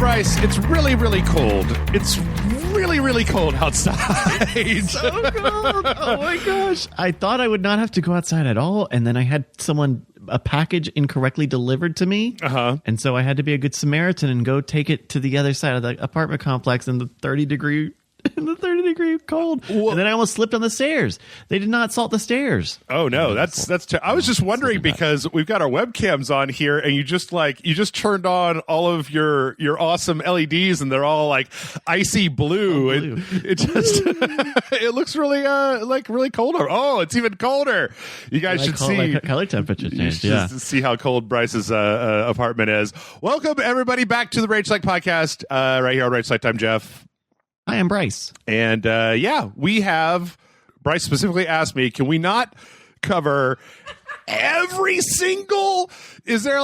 Bryce, it's really, really cold. It's really, really cold outside. So cold. Oh my gosh. I thought I would not have to go outside at all. And then I had a package incorrectly delivered to me. And so I had to be a good Samaritan and go take it to the other side of the apartment complex in the 30-degree cold. And then I almost slipped on the stairs. They did not salt the stairs. Oh no, that's I was just wondering because we've got our webcams on here and you just turned on all of your awesome LEDs and they're all like icy blue. It just it looks really really cold. Oh, it's even colder. You guys should see color temperature change. See how cold Bryce's apartment is. Welcome everybody back to the Rage Like podcast right here on Rage Like. I'm Jeff. Hi, I'm Bryce. And we have Bryce specifically asked me, can we not cover every single is there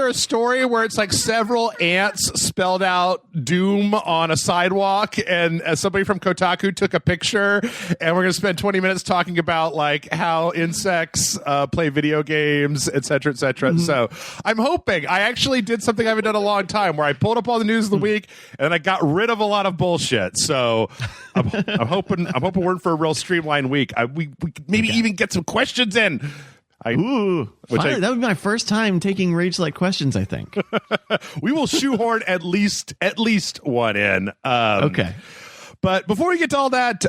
a story where it's like several ants spelled out doom on a sidewalk and somebody from Kotaku took a picture and we're going to spend 20 minutes talking about like how insects play video games, etc., etc. So I'm hoping I actually did something I haven't done in a long time where I pulled up all the news of the week and I got rid of a lot of bullshit. So I'm hoping we're in for a real streamlined week. We maybe even get some questions in. That would be my first time taking Rage Like questions, I think. We will shoehorn at least one in. Okay. But before we get to all that,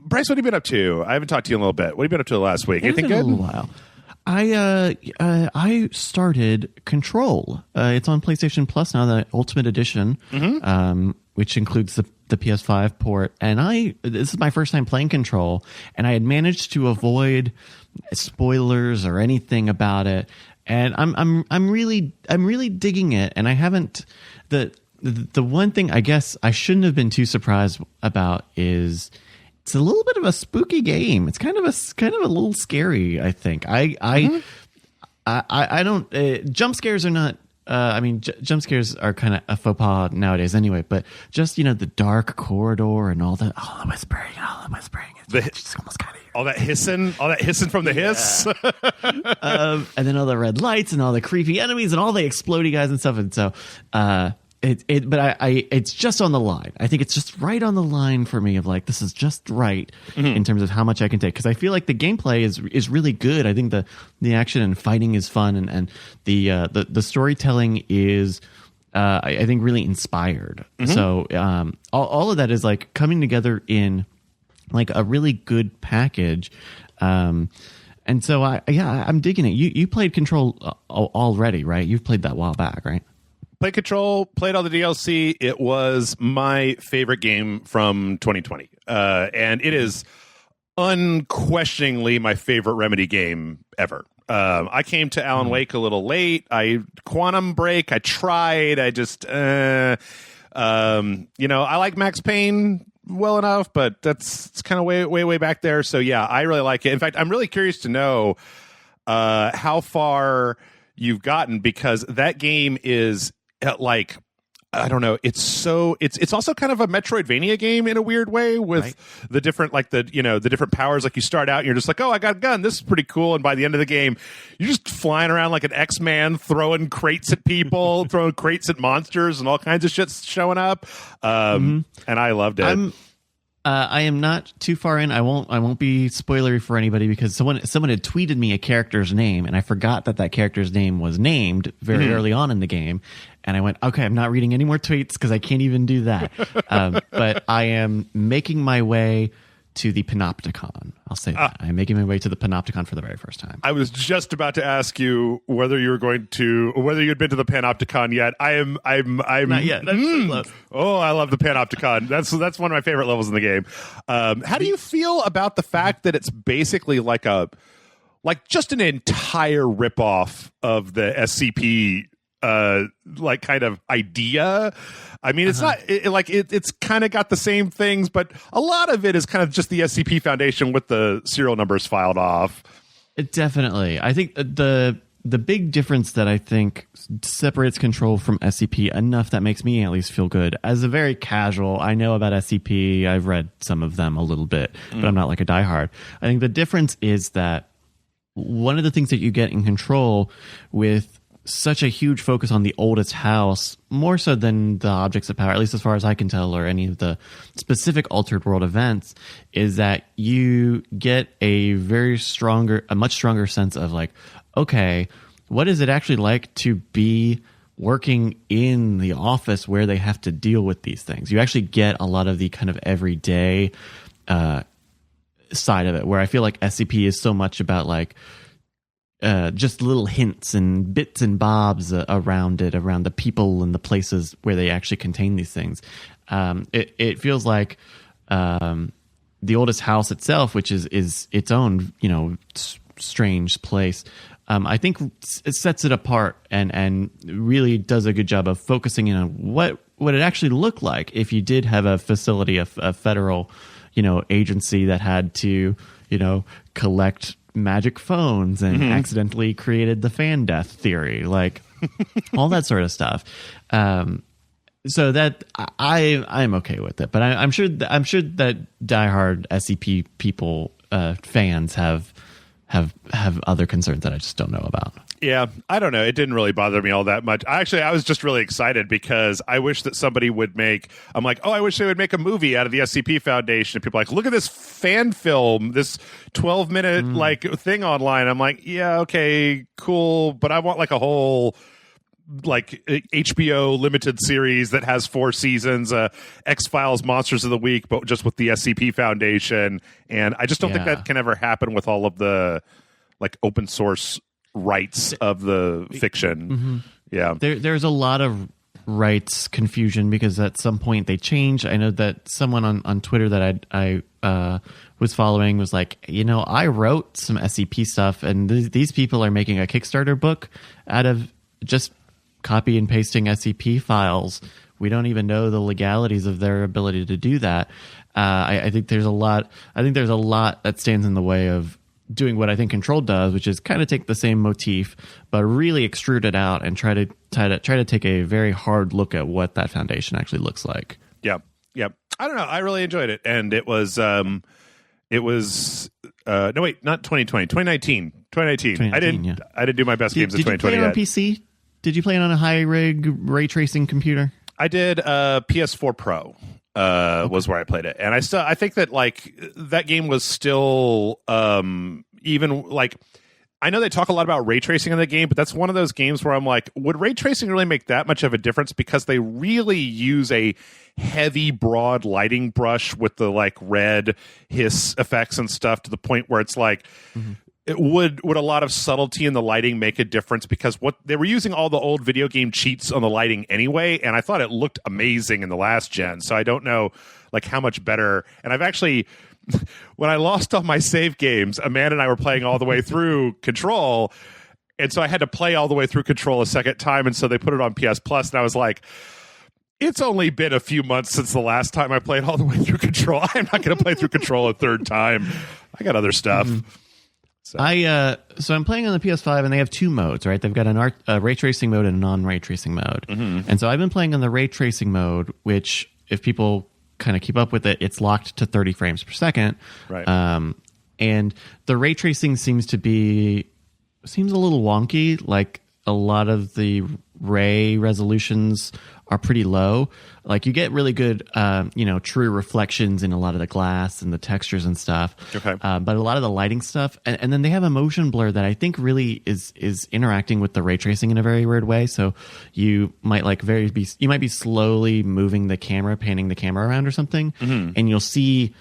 Bryce, what have you been up to? I haven't talked to you in a little bit. What have you been up to the last week? Anything good? A little while. I started Control. It's on PlayStation Plus now, the Ultimate Edition, which includes the PS5 port. And this is my first time playing Control, and I had managed to avoid spoilers or anything about it. And I'm really digging it. And I haven't the one thing I guess I shouldn't have been too surprised about is it's a little bit of a spooky game. It's kind of a little scary, I think. I don't jump scares are not jump scares are kind of a faux pas nowadays anyway, but just, the dark corridor and all the whispering. It's almost kind of all that hissing from the hiss. And then all the red lights and all the creepy enemies and all the explodey guys and stuff. And so, it's just on the line. I think it's just right on the line for me of like, this is just right in terms of how much I can take. Cause I feel like the gameplay is really good. I think the action and fighting is fun and the storytelling is, I think really inspired. So, all of that is like coming together in like a really good package. And so I'm digging it. You played Control already, right? You've played that a while back, right? Played Control, played all the DLC. It was my favorite game from 2020. And it is unquestioningly my favorite Remedy game ever. I came to Alan Wake a little late. Quantum Break, I tried. I just, I like Max Payne well enough, but it's kind of way back there. So yeah, I really like it. In fact, I'm really curious to know how far you've gotten, because that game is like, I don't know. It's also kind of a Metroidvania game in a weird way with the different, like the different powers. Like you start out and you're just like, oh, I got a gun. This is pretty cool. And by the end of the game, you're just flying around like an X-Man, throwing crates at people, throwing crates at monsters and all kinds of shit showing up. And I loved it. I am not too far in. I won't be spoilery for anybody because someone had tweeted me a character's name and I forgot that character's name was named very early on in the game. And I went, okay, I'm not reading any more tweets because I can't even do that. But I am making my way to the Panopticon. I'll say that. I'm making my way to the Panopticon for the very first time. I was just about to ask you whether you'd been to the Panopticon yet. I'm not yet. Oh, I love the Panopticon. That's one of my favorite levels in the game. How do you feel about the fact that it's basically like just an entire ripoff of the SCP kind of idea? I mean, it's not it's kind of got the same things, but a lot of it is kind of just the SCP Foundation with the serial numbers filed off. Definitely. I think the big difference that I think separates Control from SCP enough that makes me at least feel good as a very casual, I know about SCP, I've read some of them a little bit, but I'm not like a diehard. I think the difference is that one of the things that you get in Control with such a huge focus on the oldest house, more so than the objects of power, at least as far as I can tell, or any of the specific altered world events, is that you get a much stronger sense of like, okay, what is it actually like to be working in the office where they have to deal with these things? You actually get a lot of the kind of everyday side of it, where I feel like SCP is so much about like just little hints and bits and bobs around the people and the places where they actually contain these things. It feels like the oldest house itself, which is its own, strange place. I think it sets it apart and really does a good job of focusing in on what would it actually look like if you did have a facility, a federal, agency that had to, collect magic phones and accidentally created the fan death theory, like all that sort of stuff. So that I'm okay with it, but I'm sure that diehard SCP people, fans have other concerns that I just don't know about. Yeah, I don't know. It didn't really bother me all that much. I was just really excited because I wish that somebody would I'm like, I wish they would make a movie out of the SCP Foundation. And people are like, look at this fan film, this 12-minute like thing online. I'm like, yeah, okay, cool. But I want like a whole like HBO limited series that has 4 seasons, X-Files Monsters of the Week, but just with the SCP Foundation. And I just don't think that can ever happen with all of the like open source rights of the fiction. Yeah, there's a lot of rights confusion because at some point they change. I know that someone on Twitter that I was following was like, I wrote some SCP stuff, and these people are making a Kickstarter book out of just copy and pasting SCP files. We don't even know the legalities of their ability to do that. I think there's a lot. I think there's a lot that stands in the way of doing what I think Control does, which is kind of take the same motif, but really extrude it out and try to take a very hard look at what that foundation actually looks like. Yeah. I don't know. I really enjoyed it, and it was no wait, not 2020, 2019. I didn't do my best games in 2020. Did you play it on PC? Did you play it on a high rig ray tracing computer? I did. PS4 Pro was where I played it, and I think that like that game was still even like. I know they talk a lot about ray tracing in the game, but that's one of those games where I'm like, would ray tracing really make that much of a difference? Because they really use a heavy, broad lighting brush with the like red hiss effects and stuff to the point where it's like, it would a lot of subtlety in the lighting make a difference? Because what they were using all the old video game cheats on the lighting anyway, and I thought it looked amazing in the last gen. So I don't know like how much better. And I've actually. When I lost all my save games, Amanda and I were playing all the way through Control, and so I had to play all the way through Control a second time, and so they put it on PS Plus, and I was like, it's only been a few months since the last time I played all the way through Control. I'm not going to play through Control a third time. I got other stuff. So I'm playing on the PS5, and they have 2 modes, right? They've got a ray tracing mode and a non-ray tracing mode. And so I've been playing on the ray tracing mode, which if people kind of keep up with it, it's locked to 30 frames per second. Right. And the ray tracing seems a little wonky. Like a lot of the ray resolutions are pretty low. Like you get really good, true reflections in a lot of the glass and the textures and stuff. Okay. But a lot of the lighting stuff, and then they have a motion blur that I think really is interacting with the ray tracing in a very weird way. So you might be slowly moving the camera, panning the camera around or something, and you'll see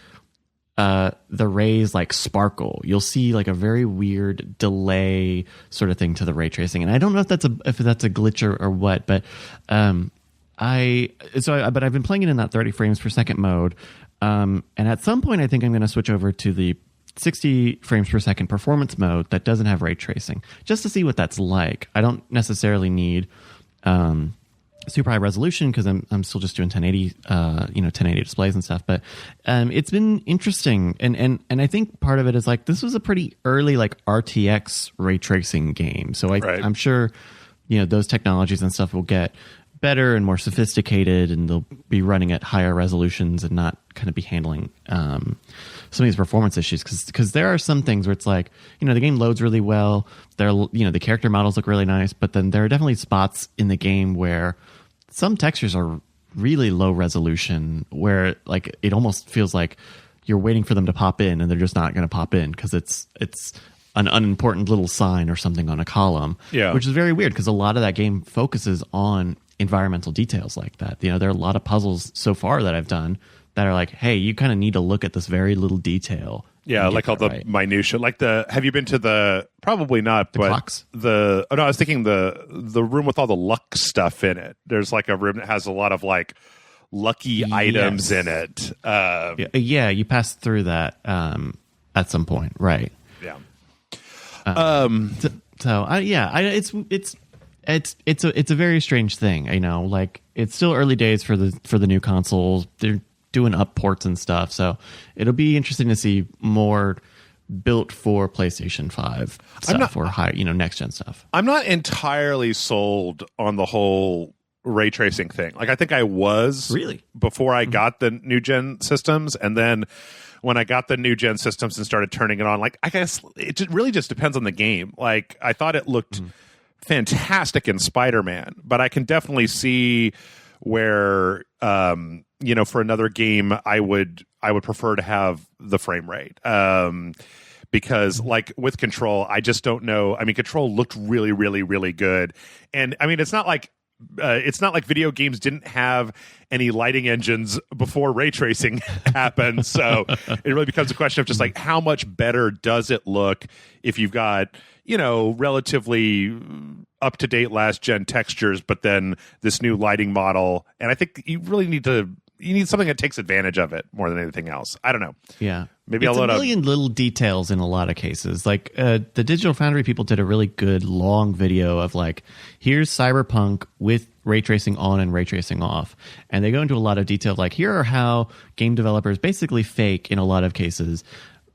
the rays like sparkle. You'll see like a very weird delay sort of thing to the ray tracing, and I don't know if that's a glitch or what, but but I've been playing it in that 30 frames per second mode, and at some point I think I'm going to switch over to the 60 frames per second performance mode that doesn't have ray tracing, just to see what that's like. I don't necessarily need super high resolution because I'm still just doing 1080 1080 displays and stuff, but it's been interesting, and I think part of it is like this was a pretty early like RTX ray tracing game, so I'm sure those technologies and stuff will get better and more sophisticated, and they'll be running at higher resolutions and not kind of be handling some of these performance issues, because there are some things where it's like, the game loads really well. The character models look really nice, but then there are definitely spots in the game where some textures are really low resolution, where like it almost feels like you're waiting for them to pop in and they're just not going to pop in because it's an unimportant little sign or something on a column. Yeah, which is very weird because a lot of that game focuses on environmental details like that. There are a lot of puzzles so far that I've done that are like, hey, you kind of need to look at this very little detail. Yeah, like all the minutia. Like have you been to the, probably not, but clocks? I was thinking the room with all the luck stuff in it. There's like a room that has a lot of like lucky items in it. Yeah, you pass through that at some point, right? Yeah. It's a very strange thing, like it's still early days for the new consoles. They're doing up ports and stuff, so it'll be interesting to see more built for PlayStation 5 stuff or high, next gen stuff. I'm not entirely sold on the whole ray tracing thing. Like I think I was really before I got the new gen systems, and then when I got the new gen systems and started turning it on, like I guess it really just depends on the game. Like I thought it looked fantastic in Spider-Man, but I can definitely see where for another game I would prefer to have the frame rate. Because like with Control, I just don't know. I mean, Control looked really, really, really good. And I mean, it's not like video games didn't have any lighting engines before ray tracing happened. So it really becomes a question of just like how much better does it look if you've got, relatively up to date last gen textures, but then this new lighting model. And I think you really need something that takes advantage of it more than anything else. I don't know. Yeah. Maybe it's I'll load a million little details in a lot of cases. Like the Digital Foundry people did a really good long video of like, here's Cyberpunk with ray tracing on and ray tracing off. And they go into a lot of detail of like, here are how game developers basically fake in a lot of cases,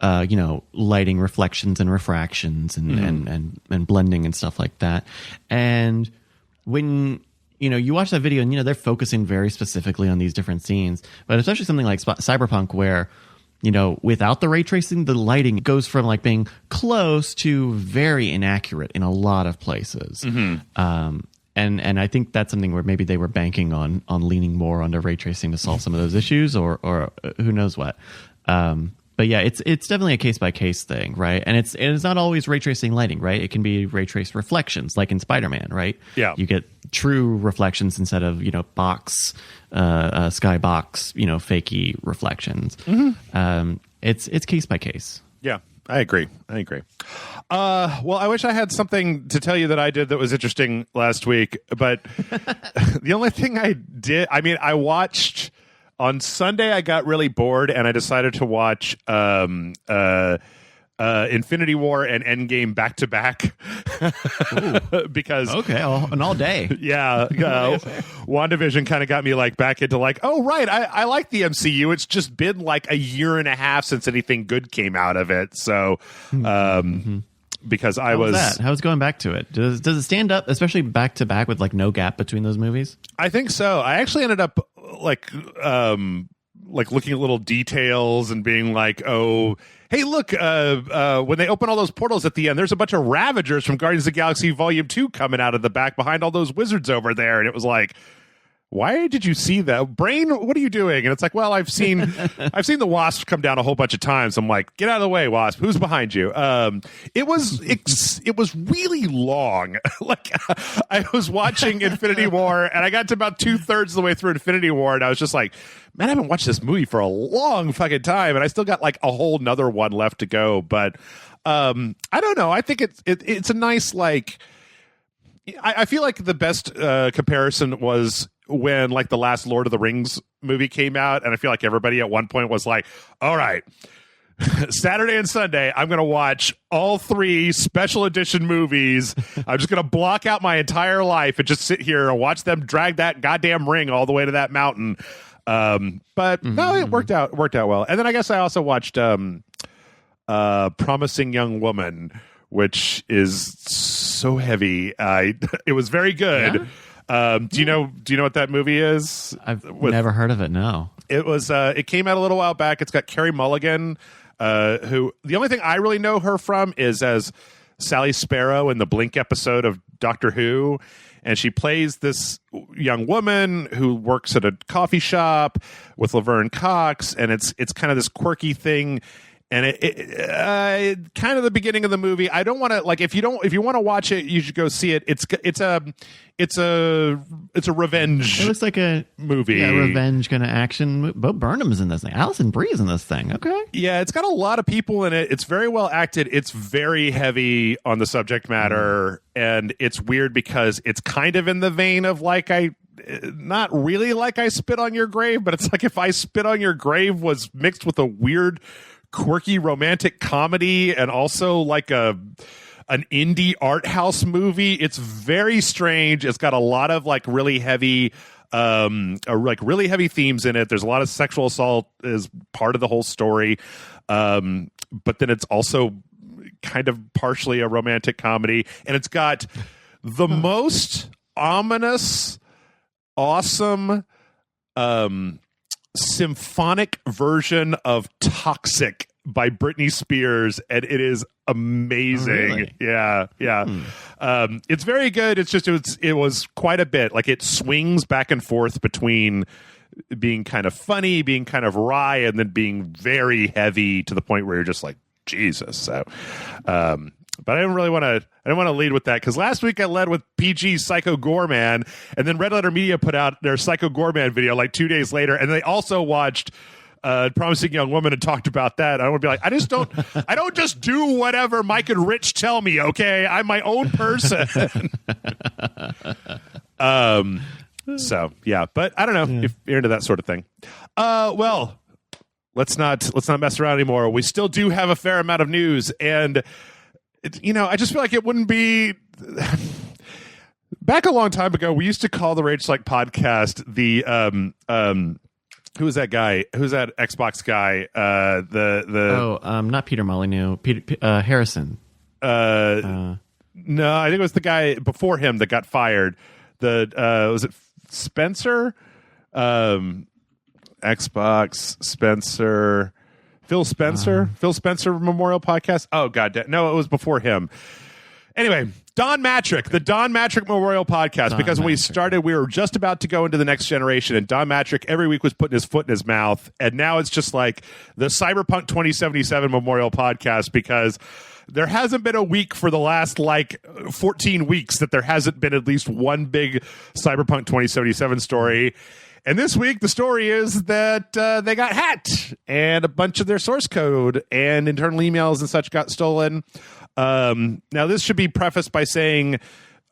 lighting reflections and refractions and blending and stuff like that. And when you watch that video and they're focusing very specifically on these different scenes, but especially something like Cyberpunk where without the ray tracing, the lighting goes from like being close to very inaccurate in a lot of places. And I think that's something where maybe they were banking on leaning more onto ray tracing to solve some of those issues, or who knows what. But yeah, it's definitely a case by case thing, right? And it's not always ray tracing lighting, right? It can be ray trace reflections, like in Spider-Man, right? Yeah, you get true reflections instead of box, skybox, fakey reflections. It's case by case. Yeah, I agree. Well, I wish I had something to tell you that I did that was interesting last week, but the only thing I did, I watched. On Sunday, I got really bored, and I decided to watch Infinity War and Endgame back to back because an all day. Yeah, WandaVision kind of got me like back into like, oh right, I like the MCU. It's just been like a year and a half since anything good came out of it. So. Because how's going back to it? Does it stand up, especially back to back with like no gap between those movies? I think so. I actually ended up like looking at little details and being like, oh, hey, look, when they open all those portals at the end, there's a bunch of Ravagers from Guardians of the Galaxy Volume 2 coming out of the back behind all those wizards over there. And it was like, why did you see that? Brain, what are you doing? And it's like, well, I've seen the Wasp come down a whole bunch of times. I'm like, get out of the way, Wasp. Who's behind you? It was really long. Like I was watching Infinity War and I got to about 2/3 of the way through Infinity War and I was just like, man, I haven't watched this movie for a long fucking time. And I still got like a whole nother one left to go. But I don't know. I think it's a nice, like, I feel like the best comparison was when like the last Lord of the Rings movie came out, and I feel like everybody at one point was like, all right, Saturday and Sunday, I'm going to watch all 3 special edition movies. I'm just going to block out my entire life and just sit here and watch them drag that goddamn ring all the way to that mountain. But no, it worked out well. And then I guess I also watched Promising Young Woman, which is so heavy. It was very good. Yeah? Do you know what that movie is? I've never heard of it. No. It was. It came out a little while back. It's got Carey Mulligan who the only thing I really know her from is as Sally Sparrow in the Blink episode of Doctor Who. And she plays this young woman who works at a coffee shop with Laverne Cox, and it's kind of this quirky thing. And it kind of the beginning of the movie. I don't want to if you want to watch it, you should go see it. It's a revenge. It looks like a movie, revenge kind of action. Bo Burnham's in this thing. Alison Brie's in this thing. Okay, yeah, it's got a lot of people in it. It's very well acted. It's very heavy on the subject matter, and it's weird because it's kind of in the vein of not really like I Spit on Your Grave, but it's like if I Spit on Your Grave was mixed with a weird, quirky romantic comedy and also like an indie art house movie. It's very strange. It's got a lot of really heavy really heavy themes in it. There's a lot of sexual assault as part of the whole story, but then it's also kind of partially a romantic comedy, and it's got the most ominous, awesome symphonic version of Toxic by Britney Spears, and it is amazing. Oh, really? Yeah. It's very good. It's just it was quite a bit. It swings back and forth between being kind of funny, being kind of wry, and then being very heavy to the point where you're just like, Jesus. So but I didn't want to lead with that because last week I led with PG Psycho Goreman, and then Red Letter Media put out their Psycho Goreman video 2 days later, and they also watched Promising Young Woman and talked about that. I want to be like, I don't just do whatever Mike and Rich tell me. Okay, I'm my own person. So yeah, but I don't know if you're into that sort of thing. Well, let's not mess around anymore. We still do have a fair amount of news, and I just feel like it wouldn't be. Back a long time ago, we used to call the Rage Like podcast the who was that guy? Who's that Xbox guy? Not Peter Molyneux. Peter Harrison. No, I think it was the guy before him that got fired. Was it Spencer? Xbox Spencer. Phil Spencer Memorial Podcast. Oh God, no, it was before him. Anyway, Don Matrick, the Don Matrick Memorial Podcast, because when we started, we were just about to go into the next generation, and Don Matrick every week was putting his foot in his mouth, and now it's just like the Cyberpunk 2077 Memorial Podcast, because there hasn't been a week for the last 14 weeks that there hasn't been at least one big Cyberpunk 2077 story. And this week, the story is that they got hacked, and a bunch of their source code and internal emails and such got stolen. Now, this should be prefaced by saying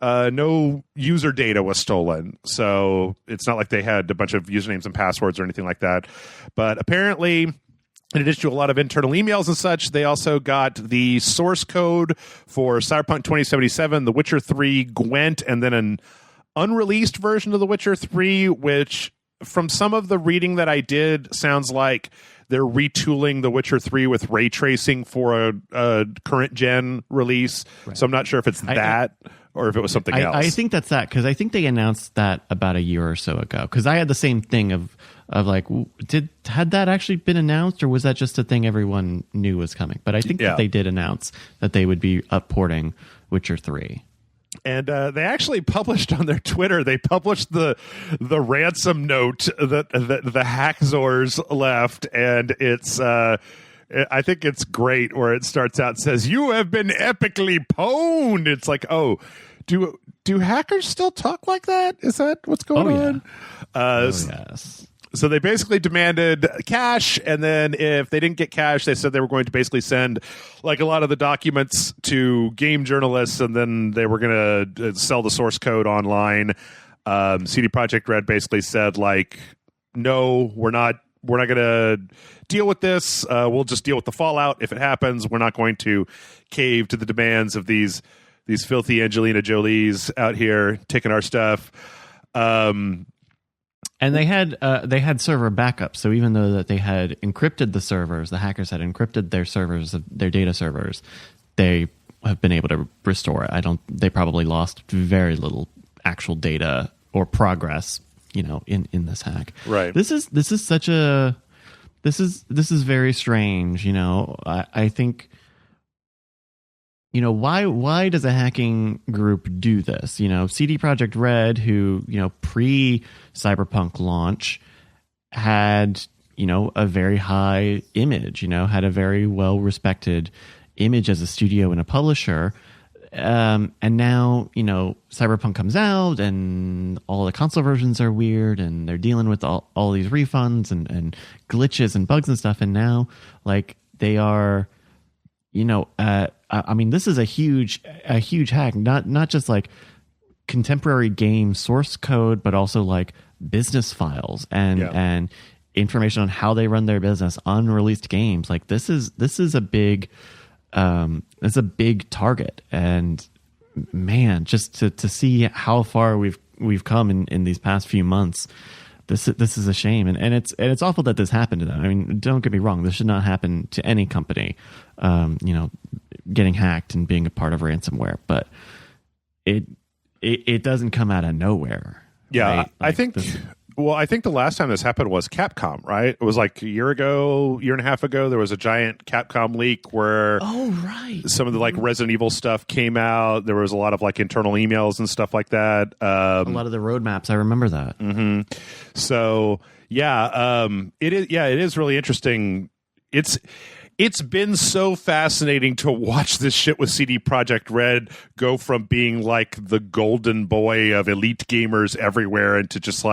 no user data was stolen. So it's not like they had a bunch of usernames and passwords or anything like that. But apparently, in addition to a lot of internal emails and such, they also got the source code for Cyberpunk 2077, The Witcher 3, Gwent, and then an unreleased version of The Witcher 3, which from some of the reading that I did sounds like they're retooling The Witcher 3 with ray tracing for a current gen release. Right. So I'm not sure if it's that or if it was something else. I think that's that, because I think they announced that about a year or so ago. Because I had the same thing of had that actually been announced, or was that just a thing everyone knew was coming? But I think that they did announce that they would be upporting Witcher 3. And they actually published on their Twitter, they published the ransom note that the Hackzors left, and it's I think it's great where it starts out and says, "You have been epically pwned." It's like, oh, do hackers still talk like that? Is that what's going on? Yes. So they basically demanded cash, and then if they didn't get cash, they said they were going to basically send a lot of the documents to game journalists, and then they were going to sell the source code online. CD Projekt Red basically said no, we're not going to deal with this. We'll just deal with the fallout if it happens. We're not going to cave to the demands of these filthy Angelina Jolies out here taking our stuff. And they had server backups. So even though that they had encrypted the servers, the hackers had encrypted their servers, their data servers, they have been able to restore it. They probably lost very little actual data or progress, in this hack. Right. This is this is very strange. I think, why does a hacking group do this? CD Projekt Red, who, pre Cyberpunk launch had, a very high image, had a very well respected image as a studio and a publisher. And now, Cyberpunk comes out and all the console versions are weird and they're dealing with all these refunds and glitches and bugs and stuff. And now, they are, this is a huge hack, not just contemporary game source code, but also business files and information on how they run their business, unreleased games. This is a big, it's a big target. And man, just to see how far we've come in these past few months, this is a shame. And it's awful that this happened to them. I mean, don't get me wrong, this should not happen to any company, getting hacked and being a part of ransomware, but it doesn't come out of nowhere. Yeah, right? I think the last time this happened was Capcom, right? It was a year and a half ago. There was a giant Capcom leak where some of the Resident Evil stuff came out. There was a lot of internal emails and stuff like that. A lot of the roadmaps, I remember that. Mm-hmm. So it is really interesting. It's been so fascinating to watch this shit with CD Projekt Red go from being the golden boy of elite gamers everywhere into just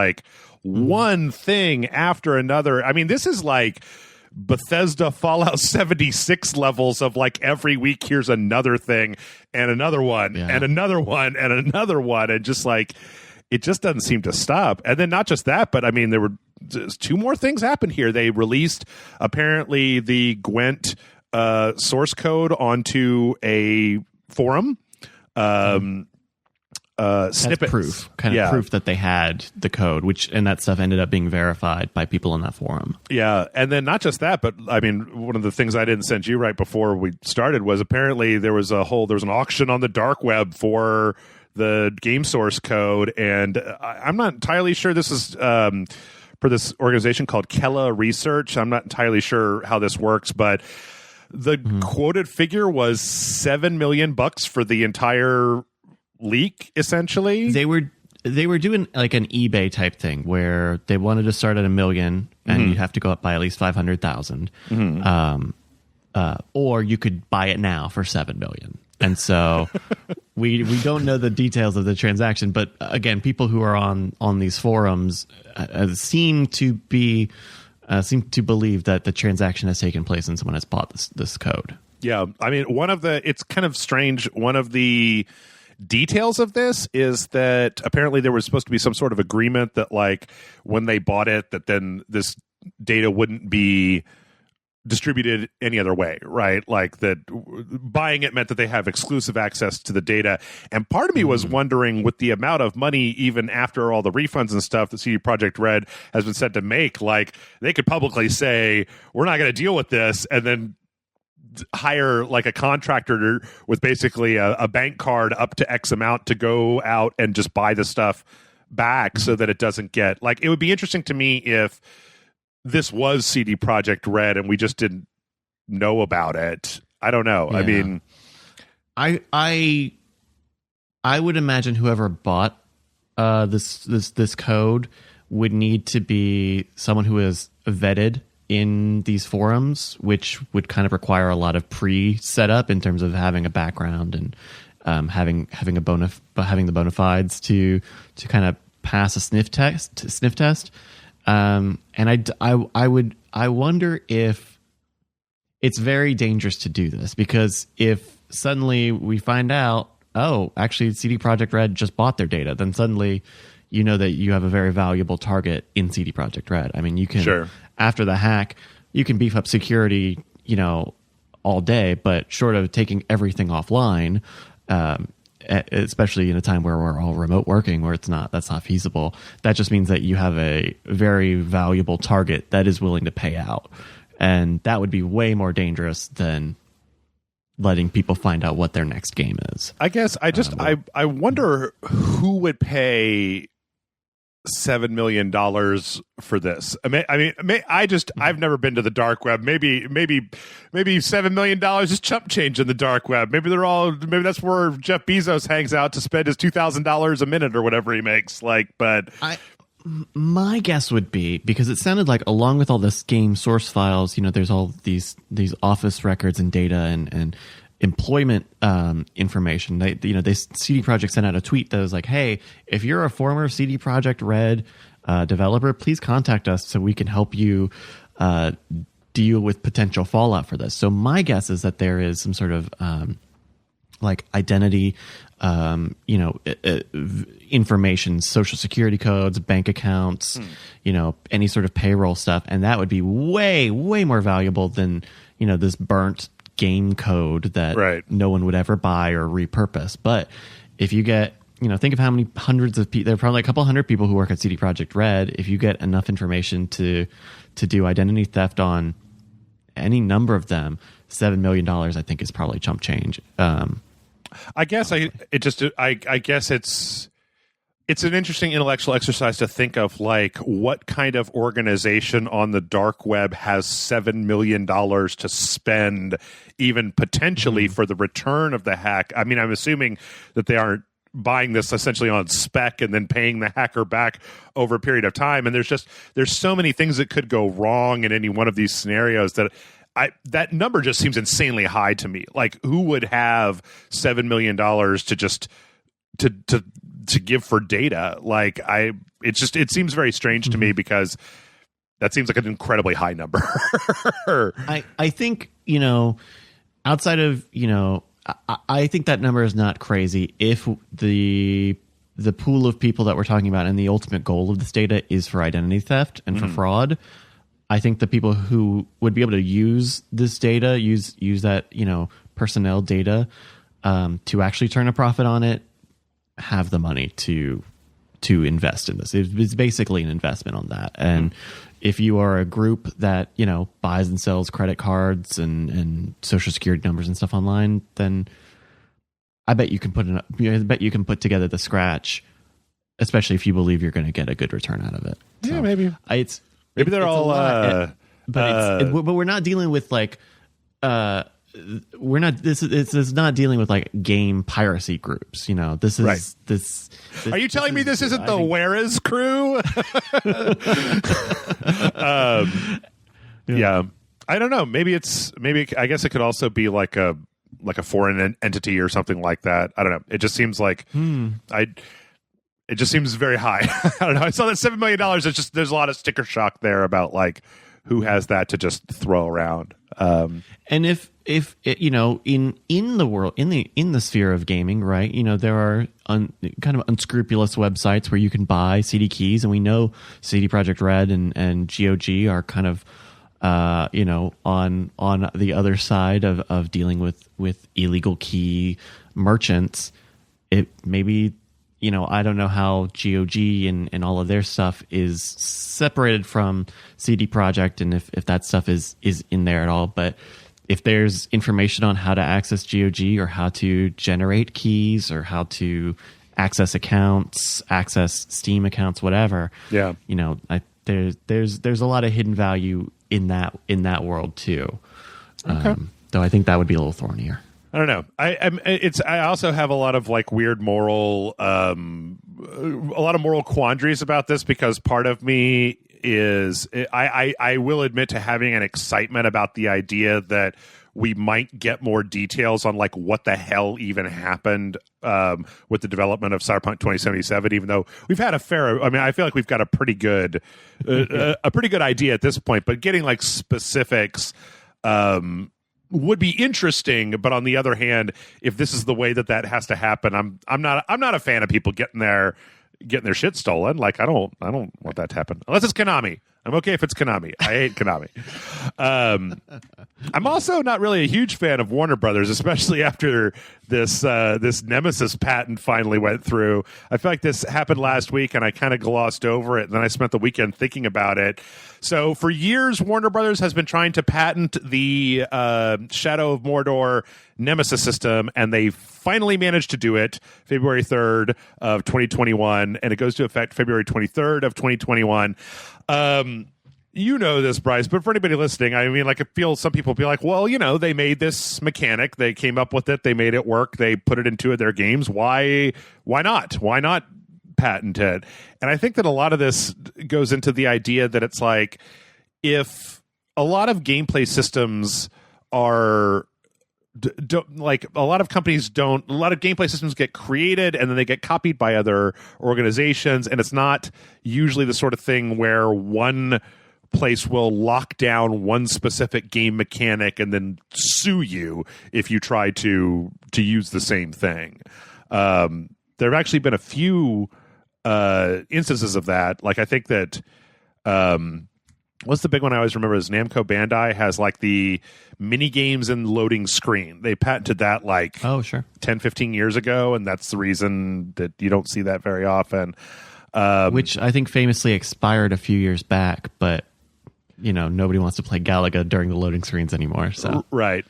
one thing after another. I mean, this is Bethesda Fallout 76 levels of every week here's another thing and another one and another one and another one, and just it just doesn't seem to stop. And then not just that, but I mean, there were two more things happened here. They released apparently the Gwent source code onto a forum. Snippet proof, proof that they had the code, and that stuff ended up being verified by people in that forum. Yeah, and then not just that, but I mean, one of the things I didn't send you right before we started was apparently there was an auction on the dark web for the game source code, and I'm not entirely sure this is for this organization called Kella Research. I'm not entirely sure how this works, but the quoted figure was $7 million for the entire leak. Essentially, they were doing an eBay type thing where they wanted to start at $1 million, and you'd have to go up by at least 500,000, or you could buy it now for $7 million. And so we don't know the details of the transaction, but again, people who are on these forums seem to believe that the transaction has taken place and someone has bought this code. Yeah, I mean, it's kind of strange. One of the details of this is that apparently there was supposed to be some sort of agreement that when they bought it, that then this data wouldn't be distributed any other way, right? That buying it meant that they have exclusive access to the data. And part of me was wondering, with the amount of money, even after all the refunds and stuff that CD Projekt Red has been said to make, they could publicly say, we're not going to deal with this, and then hire a contractor with basically a bank card up to X amount to go out and just buy the stuff back so that it doesn't get it would be interesting to me if this was CD Projekt Red and we just didn't know about it. I don't know. Yeah. I mean, I would imagine whoever bought this code would need to be someone who is vetted in these forums, which would kind of require a lot of pre-setup in terms of having a background and having the bona fides to kind of pass a sniff test. And I wonder if it's very dangerous to do this, because if suddenly we find out, oh, actually CD Projekt Red just bought their data, then suddenly you know that you have a very valuable target in CD Projekt Red. I mean, you can, after the hack, you can beef up security, all day, but short of taking everything offline, especially in a time where we're all remote working, where that's not feasible, that just means that you have a very valuable target that is willing to pay out. And that would be way more dangerous than letting people find out what their next game is. I guess I wonder who would pay $7 million for this. I've never been to the dark web. Maybe $7 million is chump change in the dark web. Maybe that's where Jeff Bezos hangs out to spend his $2,000 a minute or whatever he makes. My guess would be, because it sounded like along with all this game source files, there's all these office records and data and employment information. CD Projekt sent out a tweet that was like, "Hey, if you're a former CD Projekt Red developer, please contact us so we can help you deal with potential fallout for this." So my guess is that there is some sort of identity, information, social security codes, bank accounts, any sort of payroll stuff, and that would be way, way more valuable than this burnt game code that no one would ever buy or repurpose. But if you get, think of how many hundreds of people, there are probably a couple hundred people who work at CD Projekt Red. If you get enough information to do identity theft on any number of them, $7 million, I think, is probably chump change. I guess it's an interesting intellectual exercise to think of, what kind of organization on the dark web has $7 million to spend, even potentially for the return of the hack. I mean, I'm assuming that they aren't buying this essentially on spec and then paying the hacker back over a period of time. And there's so many things that could go wrong in any one of these scenarios that number just seems insanely high to me. Who would have $7 million to just to give for data? It seems very strange to me, because that seems like an incredibly high number. I think, outside of, I think that number is not crazy if the pool of people that we're talking about and the ultimate goal of this data is for identity theft and for fraud. I think the people who would be able to use this data, use that, personnel data, to actually turn a profit on it, have the money to invest in this. It's basically an investment on that. And if you are a group that, buys and sells credit cards and social security numbers and stuff online, then I bet you can put together the scratch, especially if you believe you're going to get a good return out of it. Yeah, maybe. Maybe they're all but we're not dealing with this is not dealing with game piracy groups. This is this. Are you telling me this isn't the Where Is crew? Yeah, I don't know. Maybe I guess it could also be like a foreign entity or something like that. I don't know. It just seems like it just seems very high. I don't know. I saw that $7 million. There's a lot of sticker shock there about who has that to just throw around. And if in the world, in the sphere of gaming, right? There are kind of unscrupulous websites where you can buy CD keys, and we know CD Projekt Red and GOG are kind of on the other side of dealing with illegal key merchants. It maybe. I don't know how GOG and all of their stuff is separated from CD Projekt, and if that stuff is in there at all. But if there's information on how to access GOG or how to generate keys or how to access accounts, access Steam accounts, whatever, there's a lot of hidden value in that world too. Okay. Though I think that would be a little thornier. I don't know. I also have a lot of weird moral, a lot of moral quandaries about this, because part of me is I will admit to having an excitement about the idea that we might get more details on what the hell even happened with the development of Cyberpunk 2077. Even though we've had I feel like we've got a pretty good idea at this point, but getting specifics. Would be interesting, but on the other hand, if this is the way that has to happen, I'm not a fan of people getting their shit stolen. I don't want that to happen unless it's Konami. I'm okay if it's Konami. I hate Konami. I'm also not really a huge fan of Warner Brothers, especially after this Nemesis patent finally went through. I feel like this happened last week, and I kind of glossed over it. And then I spent the weekend thinking about it. So for years, Warner Brothers has been trying to patent the Shadow of Mordor Nemesis system, and they finally managed to do it February 3rd of 2021, and it goes to effect February 23rd of 2021. You know this, Bryce, but for anybody listening, I mean, like, I feel some people be like, well, you know, they made this mechanic, they came up with it, they made it work, they put it into their games. Why not? Why not patent it? And I think that a lot of this goes into the idea that it's like, if a lot of gameplay systems are like, a lot of gameplay systems get created and then they get copied by other organizations, and it's not usually the sort of thing where one place will lock down one specific game mechanic and then sue you if you try to use the same thing. There have actually been a few instances of that. Like, I think that what's the big one I always remember is Namco Bandai has like the mini games and loading screen. They patented that like 10, 15 years ago, and that's the reason that you don't see that very often. Which I think famously expired a few years back, but you know, nobody wants to play Galaga during the loading screens anymore. So right.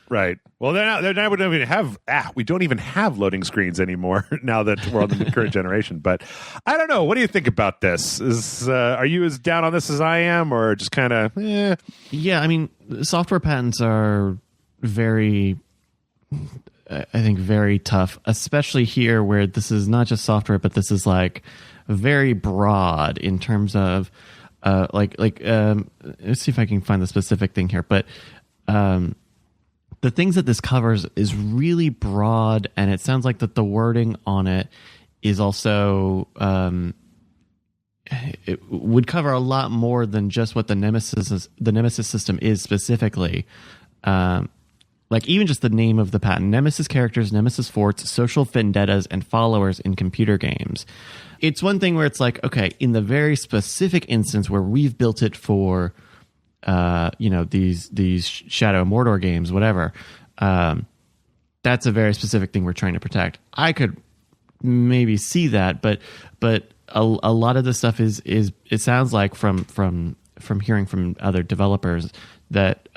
Well, we don't even have loading screens anymore now that we're on the current generation. But I don't know. What do you think about this? Are you as down on this as I am, or just kind of? Yeah, I mean, software patents are very, I think, very tough, especially here where this is not just software, but this is like very broad in terms of. Let's see if I can find the specific thing here. But the things that this covers is really broad, and it sounds like that the wording on it is also it would cover a lot more than just what the nemesis system is specifically. Like even just the name of the patent: Nemesis characters, Nemesis forts, social vendettas, and followers in computer games. It's one thing where it's like, okay, in the very specific instance where we've built it for, these Shadow of Mordor games, whatever. That's a very specific thing we're trying to protect. I could maybe see that, but a lot of the stuff is it sounds like from hearing from other developers that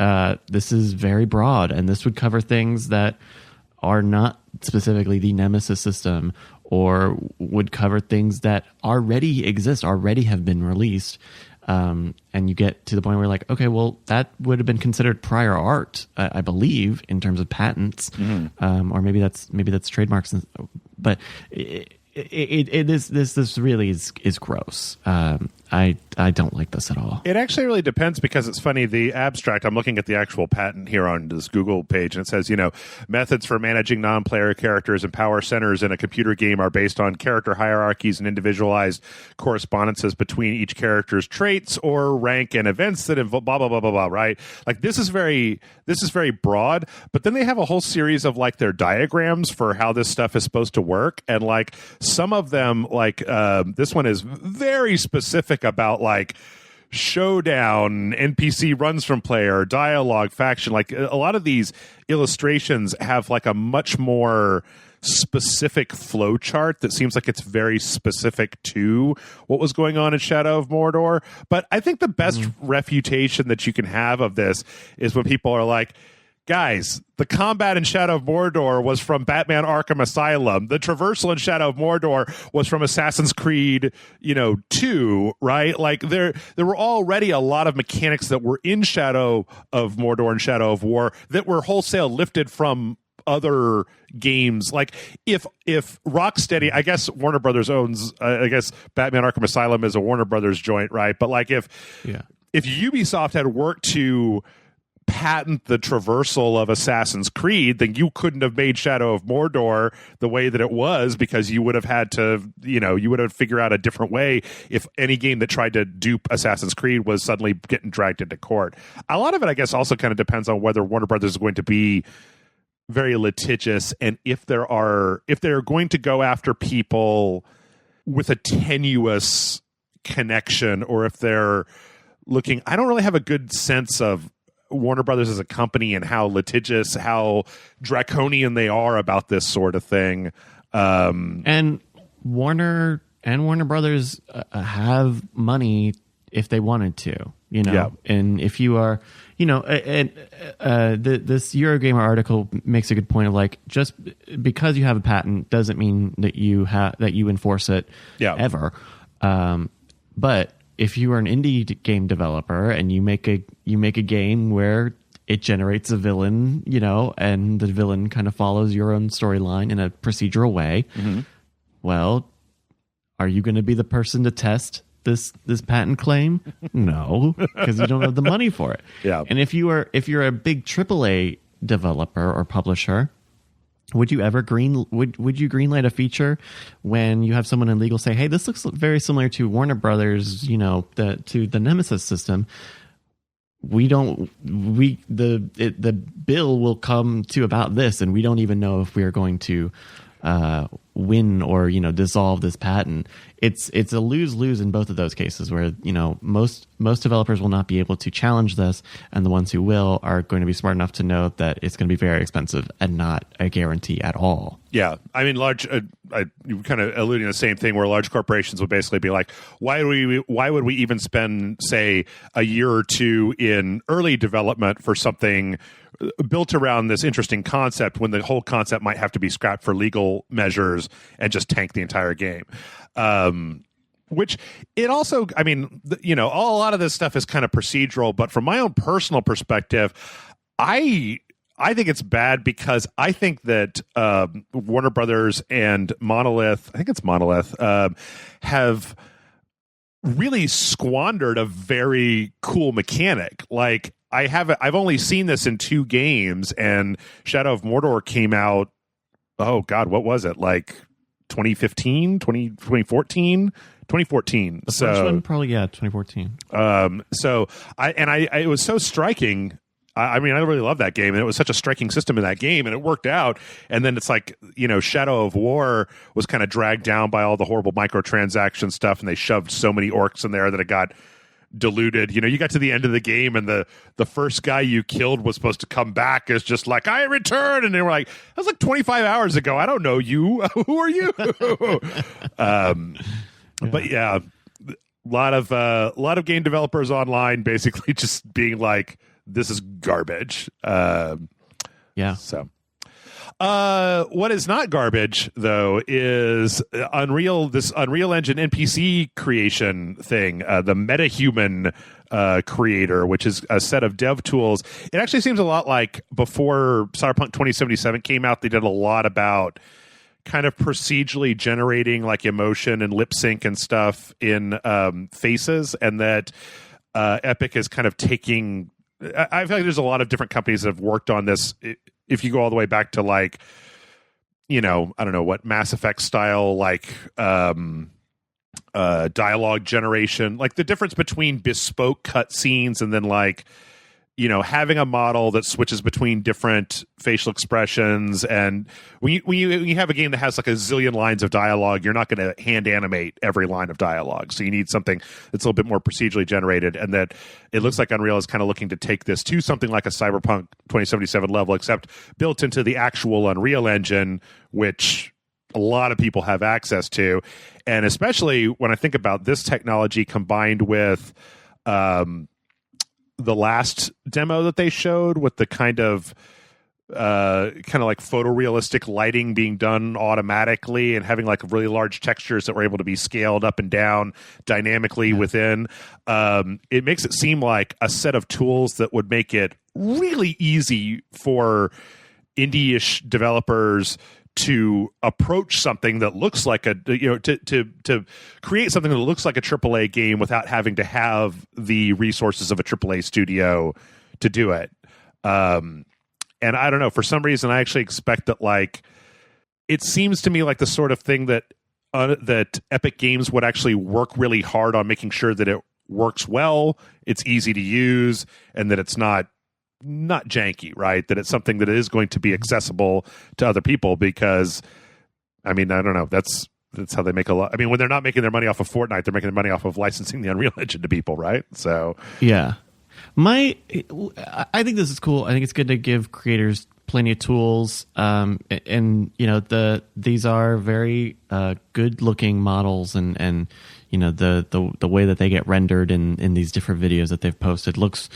this is very broad, and this would cover things that are not specifically the Nemesis system, or would cover things that already exist, already have been released. And you get to the point where you're like, okay, well, that would have been considered prior art, I believe, in terms of patents, or maybe that's trademarks. But this really is gross. I don't like this at all. It actually really depends, because it's funny, the abstract, I'm looking at the actual patent here on this Google page, and it says, methods for managing non-player characters and power centers in a computer game are based on character hierarchies and individualized correspondences between each character's traits or rank and events that involve blah, blah, blah, blah, blah, right? Like, this is very broad, but then they have a whole series of like their diagrams for how this stuff is supposed to work, and like some of them, like this one is very specific about like showdown, NPC runs from player, dialogue, faction. Like a lot of these illustrations have like a much more specific flow chart that seems like it's very specific to what was going on in Shadow of Mordor. But I think the best refutation that you can have of this is when people are like, guys, the combat in Shadow of Mordor was from Batman Arkham Asylum. The traversal in Shadow of Mordor was from Assassin's Creed, 2, right? Like there were already a lot of mechanics that were in Shadow of Mordor and Shadow of War that were wholesale lifted from other games. Like if Rocksteady, I guess Warner Brothers owns, I guess Batman Arkham Asylum is a Warner Brothers joint, right? But like if Ubisoft had worked to patent the traversal of Assassin's Creed, then you couldn't have made Shadow of Mordor the way that it was, because you would have had to, you would have figured out a different way if any game that tried to dupe Assassin's Creed was suddenly getting dragged into court. A lot of it, I guess, also kind of depends on whether Warner Brothers is going to be very litigious, and if they're going to go after people with a tenuous connection, or if they're looking. I don't really have a good sense of Warner Brothers as a company and how litigious, how draconian they are about this sort of thing. And Warner Brothers have money if they wanted to, and if you are, this Eurogamer article makes a good point of like, just because you have a patent doesn't mean that you enforce it ever. But if you are an indie game developer and you make a game where it generates a villain, and the villain kind of follows your own storyline in a procedural way, well, are you going to be the person to test this patent claim? No, because you don't have the money for it. Yeah. And if you're a big AAA developer or publisher, would you ever greenlight a feature when you have someone in legal say, "Hey, this looks very similar to Warner Brothers, to the Nemesis system"? The bill will come to about this, and we don't even know if we are going to win or dissolve this patent. It's a lose-lose in both of those cases, where most developers will not be able to challenge this, and the ones who will are going to be smart enough to know that it's going to be very expensive and not a guarantee at all. Yeah, I mean, you kind of alluding to the same thing, where large corporations would basically be like, why would we even spend, say, a year or two in early development for something built around this interesting concept when the whole concept might have to be scrapped for legal measures and just tank the entire game. Which it also, I mean, a lot of this stuff is kind of procedural, but from my own personal perspective, I think it's bad because I think that Warner Brothers and Monolith, I think it's Monolith, have really squandered a very cool mechanic. Like, I've only seen this in 2 games, and Shadow of Mordor came out, oh God, what was it? Like 2015, 2014? 2014. The first one, probably, 2014. It was so striking. I mean, I really love that game, and it was such a striking system in that game, and it worked out. And then it's like, Shadow of War was kind of dragged down by all the horrible microtransaction stuff, and they shoved so many orcs in there that it got diluted. You got to the end of the game, and the first guy you killed was supposed to come back as just like, I return, and they were like, that was like 25 hours ago. I don't know you. Who are you? But yeah, a lot of game developers online basically just being like, this is garbage. So what is not garbage, though, is this Unreal Engine NPC creation thing, the metahuman creator, which is a set of dev tools. It actually seems a lot like before Cyberpunk 2077 came out, they did a lot about kind of procedurally generating like emotion and lip sync and stuff in faces, and that Epic is kind of taking... I feel like there's a lot of different companies that have worked on this. If you go all the way back to like, I don't know what Mass Effect style, like dialogue generation, like the difference between bespoke cutscenes and then like, having a model that switches between different facial expressions. And when you have a game that has like a zillion lines of dialogue, you're not going to hand animate every line of dialogue. So you need something that's a little bit more procedurally generated, and that it looks like Unreal is kind of looking to take this to something like a Cyberpunk 2077 level, except built into the actual Unreal Engine, which a lot of people have access to. And especially when I think about this technology combined with the last demo that they showed, with the kind of like photorealistic lighting being done automatically and having like really large textures that were able to be scaled up and down dynamically within, it makes it seem like a set of tools that would make it really easy for indie-ish developers to approach something that looks like to create something that looks like a AAA game without having to have the resources of a AAA studio to do it. And I don't know, for some reason, I actually expect that, like, it seems to me like the sort of thing that Epic Games would actually work really hard on making sure that it works well, it's easy to use, and that it's not janky, right? That it's something that is going to be accessible to other people, because I mean, I don't know, that's that's how they make a lot. I mean, when they're not making their money off of Fortnite, they're making their money off of licensing the Unreal Engine to people, right? So yeah, I think this is cool. I think it's good to give creators plenty of tools, and these are very good looking models, and the way that they get rendered in these different videos that they've posted looks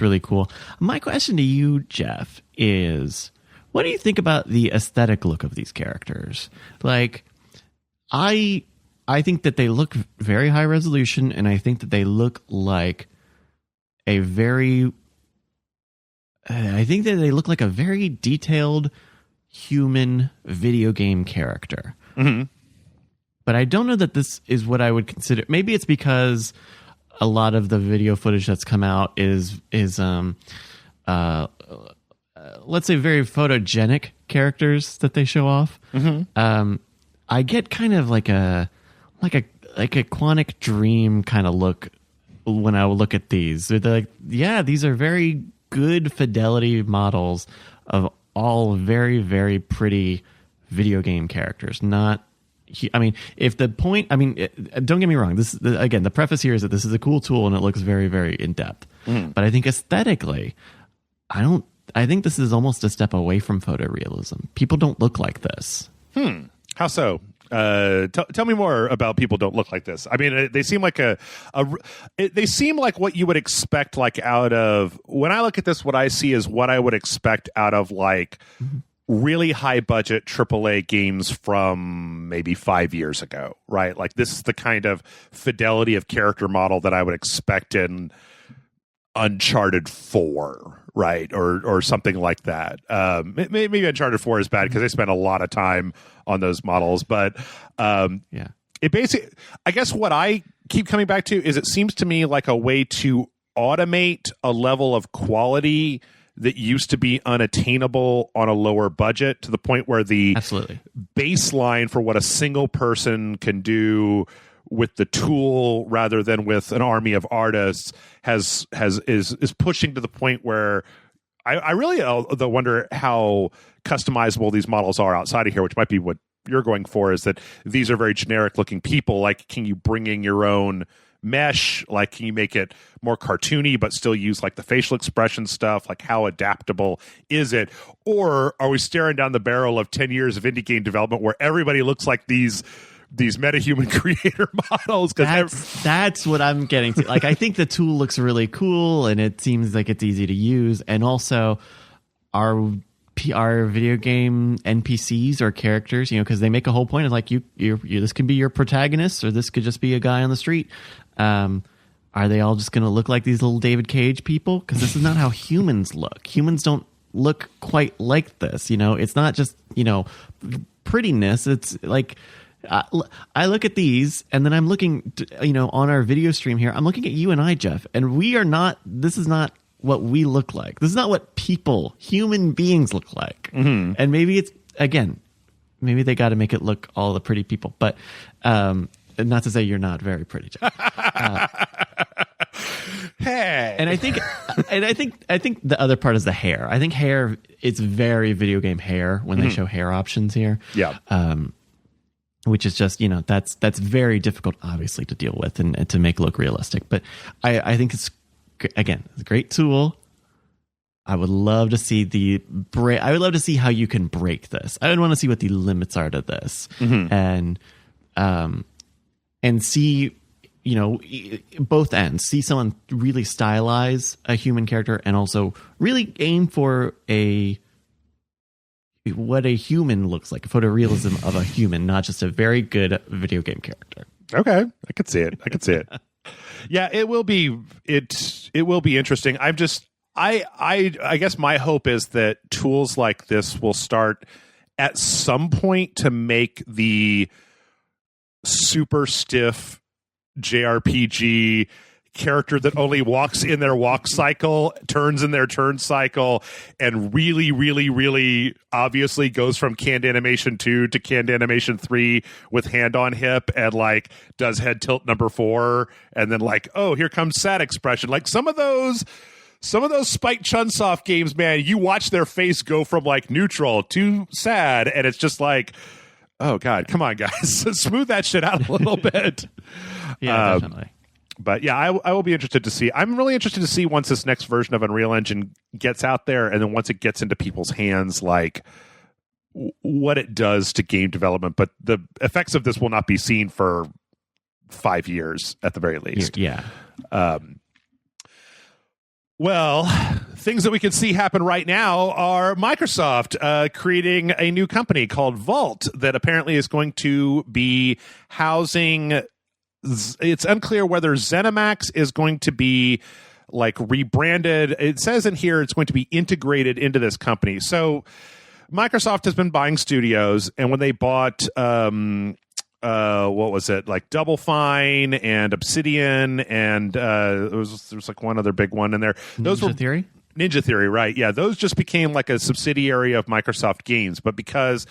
really cool. My question to you, Jeff, is what do you think about the aesthetic look of these characters? Like, I think that they look very high resolution, and I think that they look like a very detailed human video game character. Mm-hmm. But I don't know that this is what I would consider. Maybe it's because a lot of the video footage that's come out is let's say very photogenic characters that they show off. Mm-hmm. I get kind of like a Quantic Dream kind of look when I look at these. They're like, yeah, these are very good fidelity models of all very, very pretty video game characters. Don't get me wrong. Again, the preface here is that this is a cool tool and it looks very, very in depth. Mm. But I think aesthetically, I think this is almost a step away from photorealism. People don't look like this. How so? Tell me more about people don't look like this. I mean, they seem like they seem like what you would expect, like out of, when I look at this, what I see is what I would expect out of like really high budget AAA games from maybe 5 years ago, right? Like this is the kind of fidelity of character model that I would expect in Uncharted 4, right? Or something like that. Maybe Uncharted 4 is bad because they spent a lot of time on those models, but it basically, I guess what I keep coming back to is it seems to me like a way to automate a level of quality that used to be unattainable on a lower budget, to the point where the absolutely baseline for what a single person can do with the tool rather than with an army of artists is pushing to the point where I really wonder how customizable these models are outside of here, which might be what you're going for, is that these are very generic looking people. Like, can you bring in your own mesh? Like, can you make it more cartoony but still use like the facial expression stuff? Like, how adaptable is it? Or are we staring down the barrel of 10 years of indie game development where everybody looks like these metahuman creator models? That's what I'm getting to. Like, I think the tool looks really cool and it seems like it's easy to use, and also our video game NPCs or characters, because they make a whole point of like, you this could be your protagonist, or this could just be a guy on the street. Are they all just going to look like these little David Cage people? Because this is not how humans look. Humans don't look quite like this. It's not just prettiness. It's like, I look at these, and then I'm looking, on our video stream here, I'm looking at you and I, Jeff, and this is not what we look like. This is not what human beings look like. Mm-hmm. And maybe maybe they got to make it look all the pretty people, but not to say you're not very pretty, Jeff. Hey. And I think the other part is the hair. I think hair, it's very video game hair when they show hair options here. Yeah. Which is just, that's very difficult, obviously, to deal with and to make look realistic. But I think it's a great tool. I would love to see I would love to see how you can break this. I would want to see what the limits are to this, and see, both ends. See someone really stylize a human character, and also really aim for what a human looks like, a photorealism of a human, not just a very good video game character. Okay, I could see it. Yeah, it will be interesting. I guess my hope is that tools like this will start at some point to make the super stiff JRPG character that only walks in their walk cycle, turns in their turn cycle, and really, really, really obviously goes from canned animation 2 to canned animation 3 with hand on hip, and like does head tilt number 4, and then like, oh, here comes sad expression. Like some of those Spike Chunsoft games, man, you watch their face go from like neutral to sad, and it's just like, Oh God, come on, guys, smooth that shit out a little bit. Yeah, definitely. But yeah, I will be interested to see. I'm really interested to see once this next version of Unreal Engine gets out there, and then once it gets into people's hands, like what it does to game development. But the effects of this will not be seen for 5 years at the very least. Yeah. Well, things that we can see happen right now are Microsoft creating a new company called Vault that apparently is going to be housing. It's unclear whether Zenimax is going to be like rebranded. It says in here it's going to be integrated into this company. So Microsoft has been buying studios, and when they bought what was it, like Double Fine and Obsidian, and there was like one other big one in there. Those Ninja Theory? Ninja Theory, right? Yeah, those just became like a subsidiary of Microsoft Games, but because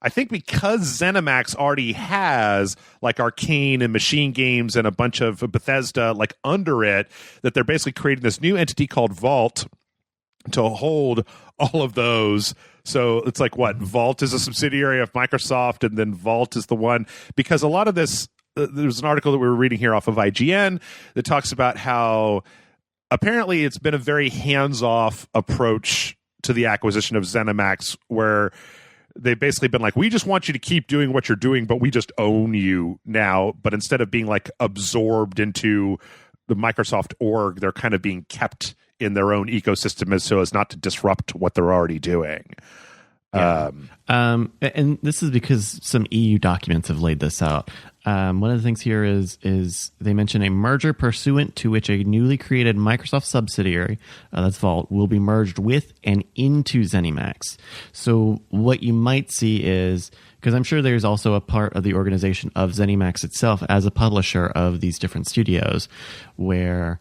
Zenimax already has like Arcane and Machine Games and a bunch of Bethesda like under it, that they're basically creating this new entity called Vault to hold all of those. So it's like what? Vault is a subsidiary of Microsoft, and then Vault is the one, because a lot of this, there's an article that we were reading here off of IGN that talks about how apparently it's been a very hands-off approach to the acquisition of Zenimax, where they've basically been like, we just want you to keep doing what you're doing, but we just own you now. But instead of being like absorbed into the Microsoft org, they're kind of being kept in their own ecosystem as so as not to disrupt what they're already doing. Yeah. And this is because some EU documents have laid this out. One of the things here is they mention a merger pursuant to which a newly created Microsoft subsidiary, that's Vault, will be merged with and into Zenimax. So what you might see is, because I'm sure there's also a part of the organization of Zenimax itself as a publisher of these different studios, where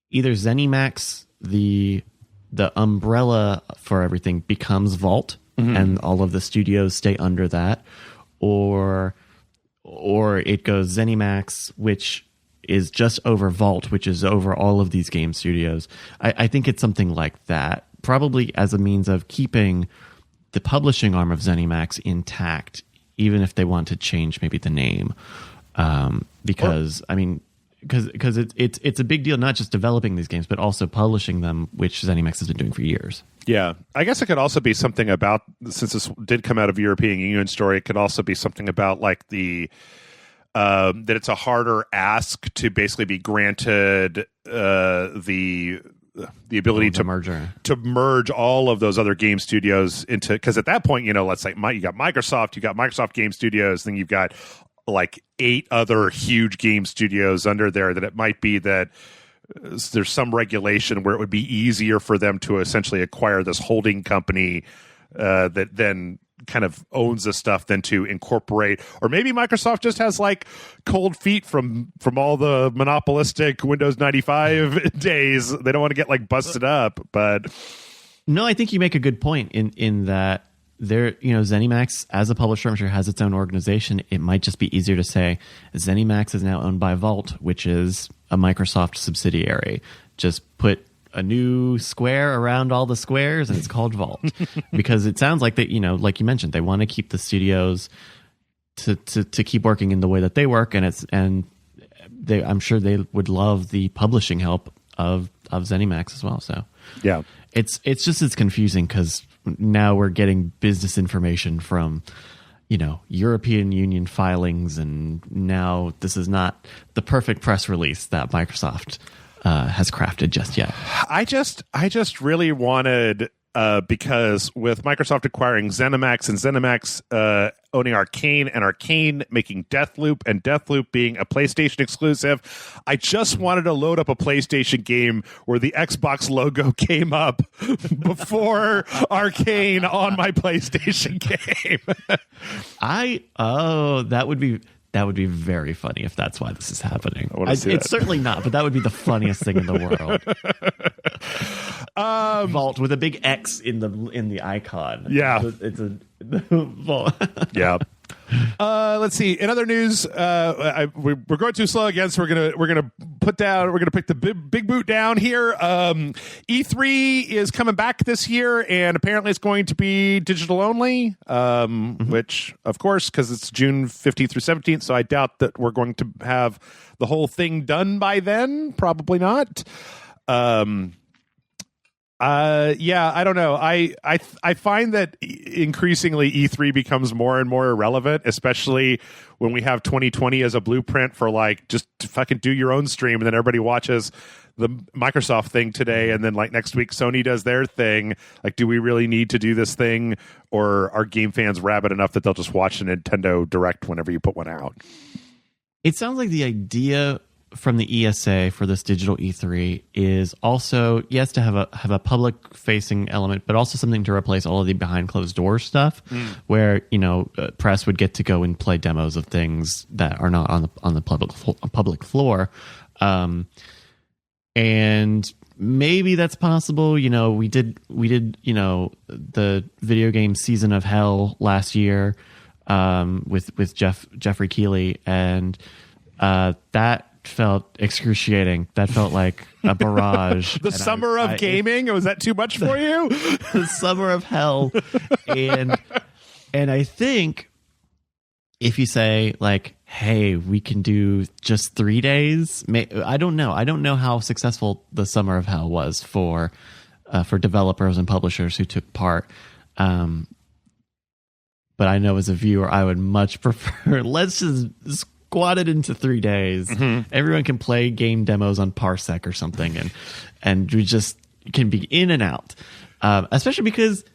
either Zenimax, the umbrella for everything, becomes Vault, and all of the studios stay under that, or it goes Zenimax, which is just over Vault, which is over all of these game studios. I think it's something like that, probably as a means of keeping the publishing arm of Zenimax intact, even if they want to change maybe the name, because it's a big deal, not just developing these games, but also publishing them, which Zenimax has been doing for years. Yeah. I guess it could also be something about, since this did come out of European Union story, it could also be something about like the, that it's a harder ask to basically be granted the ability to merge all of those other game studios into, because at that point, let's say you got Microsoft Game Studios, then you've got like 8 other huge game studios under there, that it might be that there's some regulation where it would be easier for them to essentially acquire this holding company that then kind of owns the stuff than to incorporate. Or maybe Microsoft just has like cold feet from all the monopolistic Windows 95 days. They don't want to get like busted up. But no, I think you make a good point in that there, Zenimax as a publisher, I'm sure, has its own organization. It might just be easier to say Zenimax is now owned by Vault, which is a Microsoft subsidiary. Just put a new square around all the squares and it's called Vault. Because it sounds like that, like you mentioned, they want to keep the studios to keep working in the way that they work, and I'm sure they would love the publishing help of Zenimax as well. So yeah, it's confusing because now we're getting business information from European Union filings, and now this is not the perfect press release that Microsoft has crafted just yet. I just really wanted, because with Microsoft acquiring Zenimax and Zenimax owning Arcane, and Arcane making Deathloop, and Deathloop being a PlayStation exclusive, I just wanted to load up a PlayStation game where the Xbox logo came up before Arcane on my PlayStation game. That would be very funny if that's why this is happening. It's certainly not, but that would be the funniest thing in the world. Vault with a big X in the icon. Yeah, it's a vault. Yeah. Let's see. In other news, we're going too slow again, so we're gonna pick the big boot down here. E3 is coming back this year, and apparently it's going to be digital only. Which, of course, because it's June 15th through 17th, so I doubt that we're going to have the whole thing done by then. Probably not. Yeah, I don't know. I find that increasingly E3 becomes more and more irrelevant, especially when we have 2020 as a blueprint for like just to fucking do your own stream, and then everybody watches the Microsoft thing today, and then like next week Sony does their thing. Like, do we really need to do this thing, or are game fans rabid enough that they'll just watch a Nintendo Direct whenever you put one out? It sounds like the idea from the ESA for this digital E3 is also, yes, to have a public facing element, but also something to replace all of the behind closed doors stuff, where press would get to go and play demos of things that are not on the public floor, and maybe that's possible. We did the video game Season of Hell last year with Jeffrey Keighley, and that felt excruciating. That felt like a barrage. The summer of gaming? Was that too much for you? The summer of hell. And I think if you say like, hey, we can do just 3 days, I don't know how successful the summer of hell was for developers and publishers who took part. But I know as a viewer, I would much prefer, let's just squat it into 3 days. Everyone can play game demos on Parsec or something, and we just can be in and out. Especially because,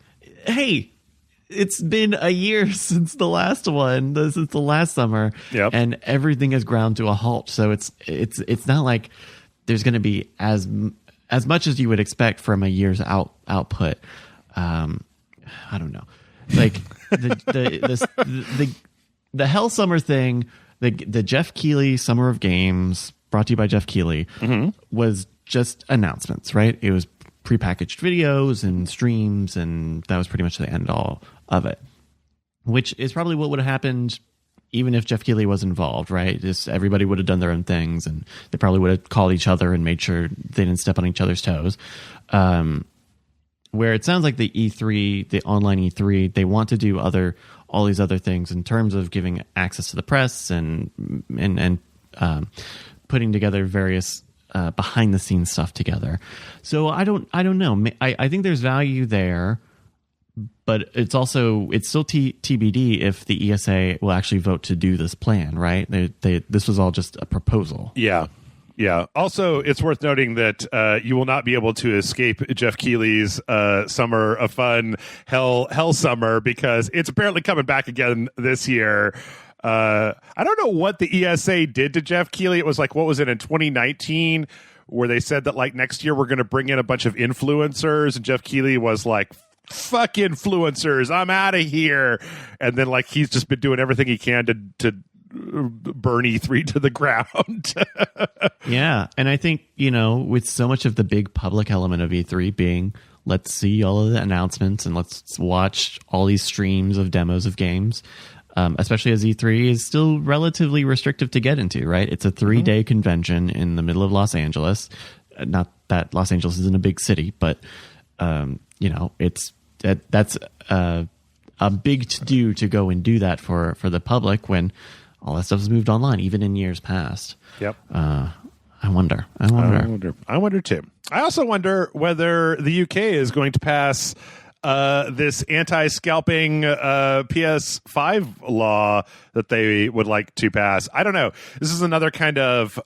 hey, it's been a year since the last one, since the last summer, and everything has ground to a halt. So it's not like there's going to be as much as you would expect from a year's output. I don't know, like the Hell Summer thing. The Jeff Keighley Summer of Games, brought to you by Jeff Keighley, was just announcements, right? It was prepackaged videos and streams, and that was pretty much the end all of it, which is probably what would have happened even if Jeff Keighley was involved, right? Just everybody would have done their own things, and they probably would have called each other and made sure they didn't step on each other's toes. Where it sounds like the E3, the online E3, they want to do all these other things in terms of giving access to the press and putting together various behind the scenes stuff together. So I don't know. I think there's value there, but it's still TBD if the ESA will actually vote to do this plan, right? This was all just a proposal. Yeah. Also, it's worth noting that you will not be able to escape Jeff Keighley's Summer of Fun Hell Summer, because it's apparently coming back again this year. I don't know what the ESA did to Jeff Keighley. It was like, what was it, in 2019, where they said that like next year we're going to bring in a bunch of influencers, and Jeff Keighley was like, fuck influencers, I'm out of here. And then like he's just been doing everything he can to burn E3 to the ground. Yeah, and I think, with so much of the big public element of E3 being, let's see all of the announcements and let's watch all these streams of demos of games, especially as E3 is still relatively restrictive to get into, right? It's a 3-day convention in the middle of Los Angeles. Not that Los Angeles isn't a big city, but that's a big to-do to go and do that for the public when all that stuff has moved online, even in years past. Yep. I wonder too. I also wonder whether the UK is going to pass this anti-scalping PS5 law that they would like to pass. I don't know. This is another kind of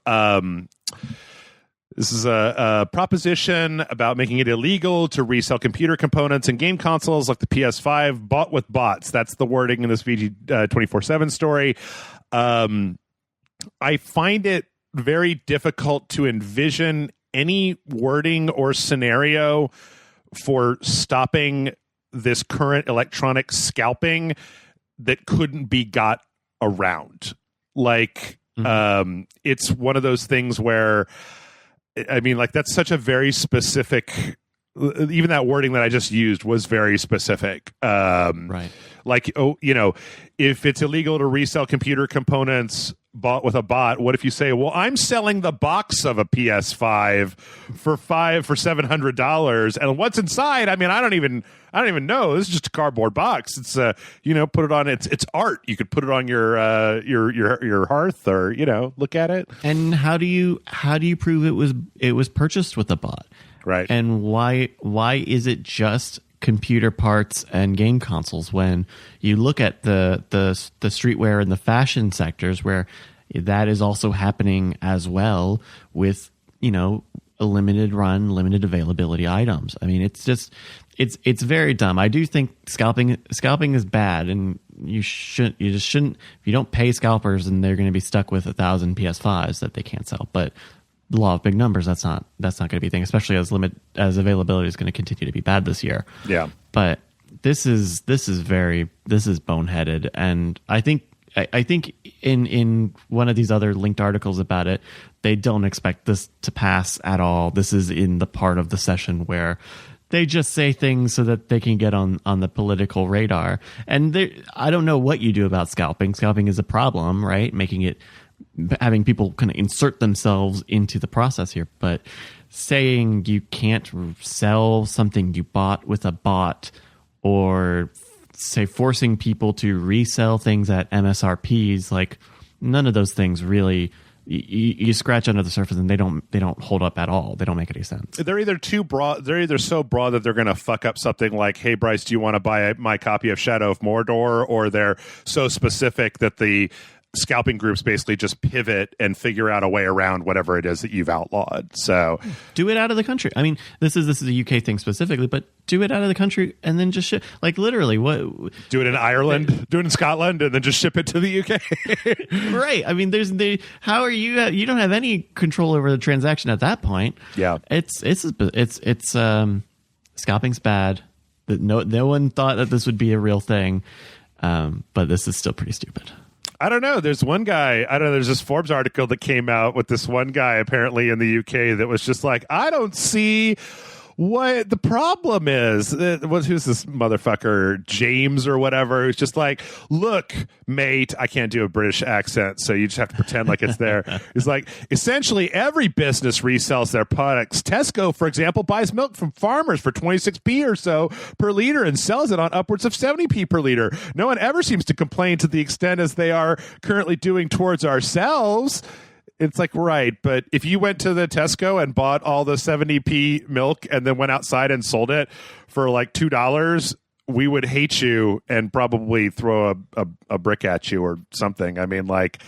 this is a proposition about making it illegal to resell computer components and game consoles like the PS5 bought with bots. That's the wording in this VG 24/7 story. I find it very difficult to envision any wording or scenario for stopping this current electronic scalping that couldn't be got around. Like, it's one of those things where, I mean, like, that's such a very specific even that wording that I just used was very specific. Right. Like, if it's illegal to resell computer components bought with a bot, what if you say, well, I'm selling the box of a PS5 for $700, and what's inside? I mean, I don't even know. This is just a cardboard box. It's put it on. It's art. You could put it on your hearth, or look at it. And how do you prove it was purchased with a bot? Right. And why is it just computer parts and game consoles when you look at the streetwear and the fashion sectors where that is also happening as well with a limited run, limited availability items? I mean, it's very dumb. I do think scalping is bad, and you just shouldn't. If you don't pay scalpers, and they're going to be stuck with 1,000 PS5s that they can't sell. But the law of big numbers, that's not going to be a thing, especially as availability is going to continue to be bad this year. Yeah. But this is boneheaded, and I think in one of these other linked articles about it, they don't expect this to pass at all. This is in the part of the session where they just say things so that they can get on the political radar. And I don't know what you do about scalping. Scalping is a problem, right? Having people kind of insert themselves into the process here, but saying you can't sell something you bought with a bot, or say forcing people to resell things at MSRPs, like none of those things really. You scratch under the surface and they don't hold up at all. They don't make any sense. They're either too broad. They're either so broad that they're going to fuck up something like, "Hey Bryce, do you want to buy my copy of Shadow of Mordor?" Or they're so specific that the scalping groups basically just pivot and figure out a way around whatever it is that you've outlawed. So do it out of the country. I mean, this is a UK thing specifically, but do it out of the country and then just ship. Like literally, what? Do it in Ireland, do it in Scotland, and then just ship it to the UK. Right. I mean, how are you? You don't have any control over the transaction at that point. Yeah. It's scalping's bad. No one thought that this would be a real thing, but this is still pretty stupid. I don't know. There's one guy, there's this Forbes article that came out with this one guy apparently in the UK that was just like, I don't see what the problem is. Who's this motherfucker, James or whatever, who's just like, look, mate, I can't do a British accent, so you just have to pretend like it's there. It's like, essentially every business resells their products. Tesco, for example, buys milk from farmers for 26p or so per liter and sells it on upwards of 70p per liter. No one ever seems to complain to the extent as they are currently doing towards ourselves. It's like, right, but if you went to the Tesco and bought all the 70p milk and then went outside and sold it for like $2, we would hate you and probably throw a brick at you or something. I mean, like...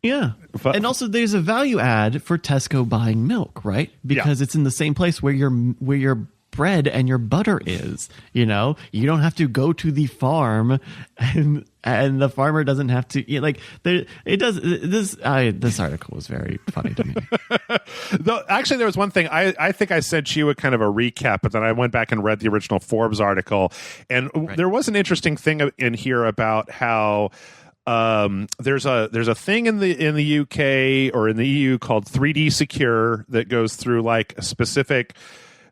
Yeah. And also there's a value add for Tesco buying milk, right? Because it's in the same place where your bread and your butter is. You don't have to go to the farm and the farmer doesn't have to this article was very funny to me. Though actually there was one thing I think I sent you a kind of a recap, but then I went back and read the original Forbes article, and there was an interesting thing in here about how there's a thing in the UK or in the EU called 3D Secure that goes through like a specific.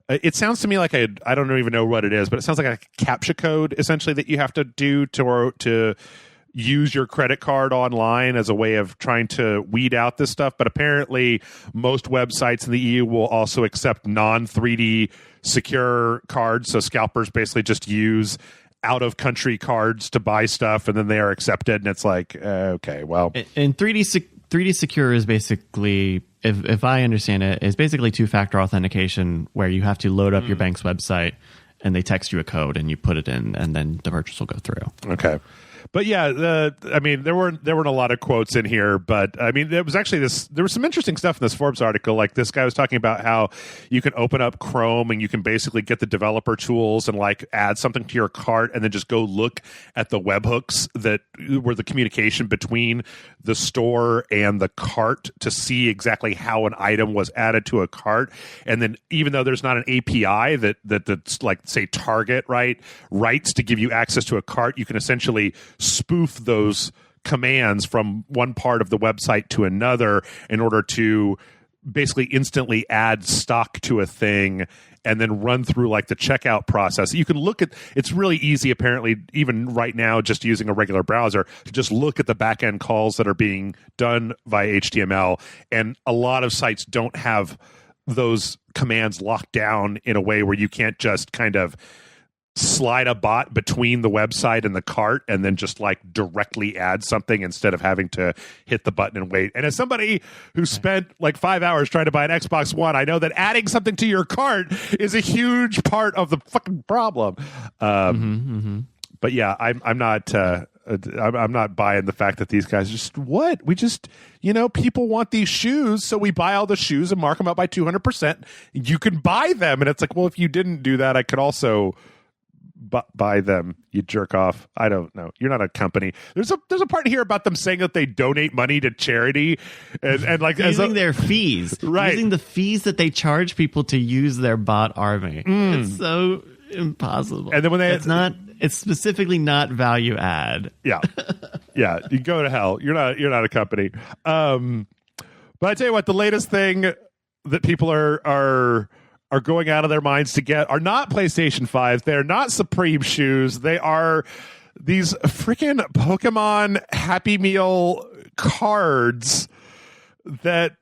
It sounds to me like I don't even know what it is, but it sounds like a CAPTCHA code essentially that you have to do to use your credit card online as a way of trying to weed out this stuff. But apparently most websites in the EU will also accept non-3D secure cards. So scalpers basically just use out-of-country cards to buy stuff, and then they are accepted. And it's like, okay, well. And 3D Secure is basically, if I understand it, is basically two-factor authentication where you have to load up your bank's website and they text you a code and you put it in and then the purchase will go through. Okay. But yeah, there weren't a lot of quotes in here, but I mean, there was some interesting stuff in this Forbes article. Like this guy was talking about how you can open up Chrome and you can basically get the developer tools and like add something to your cart and then just go look at the webhooks that were the communication between the store and the cart to see exactly how an item was added to a cart. And then even though there's not an API that's like say Target, right, rights to give you access to a cart, you can essentially spoof those commands from one part of the website to another in order to basically instantly add stock to a thing and then run through like the checkout process. You can look at, it's really easy apparently, even right now, just using a regular browser, to just look at the back end calls that are being done via HTML. And a lot of sites don't have those commands locked down in a way where you can't just kind of slide a bot between the website and the cart and then just like directly add something instead of having to hit the button and wait. And as somebody who spent like 5 hours trying to buy an Xbox One, I know that adding something to your cart is a huge part of the fucking problem. But yeah, I'm not buying the fact that these guys just we just, people want these shoes, so we buy all the shoes and mark them up by 200%. You can buy them, and it's like, well, if you didn't do that, I could also buy them, you jerk off. I don't know. You're not a company. There's a part here about them saying that they donate money to charity and like using their fees, right? Using the fees that they charge people to use their bot army. It's so impossible. And then when it's specifically not value add. Yeah, you go to hell. You're not a company. But I tell you what, the latest thing that people are going out of their minds to get are not PlayStation 5. They're not Supreme shoes. They are these freaking Pokemon Happy Meal cards that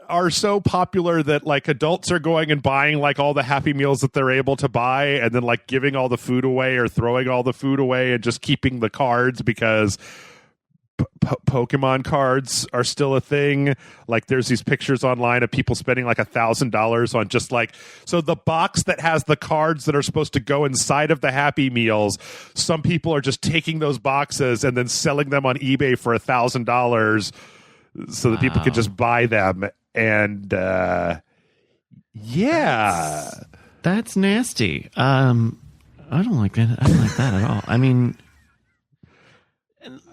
are so popular that like adults are going and buying like all the Happy Meals that they're able to buy and then like giving all the food away or throwing all the food away and just keeping the cards because Pokemon cards are still a thing. Like there's these pictures online of people spending like $1,000 on just like, so the box that has the cards that are supposed to go inside of the Happy Meals, some people are just taking those boxes and then selling them on eBay for $1,000 so that people can just buy them. And that's nasty. I don't like that. I don't like that at all. I mean,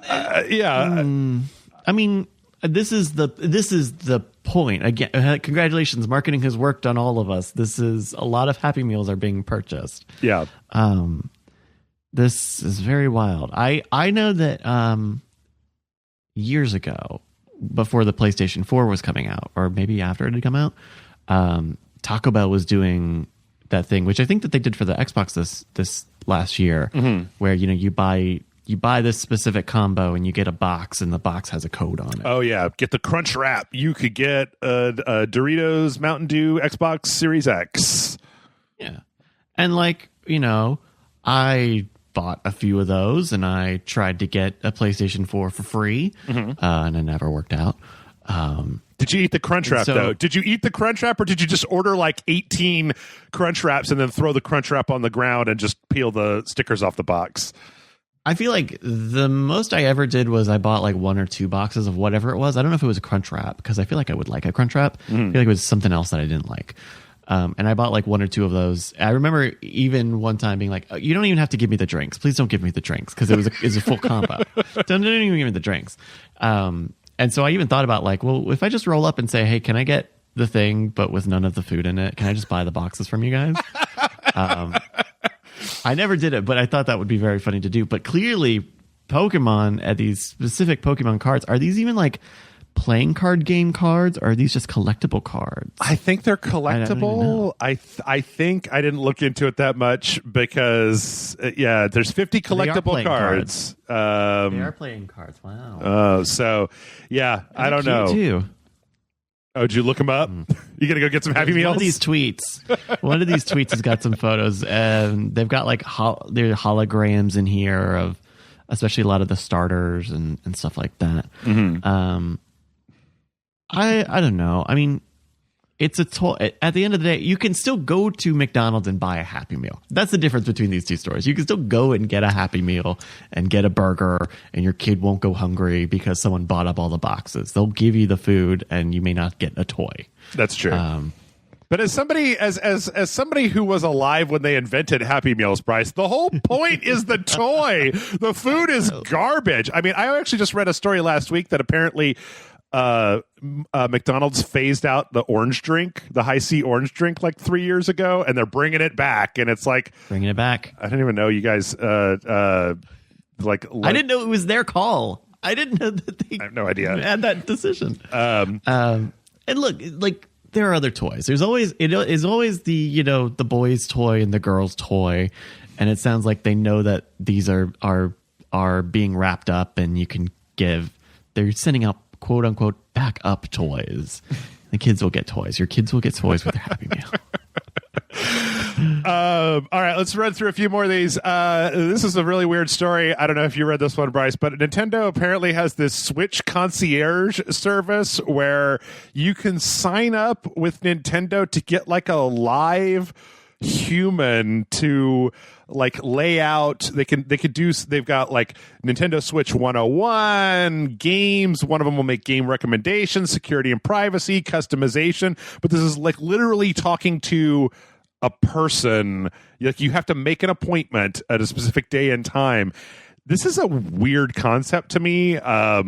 I mean, this is the point. Again, congratulations, marketing has worked on all of us. This is a lot of Happy Meals are being purchased. Yeah. This is very wild. I know that years ago, before the PlayStation 4 was coming out, or maybe after it had come out, Taco Bell was doing that thing, which I think that they did for the Xbox this last year, where you buy this specific combo and you get a box and the box has a code on it. Oh yeah, get the Crunch Wrap. You could get a Doritos Mountain Dew Xbox Series X. Yeah, and I bought a few of those and I tried to get a PlayStation 4 for free, and it never worked out. Did you eat the Crunch Wrap, though? Did you eat the Crunch Wrap, or did you just order like 18 Crunch Wraps and then throw the Crunch Wrap on the ground and just peel the stickers off the box? I feel like the most I ever did was I bought like 1 or 2 boxes of whatever it was. I don't know if it was a Crunch Wrap, because I feel like I would like a Crunch Wrap. I feel like it was something else that I didn't like. And I bought like 1 or 2 of those. I remember even one time being like, oh, you don't even have to give me the drinks. Please don't give me the drinks, because it was a full combo. Don't even give me the drinks. And so I even thought about like, well, if I just roll up and say, hey, can I get the thing but with none of the food in it? Can I just buy the boxes from you guys? I never did it, but I thought that would be very funny to do. But clearly, Pokemon, at these specific Pokemon cards, are these even like playing card game cards, or are these just collectible cards? I think they're collectible. I think I didn't look into it that much because there's 50 collectible cards. They are playing cards. Wow. So yeah, I don't know. Too. Oh, did you look them up? You gonna go get some Happy Meals? One of these tweets has got some photos, and they've got like there are holograms in here of especially a lot of the starters and stuff like that. I don't know. I mean, it's a toy. At the end of the day, you can still go to McDonald's and buy a Happy Meal. That's the difference between these two stores. You can still go and get a Happy Meal and get a burger, and your kid won't go hungry because someone bought up all the boxes. They'll give you the food, and you may not get a toy. That's true. But as somebody who was alive when they invented Happy Meals, Bryce, the whole point is the toy. The food is garbage. I mean, I actually just read a story last week that apparently McDonald's phased out the orange drink, the high C orange drink, like 3 years ago, and they're bringing it back. And it's like, bringing it back. I didn't even know you guys I didn't know it was their call. I didn't know that they I have no idea. Had that decision. And look, like there are other toys. There's always it is always the the boys' toy and the girls' toy, and it sounds like they know that these are being wrapped up, and you can give. They're sending out quote unquote backup toys. The kids will get toys. Your kids will get toys with their Happy Meal. All right, let's run through a few more of these. This is a really weird story. I don't know if you read this one, Bryce, but Nintendo apparently has this Switch concierge service where you can sign up with Nintendo to get like a live human to like lay out. They've got like Nintendo Switch 101 games. One of them will make game recommendations, security and privacy, customization, but this is like literally talking to a person. Like, you have to make an appointment at a specific day and time. This is a weird concept to me. I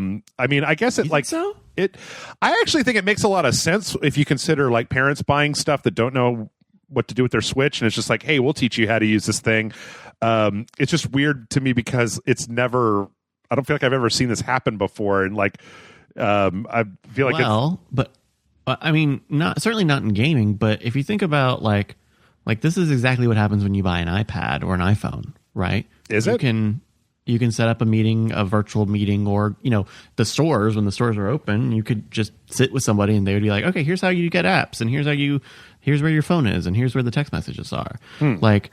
mean, I guess it I actually think it makes a lot of sense if you consider like parents buying stuff that don't know what to do with their Switch, and it's just like, hey, we'll teach you how to use this thing. It's just weird to me because I don't feel like I've ever seen this happen before, and like I feel like but I mean, certainly not in gaming, but if you think about like this is exactly what happens when you buy an iPad or an iPhone, right? You can set up a virtual meeting, or the stores, when the stores are open, you could just sit with somebody and they would be like, okay, here's how you get apps, and here's where your phone is, and here's where the text messages are. Like,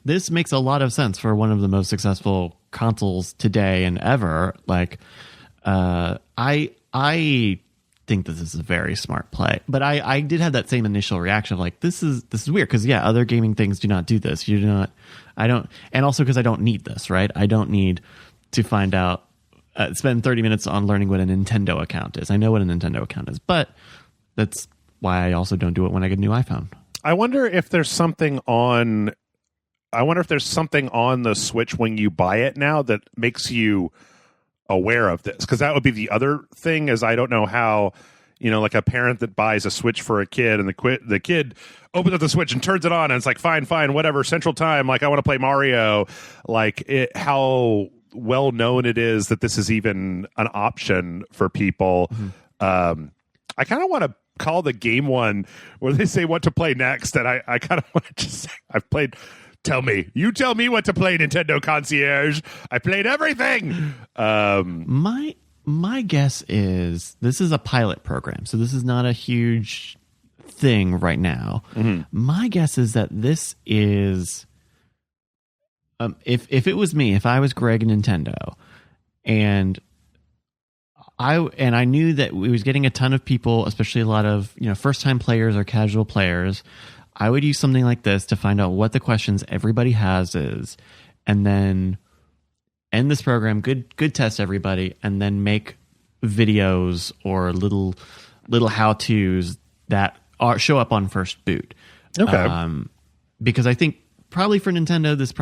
this makes a lot of sense for one of the most successful consoles today and ever. Like, I think that this is a very smart play, but I did have that same initial reaction of like, this is weird, because other gaming things do not do this. And also because I don't need this, right? I don't need to find out, spend 30 minutes on learning what a Nintendo account is. I know what a Nintendo account is, but that's why I also don't do it when I get a new iPhone. I wonder if there's something on the Switch when you buy it now that makes you aware of this, because that would be the other thing. Is I don't know how, like a parent that buys a Switch for a kid, and the kid opens up the Switch and turns it on, and it's like, fine, whatever, Central Time, like I want to play Mario, like how well known it is that this is even an option for people. I kind of want to call the game one where they say what to play next, and I kind of want to just say, I've played. Tell me what to play, Nintendo Concierge. I played everything. My guess is this is a pilot program, so this is not a huge thing right now. My guess is that this is, if it was me, if I was Greg and Nintendo, and I knew that we was getting a ton of people, especially a lot of first time players or casual players, I would use something like this to find out what the questions everybody has is, and then end this program, good test everybody, and then make videos or little how-tos that show up on first boot. Okay. Because I think probably for Nintendo, this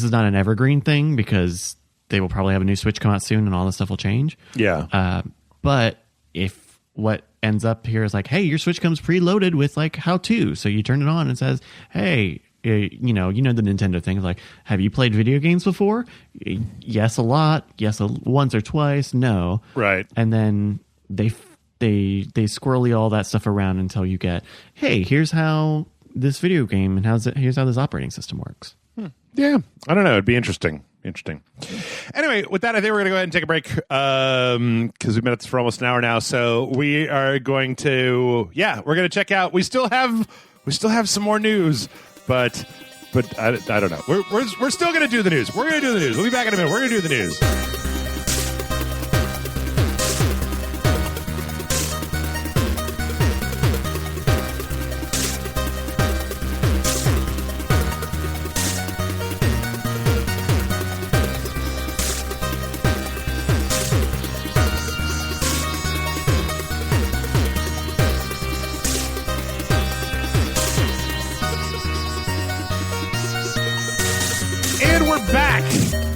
is not an evergreen thing, because they will probably have a new Switch come out soon and all this stuff will change. Yeah. But if what ends up here is like, hey, your Switch comes preloaded with like how-to, so you turn it on and it says, hey, the Nintendo thing is like, have you played video games before? Yes, a lot. Yes, once or twice. No. Right. And then they squirrely all that stuff around until you get, hey, here's how this video game and here's how this operating system works. Yeah, I don't know. It'd be interesting. Anyway, with that, I think we're going to go ahead and take a break, because we've been at this for almost an hour now. So we are going to, we're going to check out. We still have some more news, but I don't know. We're still going to do the news. We're going to do the news. We'll be back in a minute. We're going to do the news.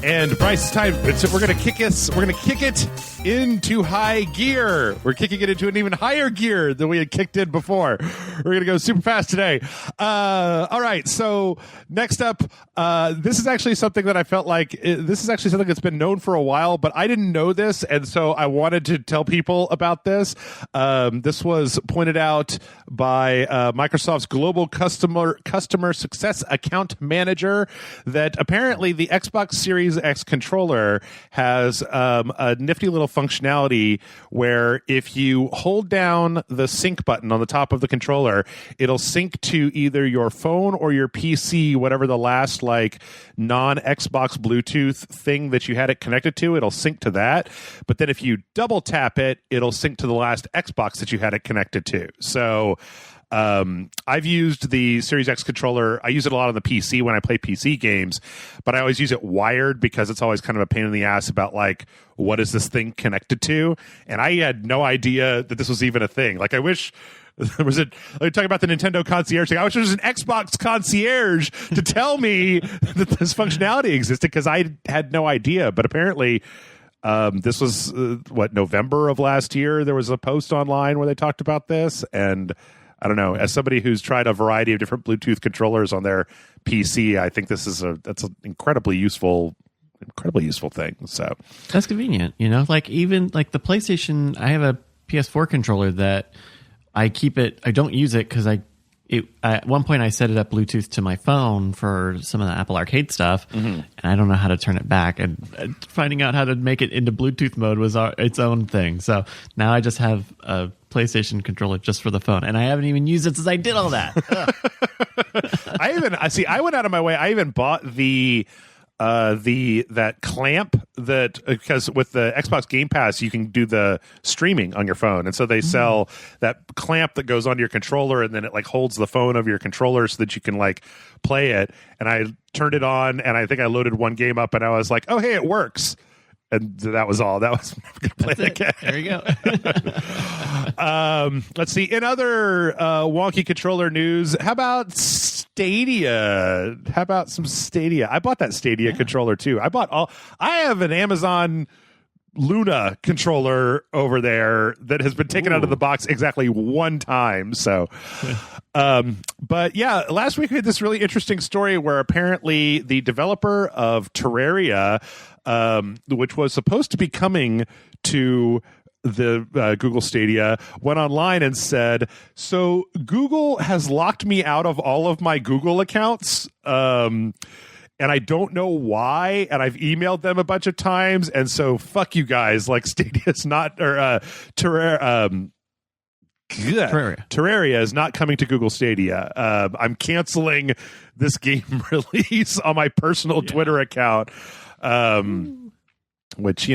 And Bryce, it's time. We're gonna kick it into high gear. We're kicking it into an even higher gear than we had kicked in before. We're gonna go super fast today. All right. So next up, this is actually something that I felt like this is actually something that's been known for a while, but I didn't know this, and so I wanted to tell people about this. This was pointed out by Microsoft's global customer success account manager that apparently the Xbox Series X controller has a nifty little functionality where if you hold down the sync button on the top of the controller, it'll sync to either your phone or your PC, whatever the last like non-Xbox Bluetooth thing that you had it connected to, it'll sync to that. But then if you double tap it, it'll sync to the last Xbox that you had it connected to. So I've used the Series X controller. I use it a lot on the PC when I play PC games, but I always use it wired because it's always kind of a pain in the ass about like, what is this thing connected to? And I had no idea that this was even a thing. Like I wish there was like talking about the Nintendo concierge thing. I wish there was an Xbox concierge to tell me that this functionality existed because I had no idea. But apparently, this was November of last year. There was a post online where they talked about this, and I don't know. As somebody who's tried a variety of different Bluetooth controllers on their PC, I think that's an incredibly useful thing. So that's convenient, like even like the PlayStation, I have a PS4 controller that I keep it. I don't use it because at one point I set it up Bluetooth to my phone for some of the Apple Arcade stuff, and I don't know how to turn it back. And finding out how to make it into Bluetooth mode was its own thing. So now I just have a PlayStation controller just for the phone, and I haven't even used it since I did all that. I went out of my way. I even bought that clamp because with the Xbox Game Pass you can do the streaming on your phone, and so they sell that clamp that goes onto your controller and then it like holds the phone of your controller so that you can like play it. And I turned it on and I think I loaded one game up and I was like, oh hey, it works. And that was all. That was never going to play it again. There you go. Let's see. In other wonky controller news, how about Stadia? How about some Stadia? I bought that Stadia controller too. I have an Amazon Luna controller over there that has been taken out of the box exactly one time. So, but yeah, last week we had this really interesting story where apparently the developer of Terraria, which was supposed to be coming to the Google Stadia, went online and said, so Google has locked me out of all of my Google accounts. And I don't know why, and I've emailed them a bunch of times, and so fuck you guys. Like Stadia's not, or Terraria is not coming to Google Stadia. I'm canceling this game release on my personal Twitter account, which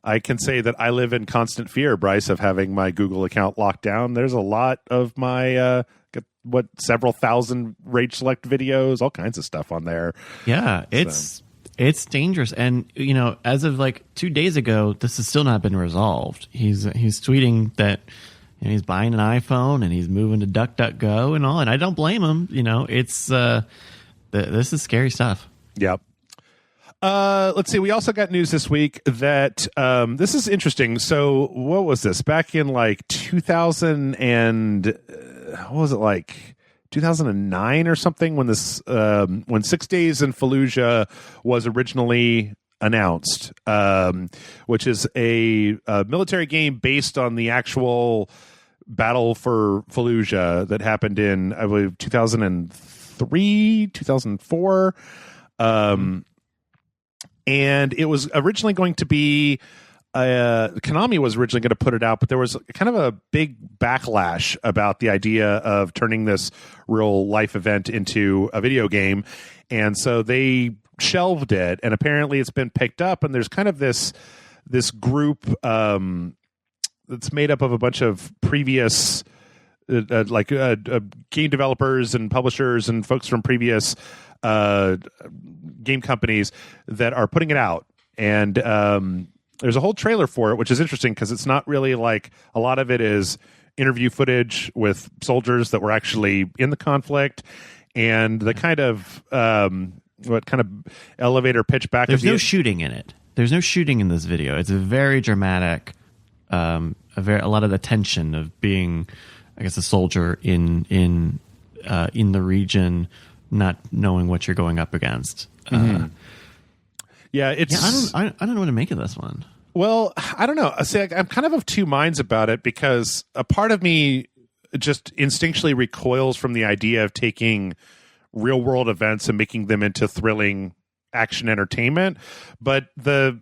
I can say that I live in constant fear, Bryce, of having my Google account locked down. There's a lot of my several thousand Rage Select videos, all kinds of stuff on there. Yeah, it's dangerous. And as of like 2 days ago, this has still not been resolved. He's tweeting that he's buying an iPhone and he's moving to DuckDuckGo and all, and I don't blame him. It's this is scary stuff. Yep. Let's see. We also got news this week that this is interesting. So what was this? Back in like 2000 and what was it, like 2009 or something, when this when 6 Days in Fallujah was originally announced, which is a military game based on the actual battle for Fallujah that happened in, I believe, 2003, 2004. And it was originally going to be Konami was originally going to put it out, but there was kind of a big backlash about the idea of turning this real life event into a video game, and so they shelved it. And apparently, it's been picked up, and there's kind of this group that's made up of a bunch of previous game developers and publishers and folks from previous game companies that are putting it out. And there's a whole trailer for it, which is interesting because it's not really like, a lot of it is interview footage with soldiers that were actually in the conflict, and the kind of what kind of elevator pitch back. There's no shooting in it. There's no shooting in this video. It's a very dramatic, a lot of the tension of being, I guess, a soldier in the region, not knowing what you're going up against. Yeah, it's. I don't know what to make of this one. Well, I don't know. See, I'm kind of two minds about it because a part of me just instinctually recoils from the idea of taking real world events and making them into thrilling action entertainment. But there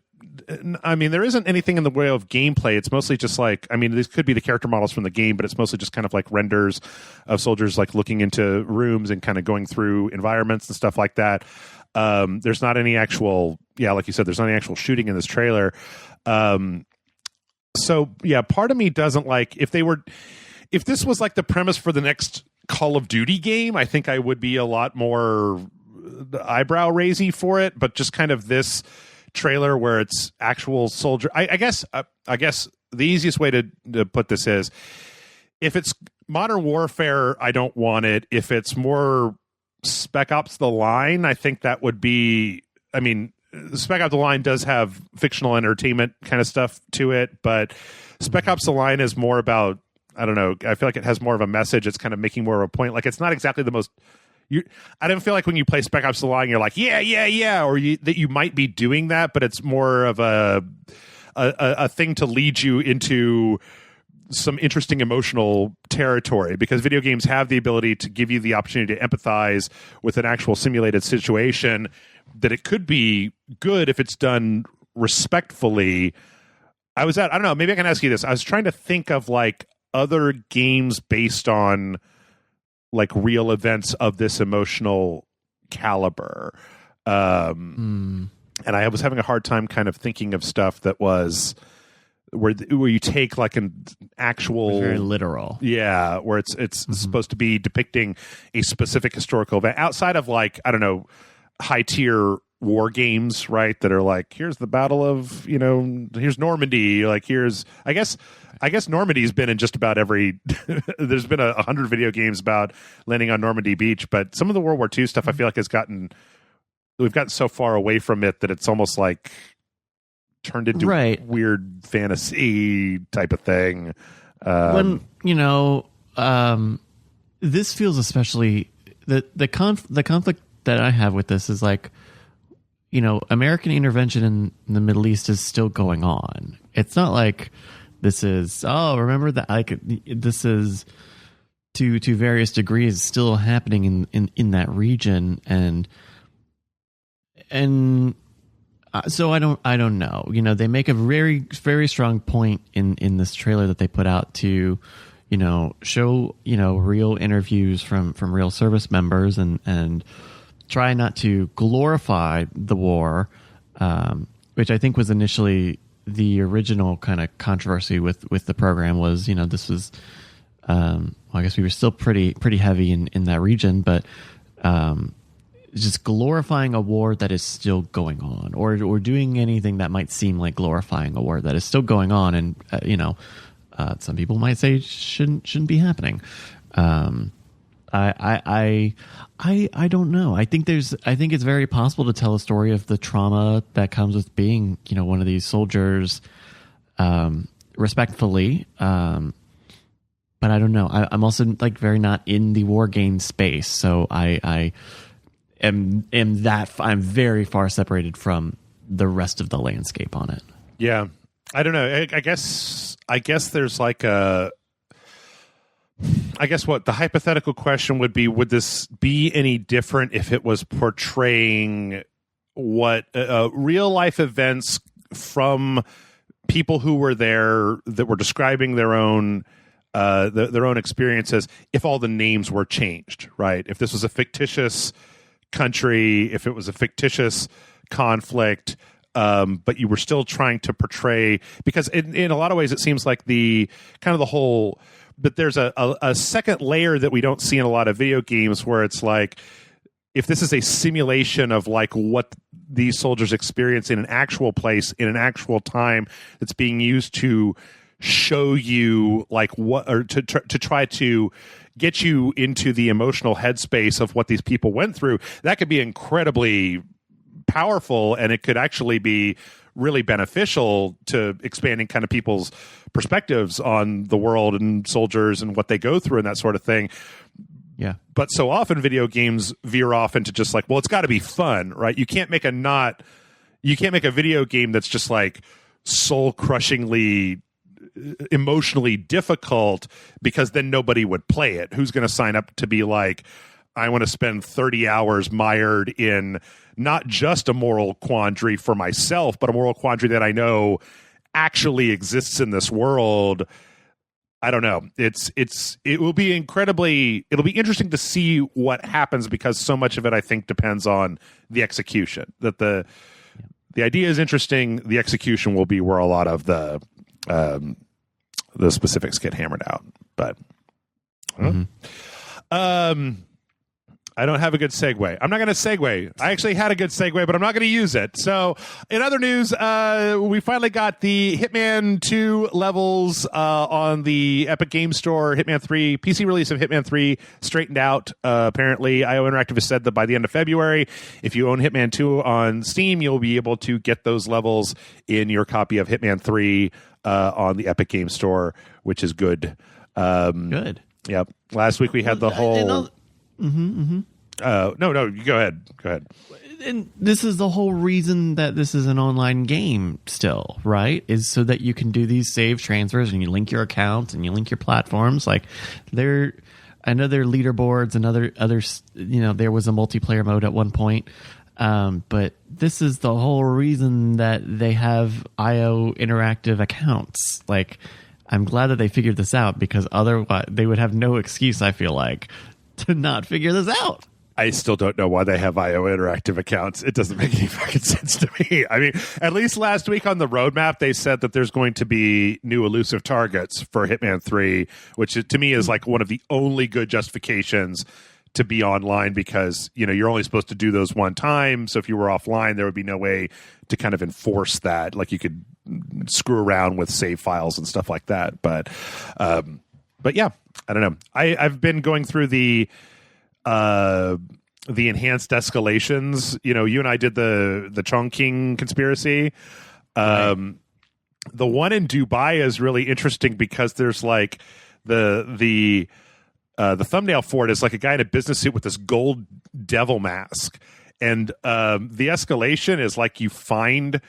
isn't anything in the way of gameplay. It's mostly just like, these could be the character models from the game, but it's mostly just kind of like renders of soldiers like looking into rooms and kind of going through environments and stuff like that. There's not any actual, like you said, there's not any actual shooting in this trailer. So yeah, part of me doesn't like if this was like the premise for the next Call of Duty game, I think I would be a lot more eyebrow raisy for it, but just kind of this trailer where it's actual soldier. I guess the easiest way to put this is if it's Modern Warfare, I don't want it. If it's more Spec Ops The Line, I think that would be, Spec Ops The Line does have fictional entertainment kind of stuff to it, but Spec Ops The Line is more about, I don't know, I feel like it has more of a message. It's kind of making more of a point. Like, it's not exactly the most... I don't feel like when you play Spec Ops The Line, you're like, yeah, or that you might be doing that, but it's more of a thing to lead you into some interesting emotional territory, because video games have the ability to give you the opportunity to empathize with an actual simulated situation, that it could be good if it's done respectfully. I don't know, maybe I can ask you this. I was trying to think of like other games based on like real events of this emotional caliber. And I was having a hard time kind of thinking of stuff that was where you take like an actual very literal. Yeah. Where it's supposed to be depicting a specific historical event outside of like, I don't know, high tier war games, right? That are like, here's the battle of, here's Normandy. Like I guess Normandy's been in just about every, there's been 100 video games about landing on Normandy Beach, but some of the World War II stuff I feel like we've gotten so far away from it that it's almost like turned into weird fantasy type of thing. This feels especially, the conflict that I have with this is like, American intervention in the Middle East is still going on. It's not like this is, remember that this is to various degrees still happening in that region. And so I don't know. They make a very, very strong point in this trailer that they put out to, show, real interviews from real service members and try not to glorify the war, which I think was initially the original kind of controversy with the program was, this was, I guess we were still pretty heavy in that region, but just glorifying a war that is still going on, or doing anything that might seem like glorifying a war that is still going on, and some people might say shouldn't be happening. I don't know. I think it's very possible to tell a story of the trauma that comes with being, one of these soldiers, respectfully. But I don't know. I'm also like very not in the war game space, so I'm very far separated from the rest of the landscape on it. Yeah, I don't know. I guess there's like what the hypothetical question would be, would this be any different if it was portraying what real life events from people who were there that were describing their own experiences, if all the names were changed, right? If this was a fictitious country, if it was a fictitious conflict, but you were still trying to portray, because in a lot of ways it seems like the kind of the whole, but there's a second layer that we don't see in a lot of video games, where it's like, if this is a simulation of like what these soldiers experience in an actual place, in an actual time, that's being used to show you like what, or to try to get you into the emotional headspace of what these people went through, that could be incredibly powerful, and it could actually be really beneficial to expanding kind of people's perspectives on the world and soldiers and what they go through and that sort of thing. Yeah. But so often video games veer off into just like, well, it's got to be fun, right? You can't make a video game that's just like soul crushingly emotionally difficult, because then nobody would play it. Who's going to sign up to be like, I want to spend 30 hours mired in not just a moral quandary for myself, but a moral quandary that I know actually exists in this world. I don't know. It'll be interesting to see what happens, because so much of it, I think, depends on the execution. That the idea is interesting. The execution will be where a lot of the specifics get hammered out. But I don't have a good segue. I'm not going to segue. I actually had a good segue, but I'm not going to use it. So, in other news, we finally got the Hitman 2 levels on the Epic Game Store. Hitman 3, PC release of Hitman 3 straightened out. Apparently, IO Interactive has said that by the end of February, if you own Hitman 2 on Steam, you'll be able to get those levels in your copy of Hitman 3 on the Epic Game Store, which is good. Good. Yep. Last week we had the whole... No, you go ahead. And this is the whole reason that this is an online game still, right? Is so that you can do these save transfers and you link your accounts and you link your platforms. Like I know there are leaderboards and others, there was a multiplayer mode at one point. But this is the whole reason that they have IO Interactive accounts. Like, I'm glad that they figured this out, because otherwise they would have no excuse, I feel like, to not figure this out. I still don't know why they have IO Interactive accounts. It doesn't make any fucking sense to me. I mean, at least last week on the roadmap, they said that there's going to be new elusive targets for Hitman 3, which to me is like one of the only good justifications to be online, because, you're only supposed to do those one time. So if you were offline, there would be no way to kind of enforce that. Like, you could screw around with save files and stuff like that. But yeah, I don't know. I've been going through the enhanced escalations. You and I did the Chongqing conspiracy. Right. The one in Dubai is really interesting, because there's like the thumbnail for it is like a guy in a business suit with this gold devil mask, and the escalation is like you find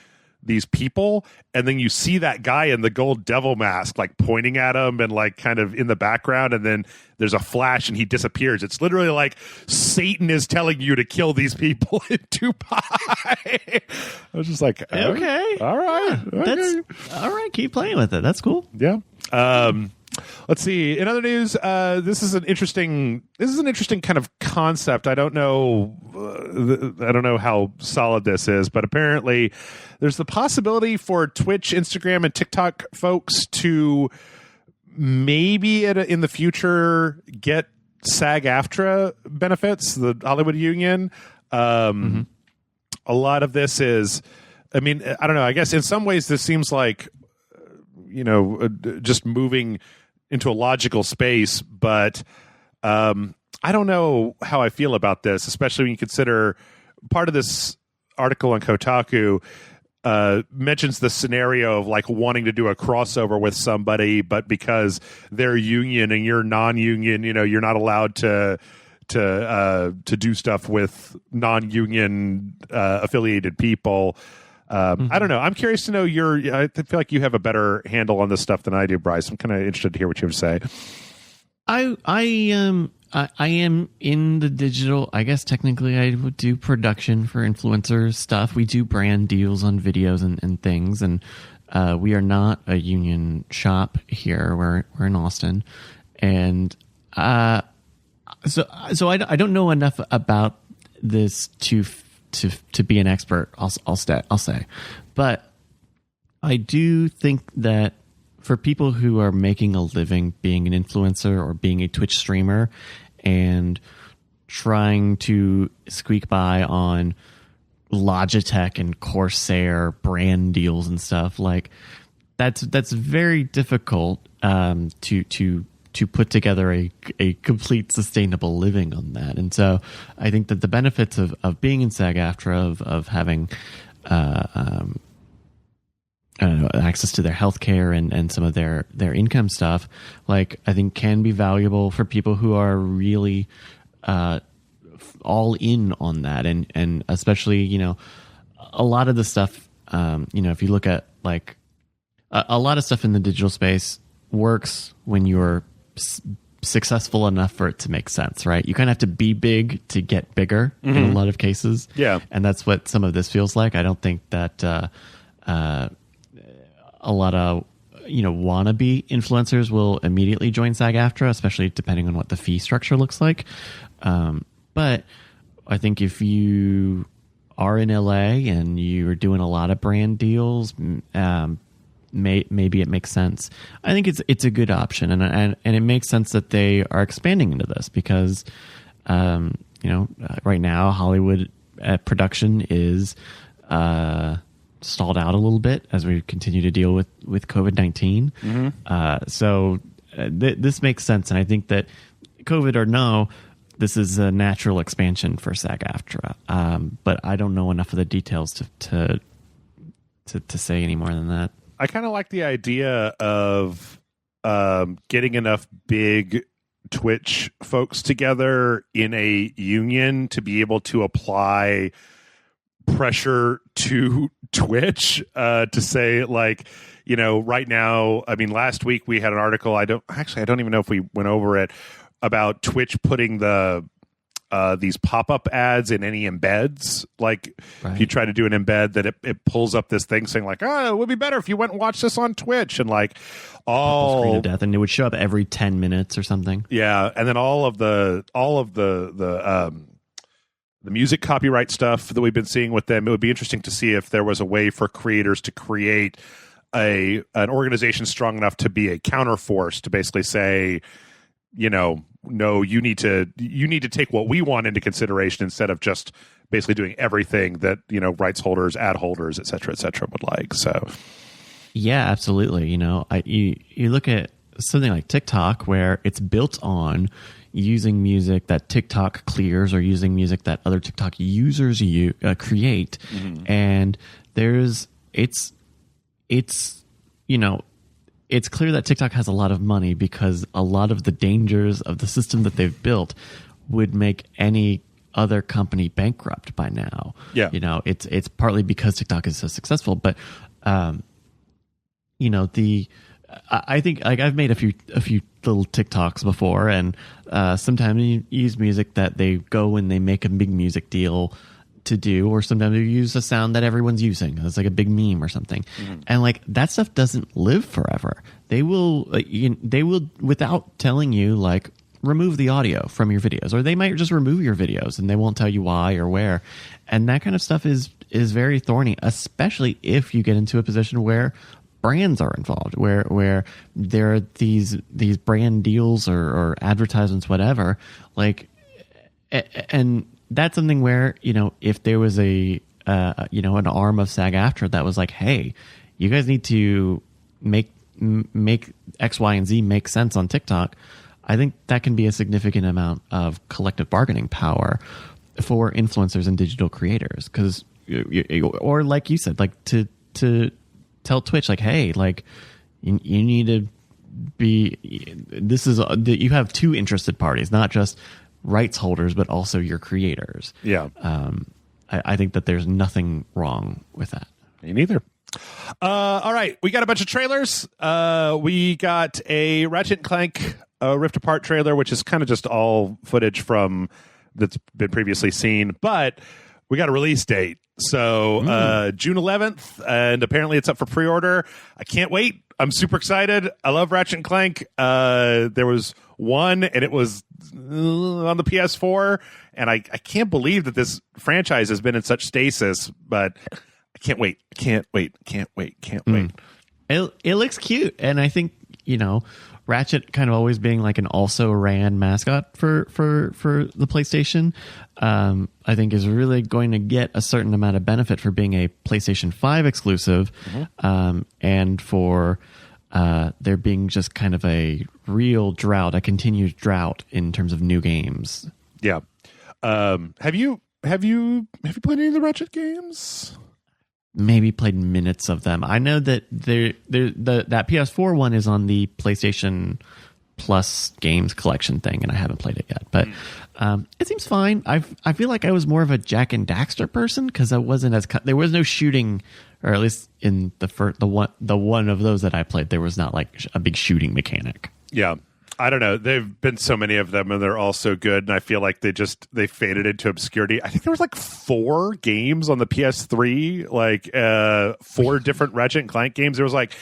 these people, and then you see that guy in the gold devil mask like pointing at him and like kind of in the background, and then there's a flash and he disappears. It's literally like Satan is telling you to kill these people in Dubai. I was just like, okay, all right, yeah, okay. All right, keep playing with it. That's cool. Yeah. Let's see. In other news, this is an interesting kind of concept. I don't know how solid this is, but apparently there's the possibility for Twitch, Instagram, and TikTok folks to maybe in the future get SAG-AFTRA benefits, the Hollywood Union. A lot of this is, I mean, I don't know. I guess in some ways this seems like, just moving into a logical space, but I don't know how I feel about this, especially when you consider part of this article on Kotaku mentions the scenario of like wanting to do a crossover with somebody, but because they're union and you're non-union, you're not allowed to do stuff with non-union affiliated people. I don't know. I'm curious to know I feel like you have a better handle on this stuff than I do, Bryce. I'm kind of interested to hear what you have to say. I am in the digital. I guess technically I would do production for influencers stuff. We do brand deals on videos and things, and we are not a union shop here. We're in Austin, and so I don't know enough about this to be an expert. I'll say, but I do think that for people who are making a living being an influencer or being a Twitch streamer and trying to squeak by on Logitech and Corsair brand deals and stuff, like that's very difficult to put together a complete sustainable living on that. And so I think that the benefits of being in SAG-AFTRA, of having I don't know, access to their healthcare and some of their income stuff, like, I think can be valuable for people who are really all in on that. And especially, you know, a lot of the stuff, you know, if you look at like a lot of stuff in the digital space works when you're successful enough for it to make sense, right? You kind of have to be big to get bigger in a lot of cases. Yeah. And that's what some of this feels like. I don't think that a lot of, you know, wannabe influencers will immediately join SAG-AFTRA, especially depending on what the fee structure looks like. But I think if you are in LA and you're doing a lot of brand deals, maybe it makes sense. I think it's a good option, and it makes sense that they are expanding into this because, you know, right now Hollywood production is stalled out a little bit as we continue to deal with COVID-19. So this makes sense, and I think that COVID or no, this is a natural expansion for SAG-AFTRA. But I don't know enough of the details to say any more than that. I kind of like the idea of getting enough big Twitch folks together in a union to be able to apply pressure to Twitch to say, like, you know, right now, I mean, last week we had an article, I don't even know if we went over it, about Twitch putting the these pop-up ads in any embeds. Like, right. If you try to do an embed, that it pulls up this thing saying like, it would be better if you went and watched this on Twitch, and like all screen of death, and it would show up every 10 minutes or something. Yeah, and then all of the music copyright stuff that we've been seeing with them. It would be interesting to see if there was a way for creators to create an organization strong enough to be a counterforce to basically say, you know, no, you need to take what we want into consideration instead of just basically doing everything that, you know, rights holders, ad holders, et cetera, would like. So, yeah, absolutely. You know, you look at something like TikTok, where it's built on using music that TikTok clears or using music that other TikTok users create, and it's you know, it's clear that TikTok has a lot of money because a lot of the dangers of the system that they've built would make any other company bankrupt by now. Yeah. You know, it's partly because TikTok is so successful, but you know, I think, like, I've made a few little TikToks before, and sometimes you use music that they go and they make a big music deal to do, or sometimes you use a sound that everyone's using. It's like a big meme or something, and like that stuff doesn't live forever. They will, without telling you, like, remove the audio from your videos, or they might just remove your videos and they won't tell you why or where. And that kind of stuff is very thorny, especially if you get into a position where brands are involved, where there are these brand deals or advertisements, whatever, like, and that's something where, you know, if there was you know, an arm of SAG-AFTRA that was like, hey, you guys need to make X, Y, and Z make sense on TikTok, I think that can be a significant amount of collective bargaining power for influencers and digital creators. Because, or like you said, like to tell Twitch, like, hey, like, you need to be, you have two interested parties, not just rights holders, but also your creators. Yeah. I think that there's nothing wrong with that. Me neither. All right, we got a bunch of trailers. We got a Ratchet and Clank Rift Apart trailer, which is kind of just all footage from that's been previously seen, but we got a release date. So June 11th, and apparently it's up for pre-order. I can't wait. I'm super excited. I love Ratchet and Clank. There was one, and it was on the PS4, and I can't believe that this franchise has been in such stasis, but I can't wait. Can't wait. It looks cute, and I think, you know, Ratchet kind of always being like an also ran mascot for the PlayStation, I think is really going to get a certain amount of benefit for being a PlayStation 5 exclusive, and for there being just kind of a real drought, a continued drought in terms of new games. Yeah. Have you played any of the Ratchet games? Maybe played minutes of them. I know that that PS4 one is on the PlayStation Plus games collection thing, and I haven't played it yet. But it seems fine. I feel like I was more of a Jak and Daxter person because I wasn't as there was no shooting, or at least in the one of those that I played, there was not like a big shooting mechanic. Yeah. I don't know. There've been so many of them, and they're all so good. And I feel like they faded into obscurity. I think there was like 4 games on the PS3, like 4 different Ratchet and Clank games. There was like,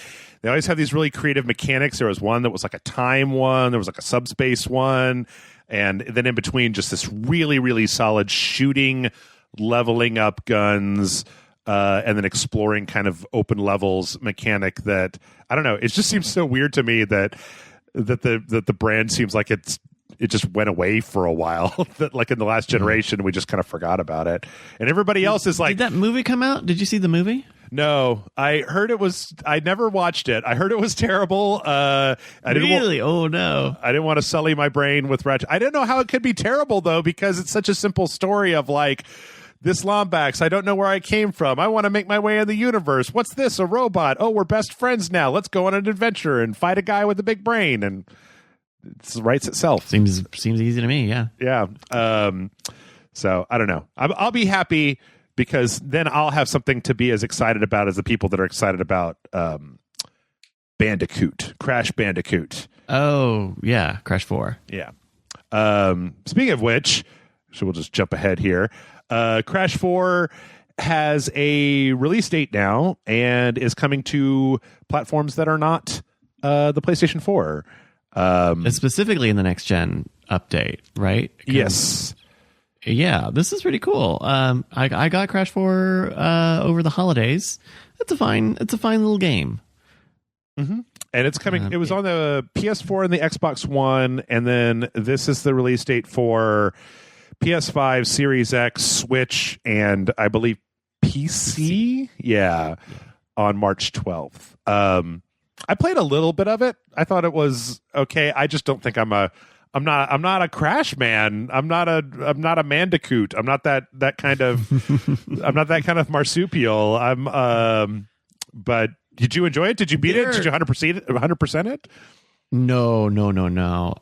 they always have these really creative mechanics. There was one that was like a time one. There was like a subspace one, and then in between, just this really, really solid shooting, leveling up guns, and then exploring kind of open levels mechanic. That I don't know. It just seems so weird to me that the brand seems like it just went away for a while. That like in the last generation, we just kind of forgot about it, and everybody else is like, did that movie come out? Did you see the movie? No, I heard it was. I never watched it. I heard it was terrible. Really? Oh no! I didn't want to sully my brain with Ratchet. I didn't know how it could be terrible though, because it's such a simple story of like, this Lombax, I don't know where I came from. I want to make my way in the universe. What's this? A robot? Oh, we're best friends now. Let's go on an adventure and fight a guy with a big brain. And it writes itself. Seems easy to me. Yeah. Yeah. So I don't know. I'll be happy because then I'll have something to be as excited about as the people that are excited about Bandicoot, Crash Bandicoot. Oh yeah, Crash 4. Yeah. Speaking of which, so we'll just jump ahead here. Crash 4 has a release date now and is coming to platforms that are not the PlayStation 4. Specifically in the next gen update, right? Yes. Yeah, this is pretty cool. I got Crash 4 over the holidays. It's a fine little game. Mm-hmm. And it's coming. It was on the PS4 and the Xbox One, and then this is the release date for PS5, Series X, Switch, and I believe PC. Yeah, on March 12th. I played a little bit of it. I thought it was okay. I just don't think I'm not a Crash man. I'm not a Bandicoot. I'm not that kind of I'm not that kind of marsupial. But did you enjoy it? Did you beat it? Did you 100% it? No.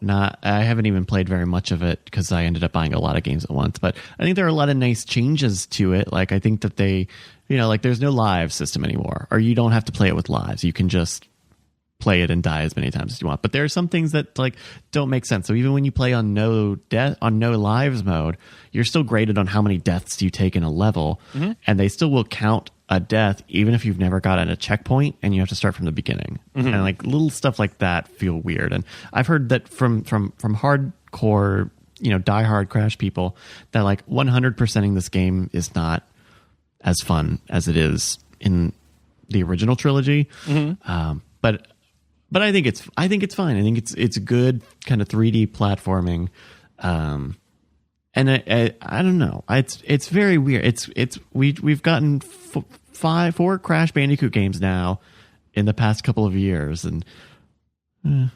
Not. I haven't even played very much of it because I ended up buying a lot of games at once. But I think there are a lot of nice changes to it. Like I think that they, like there's no live system anymore, or you don't have to play it with lives. You can just play it and die as many times as you want. But there are some things that like don't make sense. So even when you play on no lives mode, you're still graded on how many deaths you take in a level, and they still will count a death even if you've never gotten a checkpoint and you have to start from the beginning. And like little stuff like that feel weird. And I've heard that from hardcore, diehard Crash people, that like 100%ing this game is not as fun as it is in the original trilogy. But I think it's fine. I think it's good kind of 3D platforming. And I don't know. It's very weird. We've gotten 4 Crash Bandicoot games now in the past couple of years, and I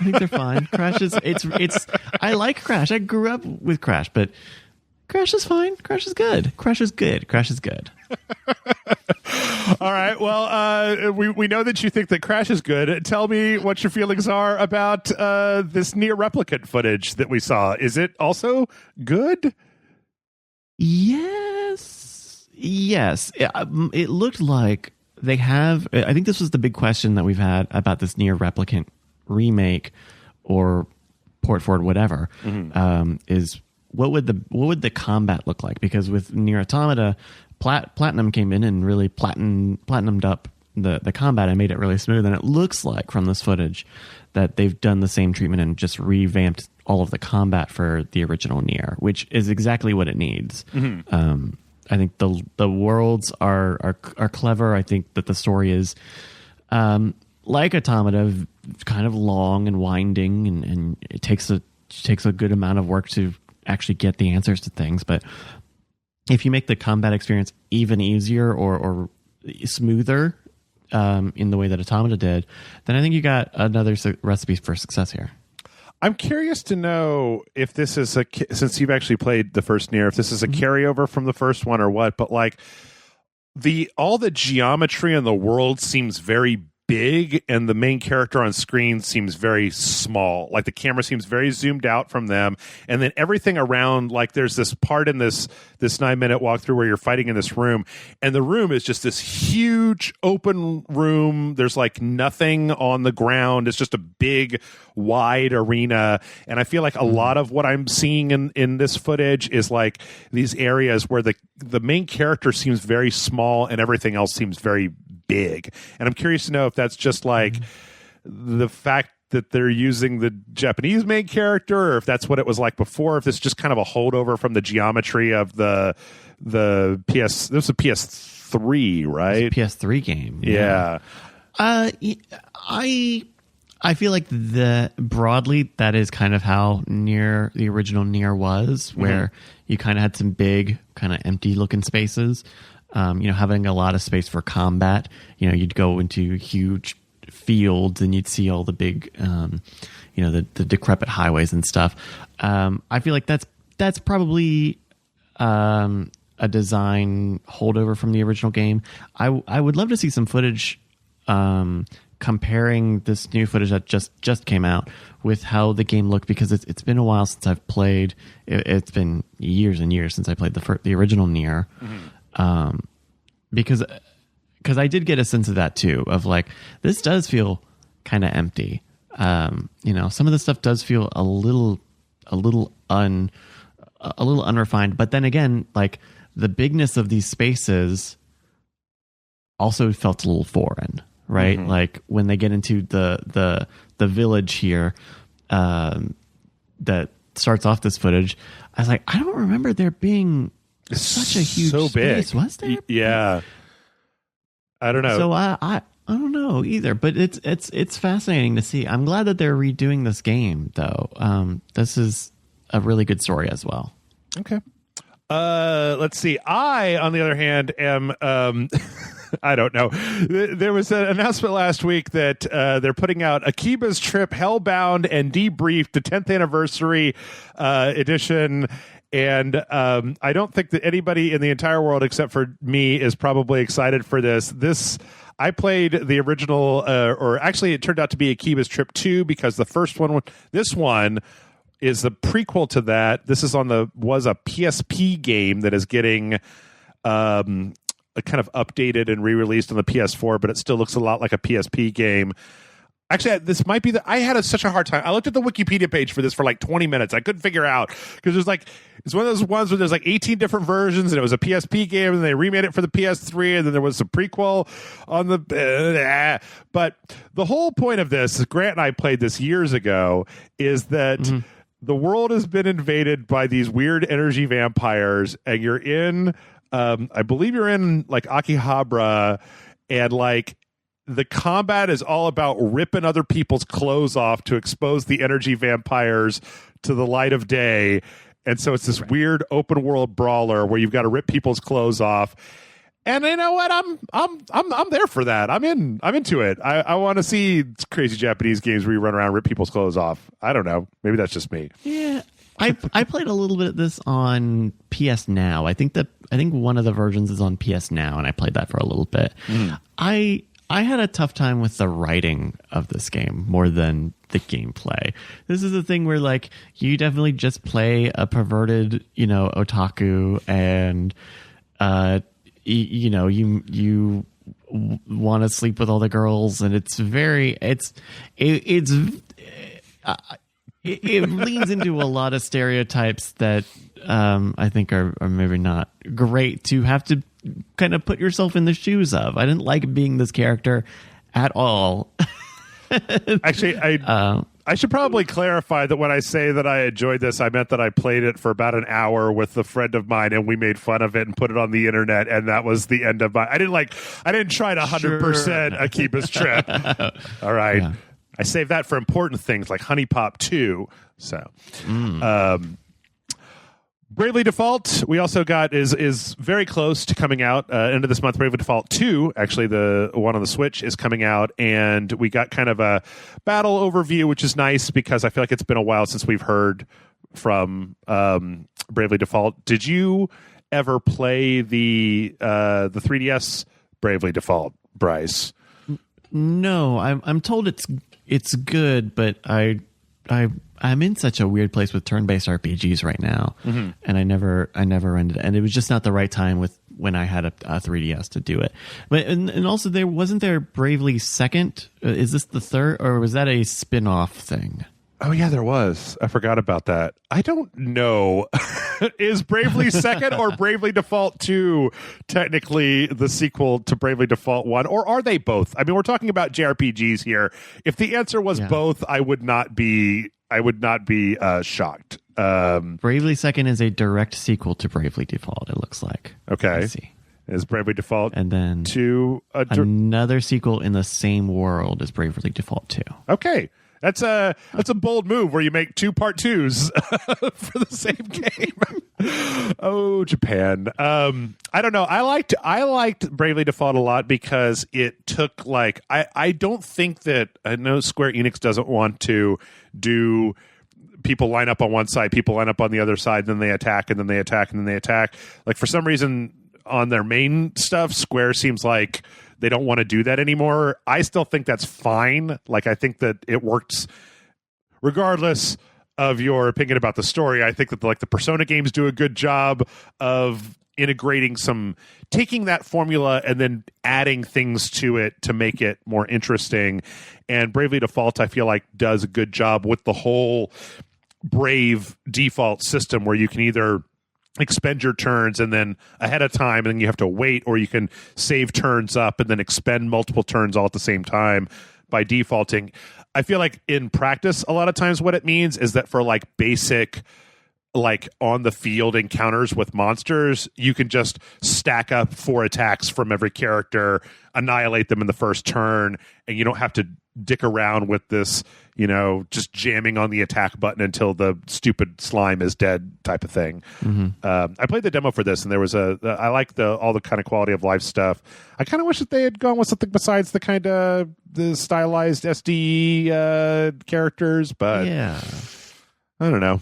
think they're fine. Crash is it's. I like Crash. I grew up with Crash, but Crash is fine. Crash is good. Crash is good. Crash is good. All right. Well, we know that you think that Crash is good. Tell me what your feelings are about this Nier Replicant footage that we saw. Is it also good? Yes. It looked like they have. I think this was the big question that we've had about this Nier Replicant remake or port forward, whatever. Is what would the combat look like? Because with Nier Automata, Platinum came in and really platinumed up the combat and made it really smooth. And it looks like from this footage that they've done the same treatment and just revamped all of the combat for the original Nier, which is exactly what it needs. I think the worlds are clever. I think that the story is like Automata, kind of long and winding, and it takes a good amount of work to actually get the answers to things. But if you make the combat experience even easier or smoother, in the way that Automata did, then I think you got another recipe for success here. I'm curious to know if this is since you've actually played the first Nier, if this is a carryover from the first one or what. But like all the geometry in the world seems very big, and the main character on screen seems very small. Like the camera seems very zoomed out from them, and then everything around, like there's this part in this 9-minute walkthrough where you're fighting in this room, and the room is just this huge open room. There's like nothing on the ground. It's just a big wide arena, and I feel like a lot of what I'm seeing in this footage is like these areas where the main character seems very small and everything else seems very big. And I'm curious to know if that's just like the fact that they're using the Japanese main character, or if that's what it was like before, if it's just kind of a holdover from the geometry of the PS. This was a PS3, right? PS3 game. Yeah. I feel like broadly that is kind of how the original Nier was, where you kind of had some big kind of empty looking spaces. Having a lot of space for combat. You'd go into huge fields and you'd see all the big, the decrepit highways and stuff. I feel like that's probably a design holdover from the original game. I would love to see some footage comparing this new footage that just came out with how the game looked, because it's been a while since I've played. It's been years and years since I played the original Nier. Because I did get a sense of that too, of like, this does feel kind of empty. Some of the stuff does feel a little unrefined, but then again, like the bigness of these spaces also felt a little foreign, right? Like when they get into the village here, that starts off this footage, I was like, I don't remember there being such a huge space, was there? Yeah, I don't know. So I don't know either, but it's fascinating to see. I'm glad that they're redoing this game, though. This is a really good story as well. Okay. Let's see. I, on the other hand, am I don't know. There was an announcement last week that they're putting out Akiba's Trip Hellbound and Debriefed, the 10th anniversary edition. And I don't think that anybody in the entire world except for me is probably excited for this. I played the original, or actually it turned out to be Akiba's Trip 2, because the first one, this one is the prequel to that. This was a PSP game that is getting a kind of updated and re-released on the PS4, but it still looks a lot like a PSP game. Actually, this might be I had such a hard time. I looked at the Wikipedia page for this for like 20 minutes. I couldn't figure out, because it's one of those ones where there's like 18 different versions, and it was a PSP game, and they remade it for the PS3, and then there was a prequel on the. But the whole point of this, Grant and I played this years ago, is that the world has been invaded by these weird energy vampires, and you're in, I believe you're in like Akihabara, and like, the combat is all about ripping other people's clothes off to expose the energy vampires to the light of day. And so it's this weird open world brawler where you've got to rip people's clothes off. And you know what? I'm there for that. I'm into it. I want to see crazy Japanese games where you run around and rip people's clothes off. I don't know. Maybe that's just me. Yeah. I played a little bit of this on PS Now. I think one of the versions is on PS Now, and I played that for a little bit. I had a tough time with the writing of this game more than the gameplay. This is the thing where like you definitely just play a perverted, otaku, and you want to sleep with all the girls, and it leans into a lot of stereotypes that I think are maybe not great to have to kind of put yourself in the shoes of. I didn't like being this character at all. Actually, I should probably clarify that when I say that I enjoyed this, I meant that I played it for about an hour with a friend of mine, and we made fun of it and put it on the internet, and that was the end of I didn't try to 100% Akiba's Trip. All right. Yeah. I saved that for important things like Honey Pop 2. So, Bravely Default, we also got is very close to coming out. End of this month, Bravely Default 2, actually the one on the Switch, is coming out, and we got kind of a battle overview, which is nice because I feel like it's been a while since we've heard from Bravely Default. Did you ever play the 3DS Bravely Default, Bryce? No, I'm told it's good, but I'm in such a weird place with turn-based RPGs right now, and I never ended it. And it was just not the right time when I had a 3DS to do it. But and also wasn't there Bravely Second? Is this the third, or was that a spin-off thing? Oh yeah, there was. I forgot about that. I don't know. Is Bravely Second or Bravely Default 2 technically the sequel to Bravely Default 1, or are they both? I mean, we're talking about JRPGs here. If the answer was both, I would not be shocked. Bravely Second is a direct sequel to Bravely Default, it looks like. Okay. Let's see. Is Bravely Default and then 2 another sequel in the same world as Bravely Default 2. Okay. That's a bold move where you make 2 part 2s for the same game. Oh, Japan. I don't know. I liked Bravely Default a lot because it took I don't think that, I know Square Enix doesn't want to do people line up on one side, people line up on the other side, then they attack and then they attack and then they attack. Like for some reason on their main stuff, Square seems like they don't want to do that anymore. I still think that's fine. Like, I think that it works regardless of your opinion about the story. I think that the Persona games do a good job of integrating taking that formula and then adding things to it to make it more interesting. And Bravely Default, I feel like, does a good job with the whole Brave default system where you can either expend your turns and then ahead of time and then you have to wait, or you can save turns up and then expend multiple turns all at the same time by defaulting. I feel like in practice a lot of times what it means is that for basic on the field encounters with monsters, you can just stack up 4 attacks from every character, annihilate them in the first turn, and you don't have to dick around with this, just jamming on the attack button until the stupid slime is dead type of thing. I played the demo for this, and there was I like all the kind of quality of life stuff. I kind of wish that they had gone with something besides the stylized SD characters, but yeah, I don't know.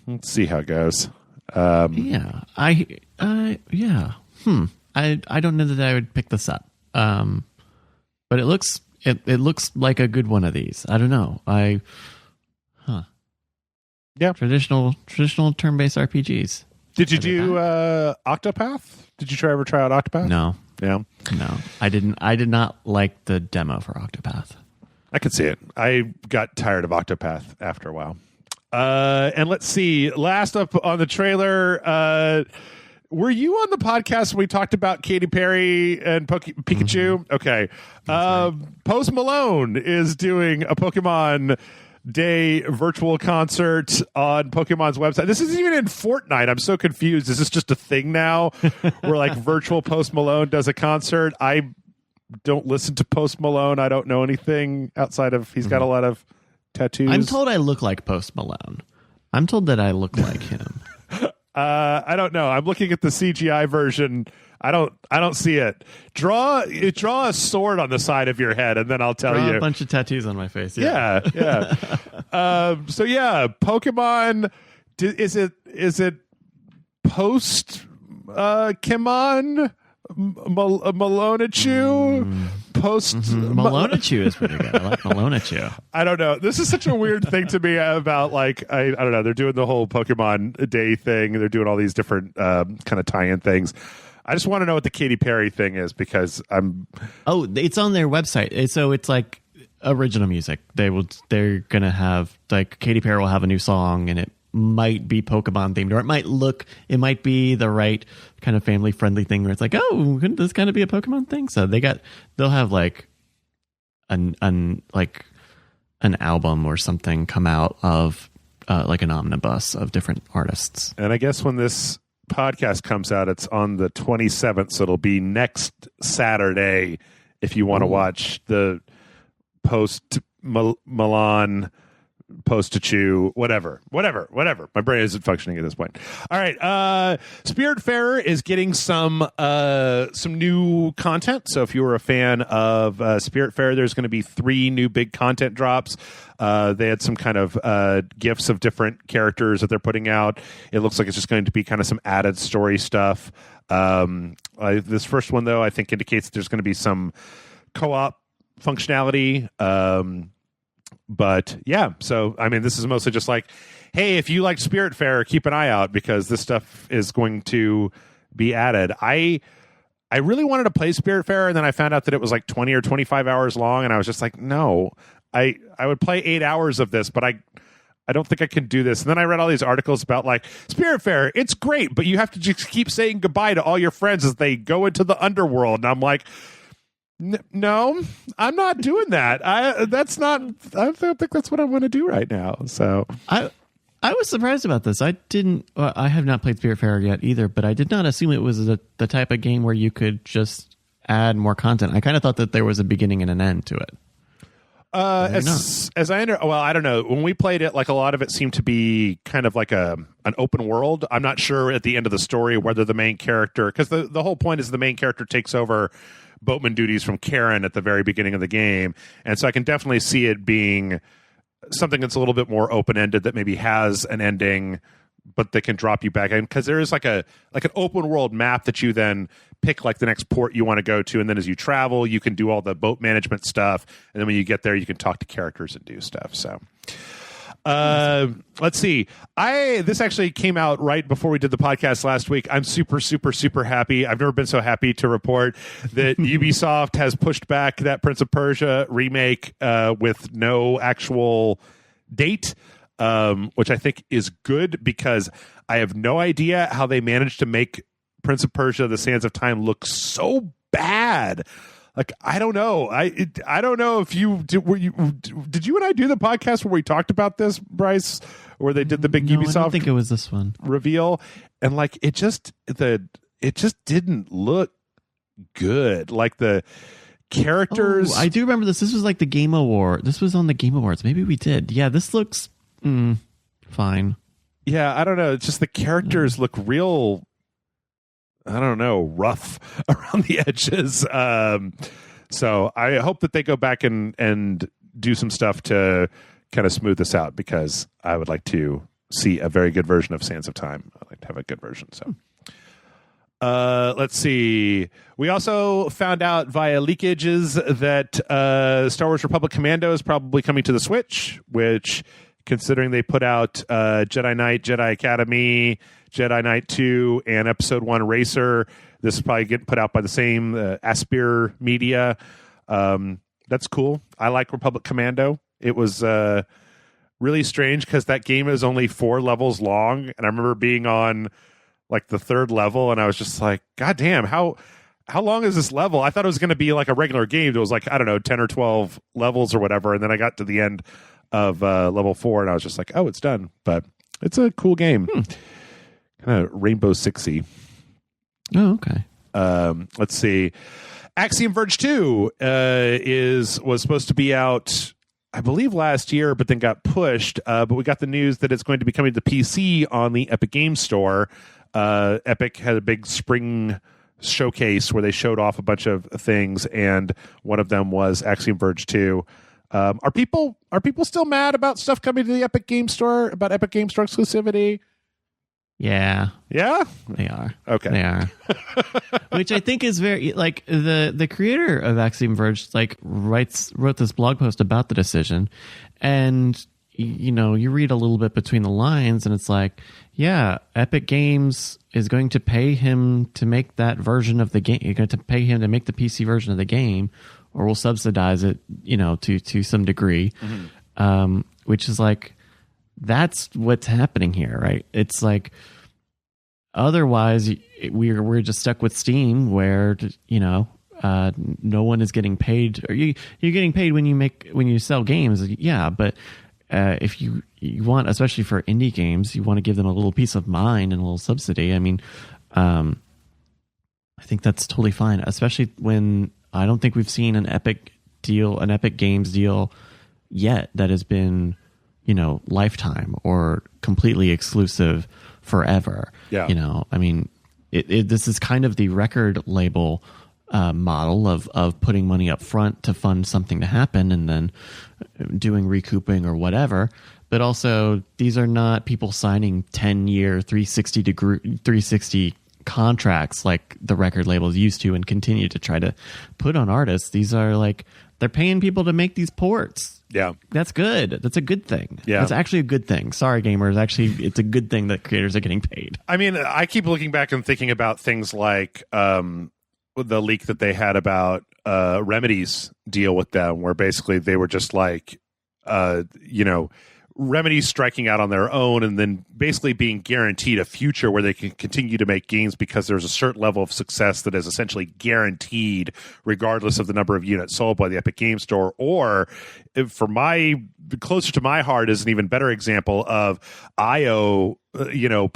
Let's see how it goes. I don't know that I would pick this up. But it looks like a good one of these. I don't know. Yeah. Traditional turn-based RPGs. Did you do Octopath? Did you ever try out Octopath? No. Yeah. No. I did not like the demo for Octopath. I could see it. I got tired of Octopath after a while. And let's see. Last up on the trailer, were you on the podcast when we talked about Katy Perry and Pikachu? Okay. Right. Post Malone is doing a Pokemon Day virtual concert on Pokemon's website. This isn't even in Fortnite. I'm so confused. Is this just a thing now where virtual Post Malone does a concert? I don't listen to Post Malone. I don't know anything outside of he's got a lot of tattoos. I'm told I look like Post Malone. I'm told that I look like him. I don't know. I'm looking at the CGI version. I don't see it. Draw a sword on the side of your head, and then I'll tell you. A bunch of tattoos on my face. Yeah. So yeah, Pokemon. Is it post Kimon Malonachu? Post Malonachu is pretty good. I like Malonachu. I don't know. This is such a weird thing to me about I don't know. They're doing the whole Pokemon Day thing. They're doing all these different kind of tie-in things. I just want to know what the Katy Perry thing is because I'm. Oh, it's on their website. So it's original music. They're gonna have Katy Perry will have a new song, and it might be Pokemon themed, or it might be the right kind of family friendly thing where it's couldn't this kind of be a Pokemon thing? So they'll have an album or something come out of an omnibus of different artists. And I guess when this podcast comes out, it's on the 27th, so it'll be next Saturday if you want to watch the post Milan post to chew, whatever. My brain isn't functioning at this point. All right. Spiritfarer is getting some new content. So if you were a fan of Spiritfarer, there's going to be 3 new big content drops. They had some kind of gifs of different characters that they're putting out. It looks like it's just going to be kind of some added story stuff. This first one, though, I think indicates that there's going to be some co-op functionality. But yeah, so I mean, this is mostly just like, hey, if you like Spiritfarer, keep an eye out because this stuff is going to be added. I really wanted to play Spiritfarer, and then I found out that it was like 20 or 25 hours long, and I was just like, no, I would play 8 hours of this, but I don't think I can do this. And then I read all these articles about like Spiritfarer, it's great, but you have to just keep saying goodbye to all your friends as they go into the underworld, and I'm like, no, I'm not doing that. I don't think that's what I want to do right now. So I was surprised about this. I have not played Spiritfarer yet either, but I did not assume it was the type of game where you could just add more content. I kind of thought that there was a beginning and an end to it. As I I don't know. When we played it, like a lot of it seemed to be kind of like an open world. I'm not sure at the end of the story whether the main character, because the whole point is the main character takes over boatman duties from Karen at the very beginning of the game, and so I can definitely see it being something that's a little bit more open-ended that maybe has an ending, but they can drop you back in, because there is like an open world map that you then pick like the next port you want to go to, and then as you travel you can do all the boat management stuff, and then when you get there you can talk to characters and do stuff. So let's see. This actually came out right before we did the podcast last week. I'm super, super, super happy. I've never been so happy to report that Ubisoft has pushed back that Prince of Persia remake with no actual date, which I think is good, because I have no idea how they managed to make Prince of Persia: The Sands of Time look so bad. Like, I don't know. I don't know if you did. Did you and I do the podcast where we talked about this, Bryce, where they did the big Ubisoft? I don't think it was this one reveal, and like it just didn't look good. Like the characters. I do remember this. This was like the Game Award. This was on the Game Awards. Maybe we did. Yeah, this looks fine. Yeah, I don't know. It's just the characters look real, I don't know, rough around the edges. So I hope that they go back and do some stuff to kind of smooth this out, because I would like to see a very good version of Sands of Time. I'd like to have a good version. So let's see. We also found out via leakages that Star Wars Republic Commando is probably coming to the Switch, which, considering they put out Jedi Knight, Jedi Academy, Jedi Knight 2, and Episode 1 Racer, this is probably getting put out by the same Aspyr Media. That's cool. I like Republic Commando. It was really strange because that game is only 4 levels long, and I remember being on like the 3rd level, and I was just like, God damn, how long is this level? I thought it was going to be like a regular game. It was like, I don't know, 10 or 12 levels or whatever, and then I got to the end of level 4, and I was just like, oh, it's done. But it's a cool game. Kind of Rainbow Sixy. Oh, okay. Let's see. Axiom Verge 2 was supposed to be out, I believe, last year, but then got pushed. But we got the news that it's going to be coming to the PC on the Epic Games Store. Epic had a big spring showcase where they showed off a bunch of things, and one of them was Axiom Verge 2. Are people still mad about stuff coming to the Epic Games Store, about Epic Games Store exclusivity? Yeah. Yeah? They are. Okay. They are. Which I think is very, like, the creator of Axiom Verge, like, wrote this blog post about the decision, and you know, you read a little bit between the lines, and it's like, yeah, Epic Games is going to pay him to make that version of the game. You're going to pay him to make the PC version of the game, or we'll subsidize it, you know, to some degree. Which is like, that's what's happening here, right? It's like, otherwise we're just stuck with Steam, where, you know, no one is getting paid. Or you're getting paid when you sell games, yeah, but if you want, especially for indie games, you want to give them a little peace of mind and a little subsidy. I mean, I think that's totally fine, especially when I don't think we've seen an Epic Games deal yet that has been lifetime or completely exclusive forever. Yeah. I mean, this is kind of the record label model of putting money up front to fund something to happen and then doing recouping or whatever. But also, these are not people signing 10-year 360 contracts like the record labels used to and continue to try to put on artists. These are like, they're paying people to make these ports. Yeah. That's good. That's a good thing. Yeah. That's actually a good thing. Sorry, gamers. Actually, it's a good thing that creators are getting paid. I mean, I keep looking back and thinking about things like the leak that they had about Remedy's deal with them, where basically they were just like, Remedy striking out on their own and then basically being guaranteed a future where they can continue to make games because there's a certain level of success that is essentially guaranteed regardless of the number of units sold by the Epic Game Store. Or closer to my heart is an even better example of IO Interactive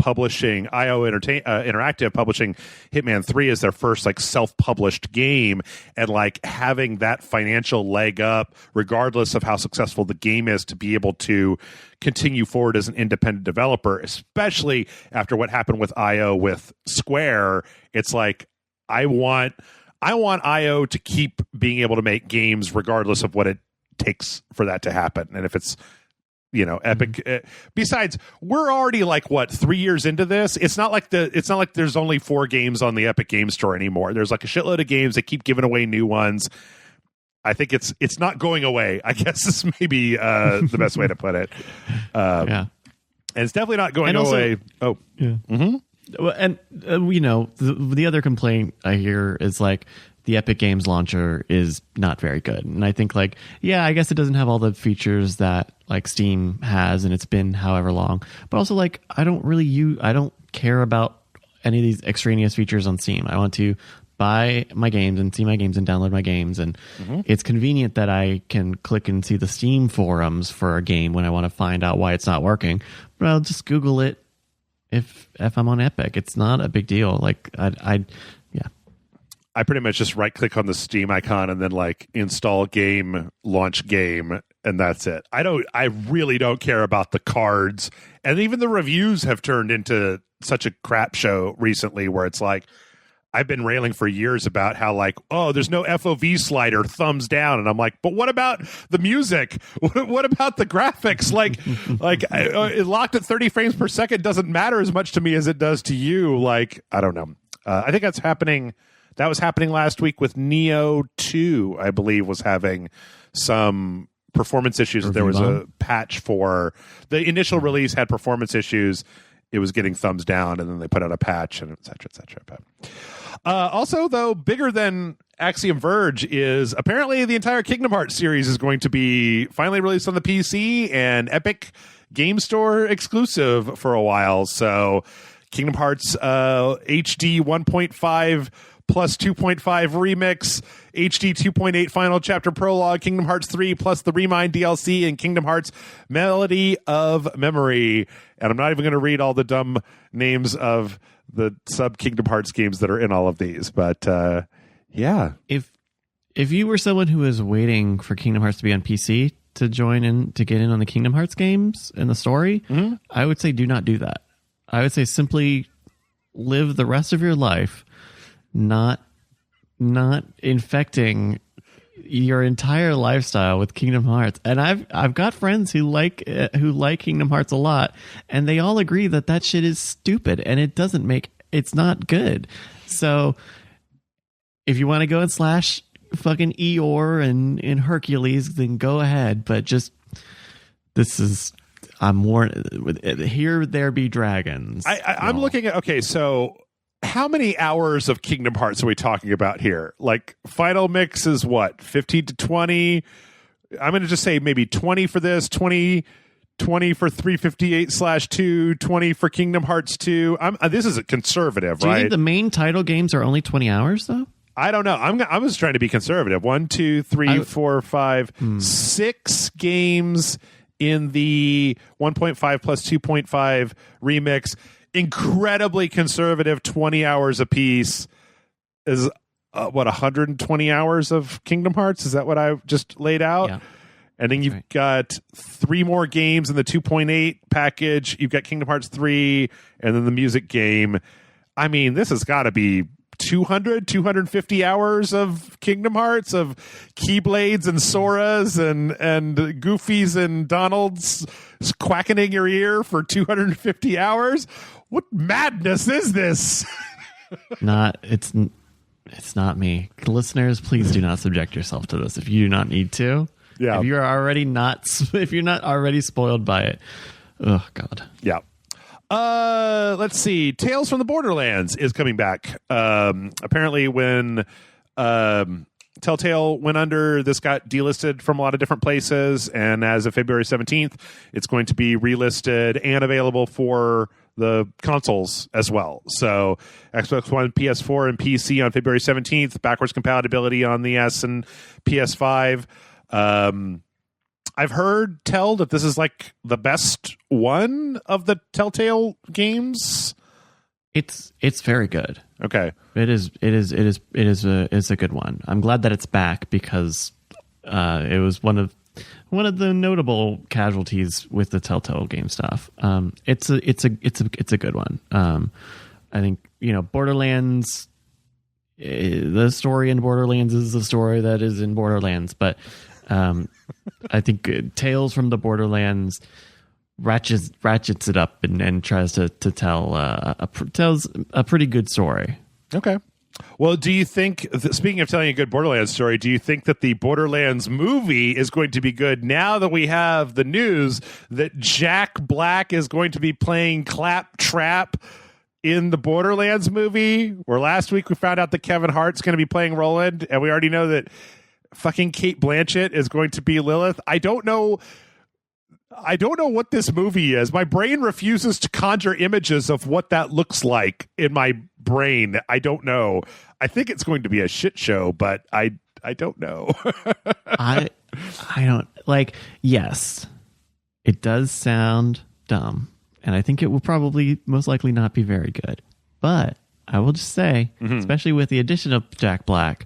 publishing Hitman 3 as their first like self-published game, and like having that financial leg up regardless of how successful the game is to be able to continue forward as an independent developer, especially after what happened with IO with Square. It's like I want IO to keep being able to make games regardless of what it takes for that to happen. And if it's Epic. Besides, we're already like 3 years into this. It's not like there's only 4 games on the Epic Game Store anymore. There's like a shitload of games. They keep giving away new ones. I think it's not going away, I guess is maybe the best way to put it. Yeah, and it's definitely not going also, away. Oh, yeah. Mm-hmm. And the other complaint I hear is like, the Epic Games launcher is not very good. And I think I guess it doesn't have all the features that like Steam has, and it's been however long. But also like, I don't care about any of these extraneous features on Steam. I want to buy my games and see my games and download my games. And it's convenient that I can click and see the Steam forums for a game when I want to find out why it's not working. But I'll just Google it if I'm on Epic. It's not a big deal. Like I pretty much just right click on the Steam icon and then like install game, launch game, and that's it. I really don't care about the cards. And even the reviews have turned into such a crap show recently where it's like, I've been railing for years about how like, oh, there's no FOV slider, thumbs down. And I'm like, but what about the music? What about the graphics? It locked at 30 frames per second doesn't matter as much to me as it does to you. Like, I don't know. I think that's happening. That was happening last week with Neo 2, I believe, was having some performance issues. There was a patch for the initial release had performance issues. It was getting thumbs down, and then they put out a patch, and et cetera, et cetera. But, also, though, bigger than Axiom Verge is apparently the entire Kingdom Hearts series is going to be finally released on the PC and Epic Game Store exclusive for a while. So Kingdom Hearts HD 1.5 plus 2.5 remix, HD 2.8 final chapter prologue, Kingdom Hearts 3 plus the Remind DLC, and Kingdom Hearts Melody of Memory. And I'm not even going to read all the dumb names of the sub Kingdom Hearts games that are in all of these. But yeah. If you were someone who was waiting for Kingdom Hearts to be on PC to join in, to get in on the Kingdom Hearts games and the story, I would say do not do that. I would say simply live the rest of your life not infecting your entire lifestyle with Kingdom Hearts. And I've got friends who like Kingdom Hearts a lot, and they all agree that shit is stupid and it's not good. So if you want to go and slash fucking Eeyore and Hercules, then go ahead. But just I'm warned. Here there be dragons. I'm looking at so how many hours of Kingdom Hearts are we talking about here? Like, final mix is what, 15 to 20? I'm going to just say maybe 20 for this, 20 for 358/2, 20 for Kingdom Hearts 2. This is a conservative, right? Do you think the main title games are only 20 hours, though? I don't know. I was trying to be conservative. 1, 2, 3, 4, 5, 6 games in the 1.5 plus 2.5 remix. Incredibly conservative, 20 hours a piece is 120 hours of Kingdom Hearts. Is that what I just laid out? Yeah. And then you've got 3 more games in the 2.8 package. You've got Kingdom Hearts 3 and then the music game. I mean, this has got to be 250 hours of Kingdom Hearts, of Keyblades and Soras and Goofies and Donalds quacking in your ear for 250 hours. What madness is this? It's not me. Listeners, please do not subject yourself to this if you do not need to. Yeah. If you're not already spoiled by it. Oh God. Yeah. Let's see. Tales from the Borderlands is coming back. Apparently when Telltale went under, this got delisted from a lot of different places, and as of February 17th, it's going to be relisted and available for the consoles as well. So Xbox One, PS4, and PC on February 17th, backwards compatibility on the S and PS5. I've heard tell that this is like the best one of the Telltale games. It's very good. Okay. It is a good one. I'm glad that it's back because it was one of the notable casualties with the Telltale game stuff. It's a good one. I think, Borderlands, the story in Borderlands is the story that is in Borderlands, but I think Tales from the Borderlands ratchets it up and tries to tell tells a pretty good story. Okay. Well, do you think, speaking of telling a good Borderlands story, do you think that the Borderlands movie is going to be good now that we have the news that Jack Black is going to be playing Claptrap in the Borderlands movie? Where last week we found out that Kevin Hart's going to be playing Roland, and we already know that fucking Cate Blanchett is going to be Lilith. I don't know what this movie is. My brain refuses to conjure images of what that looks like in my brain. I don't know. I think it's going to be a shit show, but I don't know. I don't like. Yes, it does sound dumb, and I think it will probably most likely not be very good. But I will just say, especially with the addition of Jack Black.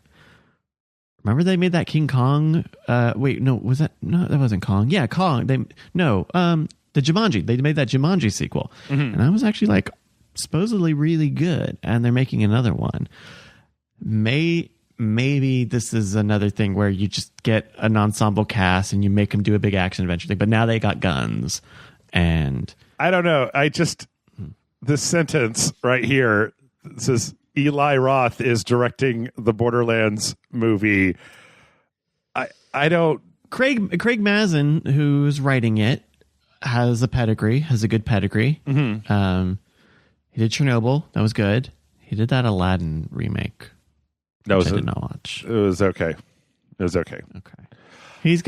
Remember they made that King Kong? That wasn't Kong. Yeah, Kong. The Jumanji. They made that Jumanji sequel, and I was actually supposedly really good. And they're making another one. Maybe this is another thing where you just get an ensemble cast and you make them do a big action adventure thing. But now they got guns, and I don't know. This sentence right here says, Eli Roth is directing the Borderlands movie. I don't. Craig Mazin, who's writing it, has a good pedigree. He did Chernobyl. That was good. He did that Aladdin remake. I did not watch. It was okay. Okay. He's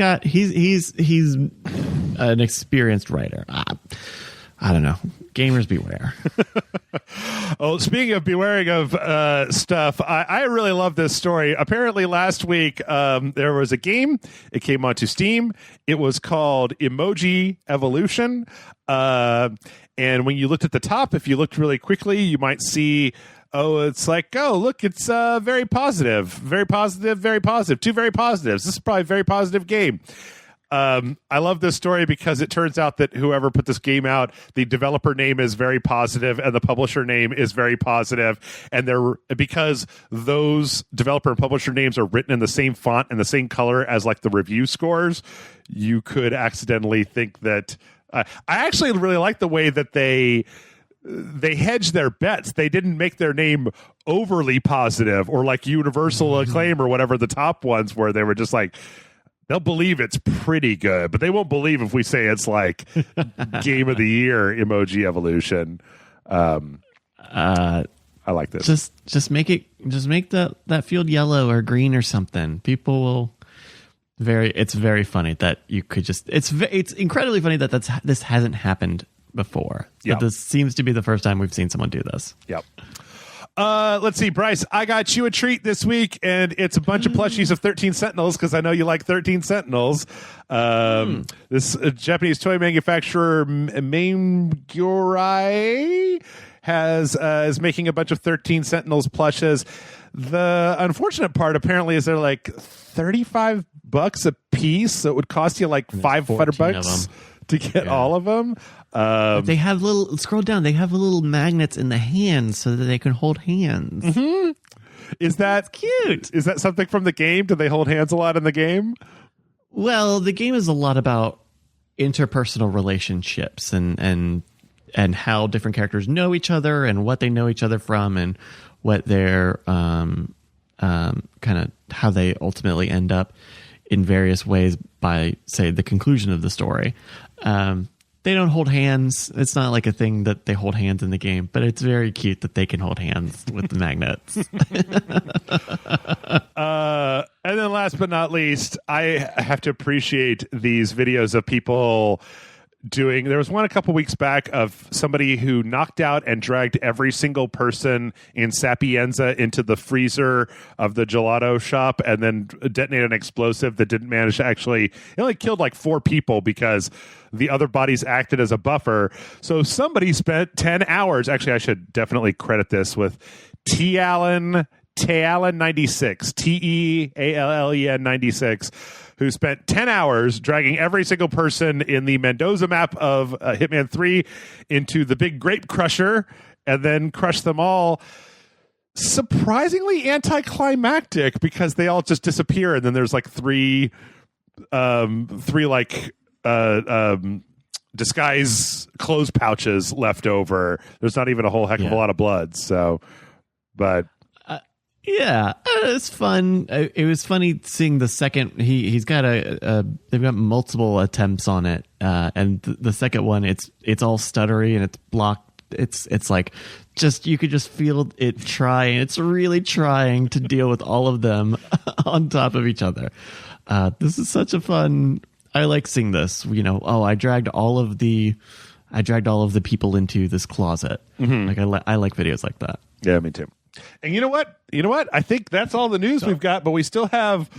an experienced writer. I don't know. Gamers beware. Oh, speaking of bewaring of stuff, I really love this story. Apparently last week there was a game. It came onto Steam. It was called Emoji Evolution. And when you looked at the top, if you looked really quickly, you might see, it's look, it's very positive. Very positive, very positive. 2 very positives. This is probably a very positive game. I love this story because it turns out that whoever put this game out, the developer name is very positive and the publisher name is very positive, and because those developer and publisher names are written in the same font and the same color as the review scores, you could accidentally think that I actually really like the way that they hedged their bets. They didn't make their name overly positive or universal acclaim or whatever the top ones were. They were just they'll believe it's pretty good, but they won't believe if we say it's game of the year Emoji Evolution. I like this. Just make that field yellow or green or something. People will it's very funny that you could it's incredibly funny that this hasn't happened before. Yep. This seems to be the first time we've seen someone do this. Yep. Let's see, Bryce, I got you a treat this week, and it's a bunch of plushies of 13 Sentinels because I know you like 13 Sentinels. This Japanese toy manufacturer, Maingurai, is making a bunch of 13 Sentinels plushes. The unfortunate part apparently is they're like $35 a piece, so it would cost you like $500 to get all of them. They have scroll down. They have little magnets in the hands so that they can hold hands. Mm-hmm. Is that cute? Is that something from the game? Do they hold hands a lot in the game? Well, the game is a lot about interpersonal relationships and how different characters know each other and what they know each other from and what their kind of how they ultimately end up in various ways by, say, the conclusion of the story. They don't hold hands. It's not like a thing that they hold hands in the game, but it's very cute that they can hold hands with the magnets. And then last but not least, I have to appreciate these videos of people there was one a couple weeks back of somebody who knocked out and dragged every single person in Sapienza into the freezer of the gelato shop and then detonated an explosive that didn't manage to it only killed like 4 people because the other bodies acted as a buffer. So somebody spent 10 hours. Actually, I should definitely credit this with Teallen 96, Teallen 96, who spent 10 hours dragging every single person in the Mendoza map of Hitman 3 into the big grape crusher and then crushed them all. Surprisingly anticlimactic because they all just disappear and then there's like three disguise clothes pouches left over. There's not even a whole heck of a lot of blood. So, but... Yeah, it's fun. It was funny seeing the second. He's got they've got multiple attempts on it, and the second one, it's all stuttery and it's blocked. It's like you could just feel it trying. It's really trying to deal with all of them on top of each other. This is such a fun. I like seeing this. I dragged all of the people into this closet. Mm-hmm. Like I like videos like that. Yeah, me too. And you know what? I think that's all the news we've got, but we still have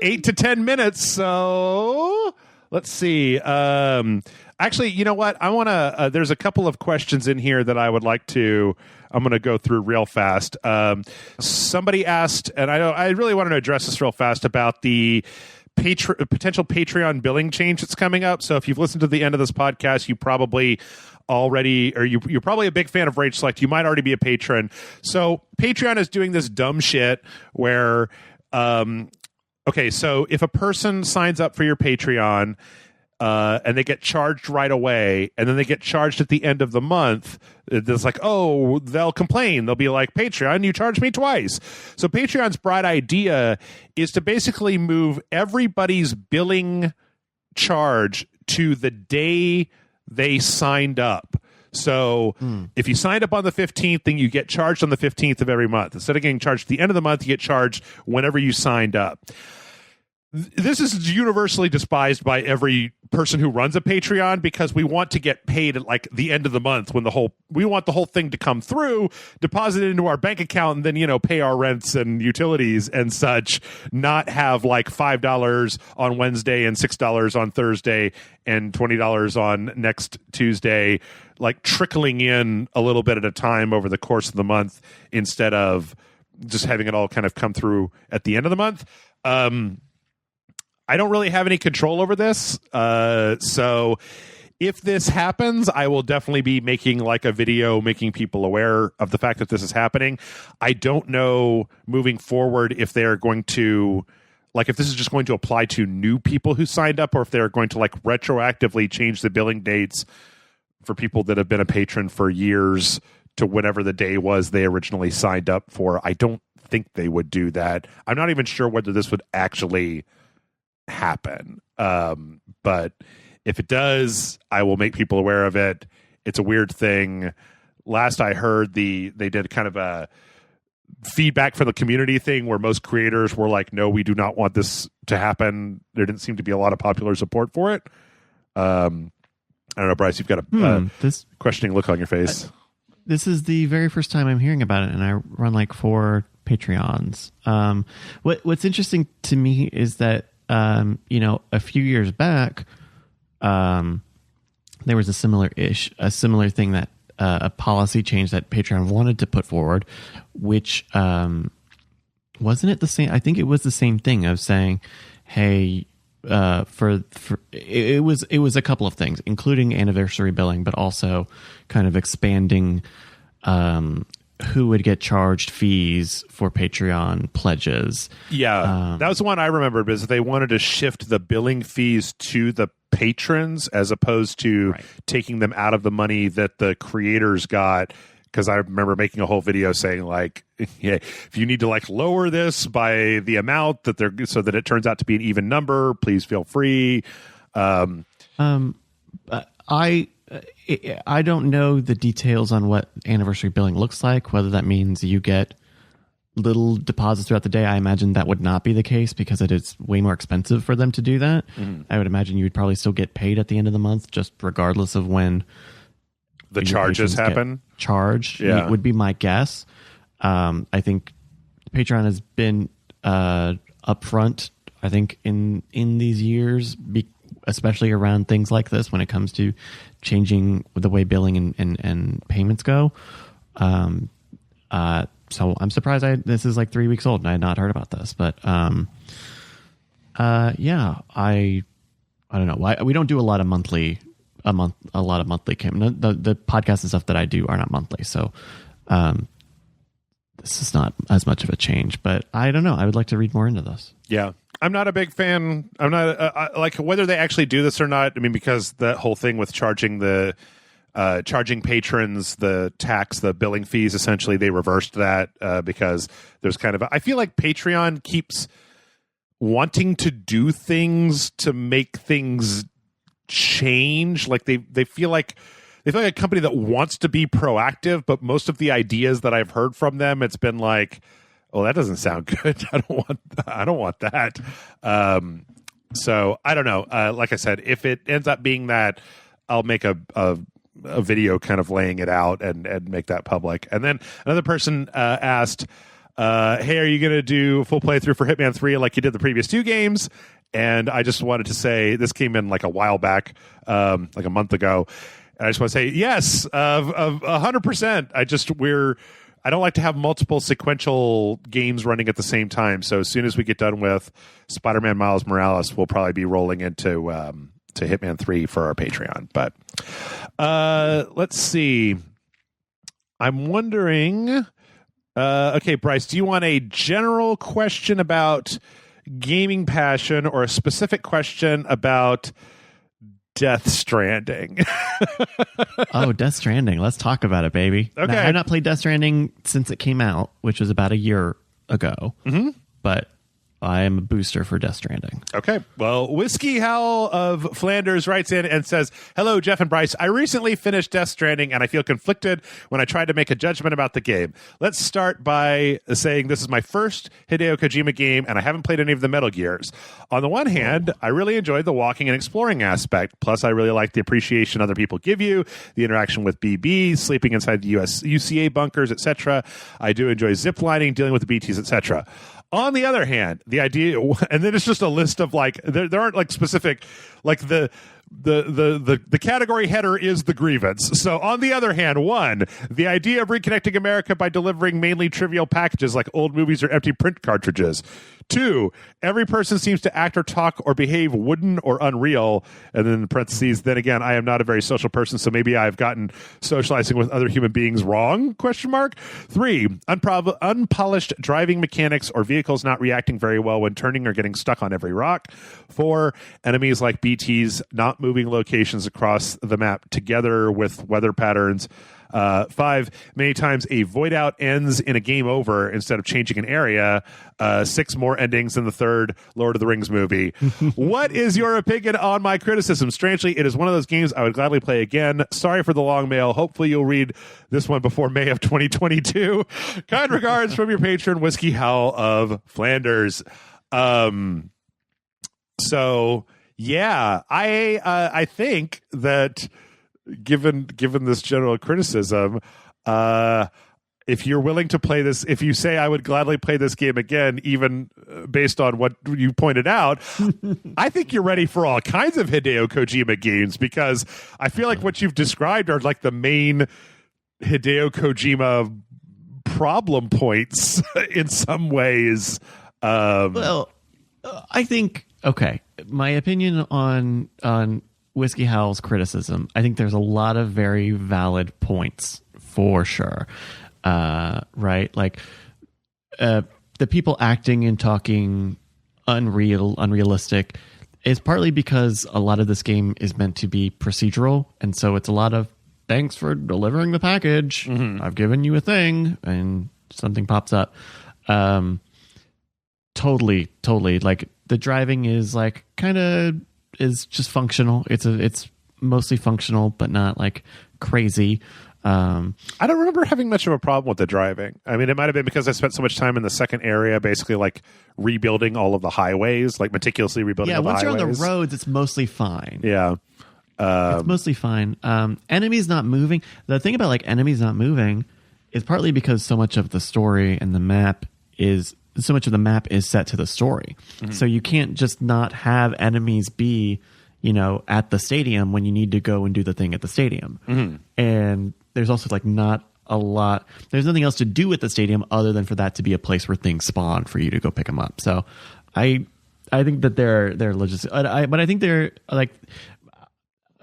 8 to 10 minutes. So let's see. Actually, you know what? I want to. There's a couple of questions in here that I would like to. I'm going to go through real fast. Somebody asked, and I really wanted to address this real fast about the potential Patreon billing change that's coming up. So if you've listened to the end of this podcast, you probably already, or you're probably a big fan of Rage Select. You might already be a patron. So Patreon is doing this dumb shit where, okay, so if a person signs up for your Patreon and they get charged right away, and then they get charged at the end of the month, it's like, oh, they'll complain. They'll be like, Patreon, you charged me twice. So Patreon's bright idea is to basically move everybody's billing charge to the day they signed up. So if you signed up on the 15th, then you get charged on the 15th of every month. Instead of getting charged at the end of the month, you get charged whenever you signed up. This is universally despised by every person who runs a Patreon because we want to get paid at like the end of the month when we want the whole thing to come through, deposit it into our bank account, and then, pay our rents and utilities and such, not have like $5 on Wednesday and $6 on Thursday and $20 on next Tuesday, like trickling in a little bit at a time over the course of the month instead of just having it all kind of come through at the end of the month. I don't really have any control over this. So if this happens, I will definitely be making like a video making people aware of the fact that this is happening. I don't know moving forward if they're going to, like, if this is just going to apply to new people who signed up or if they're going to like retroactively change the billing dates for people that have been a patron for years to whatever the day was they originally signed up for. I don't think they would do that. I'm not even sure whether this would actually happen, but if it does, I will make people aware of it. It's a weird thing. Last I heard, they did kind of a feedback for the community thing where most creators were like, no, we do not want this to happen. There didn't seem to be a lot of popular support for it. I don't know, Bryce, you've got a this questioning look on your face. This is the very first time I'm hearing about it, and I run like 4 Patreons. What's interesting to me is that a few years back, there was a similar thing that a policy change that Patreon wanted to put forward, which wasn't it the same? I think it was the same thing of saying, hey, it was a couple of things, including anniversary billing, but also kind of expanding who would get charged fees for Patreon pledges. Yeah, that was the one I remembered, because they wanted to shift the billing fees to the patrons as opposed to taking them out of the money that the creators got. Because I remember making a whole video saying, like, yeah, if you need to like lower this by the amount that they're, so that it turns out to be an even number, please feel free. I don't know the details on what anniversary billing looks like, whether that means you get little deposits throughout the day. I imagine that would not be the case because it is way more expensive for them to do that. I would imagine you would probably still get paid at the end of the month, just regardless of when the charges happen. Charged, would be my guess. I think Patreon has been upfront, I think, in these years, especially around things like this when it comes to changing the way billing and payments go. So I'm surprised this is like 3 weeks old and I had not heard about this. But I don't know why we don't do a lot of monthly the podcast and stuff that I do are not monthly, so this is not as much of a change. But I don't know, I would like to read more into this. I'm not a big fan. I'm not like whether they actually do this or not. I mean, because the whole thing with charging patrons the tax, the billing fees, essentially they reversed that because there's kind of I feel like Patreon keeps wanting to do things to make things change. Like they feel like a company that wants to be proactive, but most of the ideas that I've heard from them, it's been like, oh, that doesn't sound good. I don't want that. So I don't know. Like I said, if it ends up being that, I'll make a video kind of laying it out and make that public. And then another person asked, hey, are you going to do a full playthrough for Hitman 3 like you did the previous 2 games? And I just wanted to say, this came in like a while back, like a month ago. And I just want to say, yes, 100%. I don't like to have multiple sequential games running at the same time. So as soon as we get done with Spider-Man Miles Morales, we'll probably be rolling into to Hitman 3 for our Patreon. But let's see. I'm wondering, okay, Bryce, do you want a general question about gaming passion or a specific question about Death Stranding? Oh, Death Stranding. Let's talk about it, baby. Okay. Now, I've not played Death Stranding since it came out, which was about a year ago. But I am a booster for Death Stranding. Okay. Well, Whiskey Howl of Flanders writes in and says, hello, Jeff and Bryce. I recently finished Death Stranding, and I feel conflicted when I tried to make a judgment about the game. Let's start by saying this is my first Hideo Kojima game, and I haven't played any of the Metal Gears. On the one hand, I really enjoyed the walking and exploring aspect. Plus, I really like the appreciation other people give you, the interaction with BBs, sleeping inside the UCA bunkers, etc. I do enjoy ziplining, dealing with the BTs, etc. On the other hand, the idea, and then it's just a list of like, there aren't like specific, like the category header is the grievance. So on the other hand, 1, the idea of reconnecting America by delivering mainly trivial packages like old movies or empty print cartridges. 2, every person seems to act or talk or behave wooden or unreal. And then in parentheses, then again, I am not a very social person, so maybe I've gotten socializing with other human beings wrong, ? 3, unpolished driving mechanics or vehicles not reacting very well when turning or getting stuck on every rock. 4, enemies like BTs not moving locations across the map together with weather patterns. 5, many times a void out ends in a game over instead of changing an area. 6, more endings than the third Lord of the Rings movie. What is your opinion on my criticism? Strangely, it is one of those games I would gladly play again. Sorry for the long mail. Hopefully you'll read this one before May of 2022. Kind regards from your patron, Whiskey Howl of Flanders. So yeah, I think that given this general criticism, if you're willing to play this, if you say I would gladly play this game again, even based on what you pointed out, I think you're ready for all kinds of Hideo Kojima games, because I feel like what you've described are like the main Hideo Kojima problem points in some ways. Well, I think, okay, my opinion on Whiskey Howl's criticism, I think there's a lot of very valid points for sure. Right? Like, the people acting and talking unrealistic is partly because a lot of this game is meant to be procedural. And so it's a lot of, thanks for delivering the package. I've given you a thing, and something pops up. Totally. Like, the driving is like kind of is just functional. It's mostly functional, but not like crazy. I don't remember having much of a problem with the driving. I mean, it might have been because I spent so much time in the second area, basically like rebuilding all of the highways, like meticulously rebuilding all the highways. Yeah, once you're on the roads, it's mostly fine. Yeah. It's mostly fine. Enemies not moving. The thing about like enemies not moving is partly because so much of the story and the map is set to the story. So you can't just not have enemies be, at the stadium when you need to go and do the thing at the stadium. And there's also like not a lot. There's nothing else to do at the stadium other than for that to be a place where things spawn for you to go pick them up. So I think that they're logistic. But I think they're like,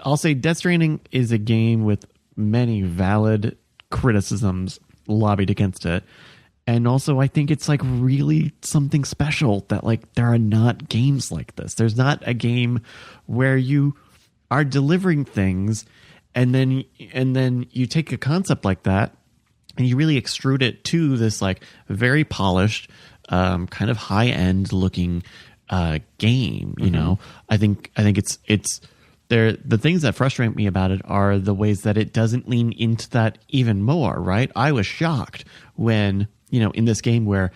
I'll say Death Stranding is a game with many valid criticisms lobbied against it. And also, I think it's like really something special that like there are not games like this. There's not a game where you are delivering things and then you take a concept like that and you really extrude it to this like very polished, kind of high end looking game. You know, I think it's there. The things that frustrate me about it are the ways that it doesn't lean into that even more. Right? I was shocked when, in this game where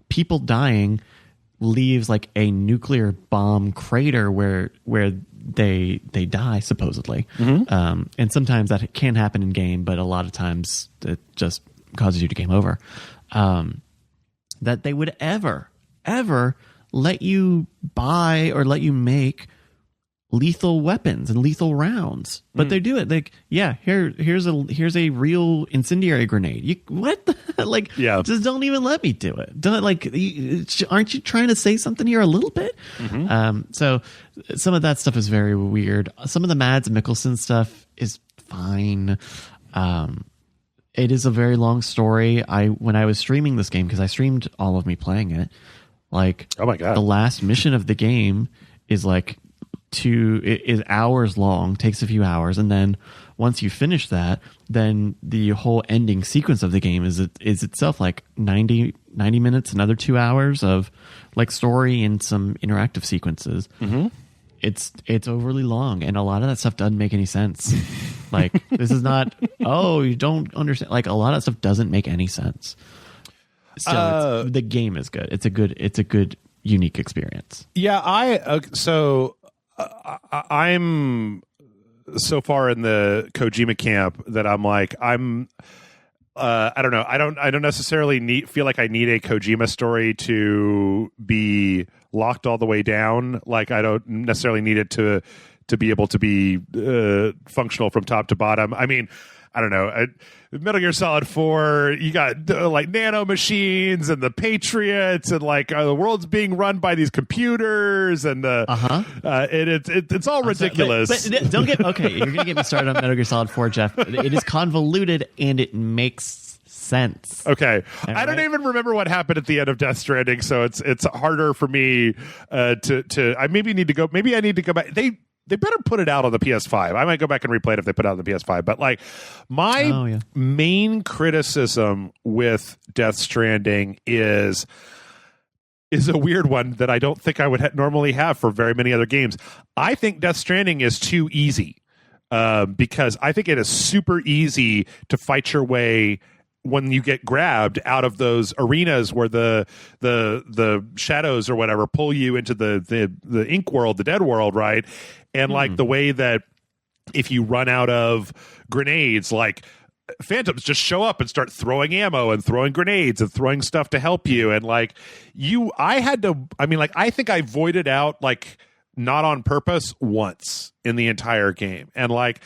people dying leaves like a nuclear bomb crater where they die supposedly. And sometimes that can happen in game, but a lot of times it just causes you to game over. That they would ever let you buy or let you make lethal weapons and lethal rounds, but they do it like, here's a real incendiary grenade. What the, like, just don't even let me do it. Don't, like, aren't you trying to say something here a little bit? So some of that stuff is very weird. Some of the Mads Mikkelsen stuff is fine. It is a very long story. When I was streaming this game, because I streamed all of me playing it, like, oh my god, the last mission of the game is like is hours long, takes a few hours, and then once you finish that, then the whole ending sequence of the game is itself like 90 minutes, another 2 hours of like story and some interactive sequences. It's overly long, and a lot of that stuff doesn't make any sense. Like, this is not, you don't understand, like, a lot of that stuff doesn't make any sense. Still, the game is good. It's a good unique experience. I'm so far in the Kojima camp that I'm like, I don't know. I don't necessarily feel like I need a Kojima story to be locked all the way down. Like, I don't necessarily need it to be able to be functional from top to bottom. I mean, I don't know. Metal Gear Solid 4, you got like nano machines and the Patriots, and like the world's being run by these computers, and it's all ridiculous. But don't get you're gonna get me started on Metal Gear Solid 4, Jeff. It is convoluted and it makes sense. Okay, I don't even remember what happened at the end of Death Stranding, so it's harder for me to. I maybe need to go. Maybe I need to go back. They better put it out on the PS5. I might go back and replay it if they put it out on the PS5. But like, my main criticism with Death Stranding is a weird one that I don't think I would normally have for very many other games. I think Death Stranding is too easy because I think it is super easy to fight your way when you get grabbed out of those arenas where the shadows or whatever pull you into the ink world, the dead world, right? And like the way that if you run out of grenades, like phantoms just show up and start throwing ammo and throwing grenades and throwing stuff to help you. And like I think I voided out, like, not on purpose once in the entire game. And like,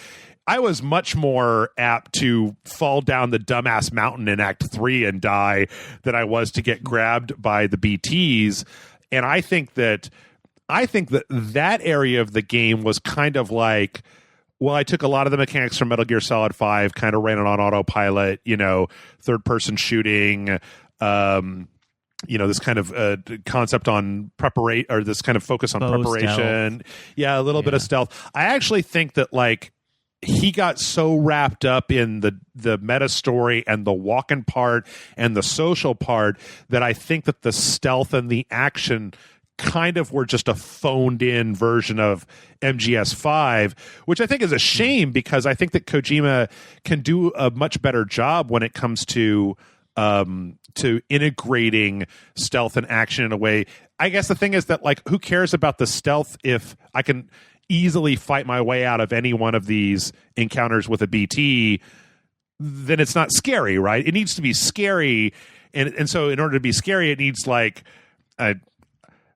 I was much more apt to fall down the dumbass mountain in Act 3 and die than I was to get grabbed by the BTs. And I think that that area of the game was kind of like, well, I took a lot of the mechanics from Metal Gear Solid 5, kind of ran it on autopilot, third-person shooting, this kind of concept on preparation, or this kind of focus on preparation. Stealth. Yeah, a little bit of stealth. I actually think that, like, he got so wrapped up in the meta story and the walking part and the social part that I think that the stealth and the action kind of were just a phoned in version of MGS5, which I think is a shame, because I think that Kojima can do a much better job when it comes to integrating stealth and action in a way. I guess the thing is that, like, who cares about the stealth if I can easily fight my way out of any one of these encounters with a BT? Then it's not scary, right? It needs to be scary, and so in order to be scary, it needs, like, I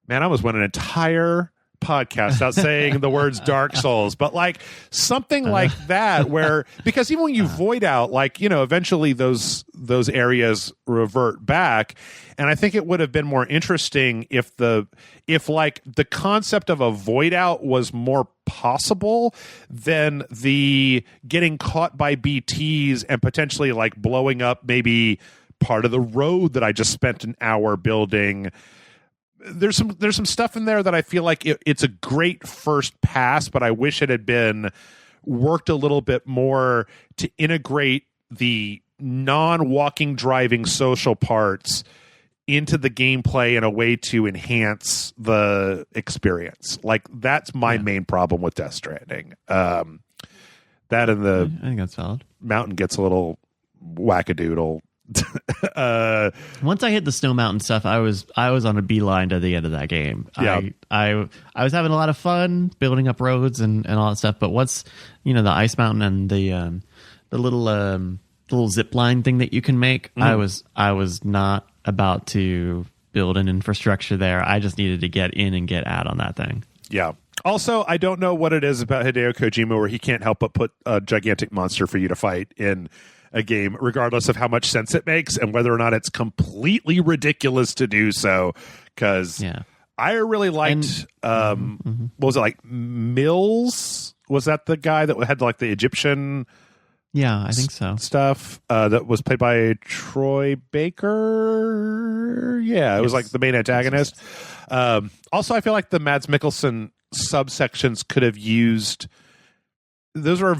almost went an entire podcast out saying the words Dark Souls, but like something like that, where, because even when you void out, like, eventually those areas revert back. And I think it would have been more interesting if the concept of a void out was more possible than the getting caught by BTs and potentially, like, blowing up maybe part of the road that I just spent an hour building. There's some stuff in there that I feel like it's a great first pass, but I wish it had been worked a little bit more to integrate the non-walking, driving social parts into the gameplay in a way to enhance the experience. Like, that's my main problem with Death Stranding. That and the I think that's valid. Mountain gets a little wackadoodle. Once I hit the Snow Mountain stuff, I was on a beeline to the end of that game. Yeah. I was having a lot of fun building up roads and all that stuff. But once the Ice Mountain and the little zip line thing that you can make, I was not about to build an infrastructure there. I just needed to get in and get out on that thing. Yeah. Also, I don't know what it is about Hideo Kojima where he can't help but put a gigantic monster for you to fight in a game, regardless of how much sense it makes and whether or not it's completely ridiculous to do so. Because I really liked, what was it, like, Mills? Was that the guy that had, like, the Egyptian... Yeah, I think so. Stuff that was played by Troy Baker. Yeah, it was like the main antagonist. Also, I feel like the Mads Mikkelsen subsections could have used. Those were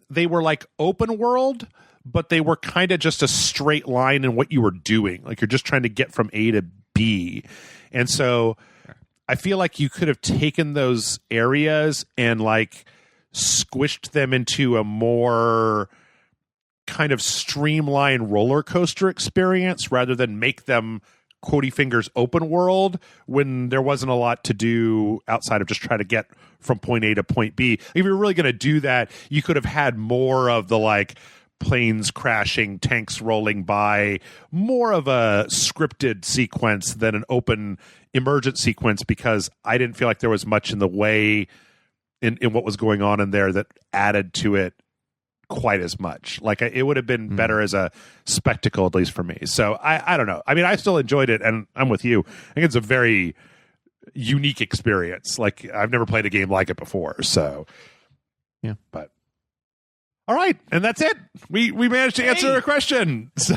they were like open world, but they were kind of just a straight line in what you were doing. Like, you're just trying to get from A to B, and so I feel like you could have taken those areas and, like, squished them into a more kind of streamlined roller coaster experience rather than make them quotey fingers open world when there wasn't a lot to do outside of just try to get from point A to point B. If you're really going to do that, you could have had more of the, like, planes crashing, tanks rolling by, more of a scripted sequence than an open emergent sequence, because I didn't feel like there was much in the way in what was going on in there that added to it quite as much. Like, it would have been better as a spectacle, at least for me. So I don't know. I mean, I still enjoyed it, and I'm with you. I think it's a very unique experience. Like, I've never played a game like it before. So yeah, but all right, and that's it. We managed to answer a question. So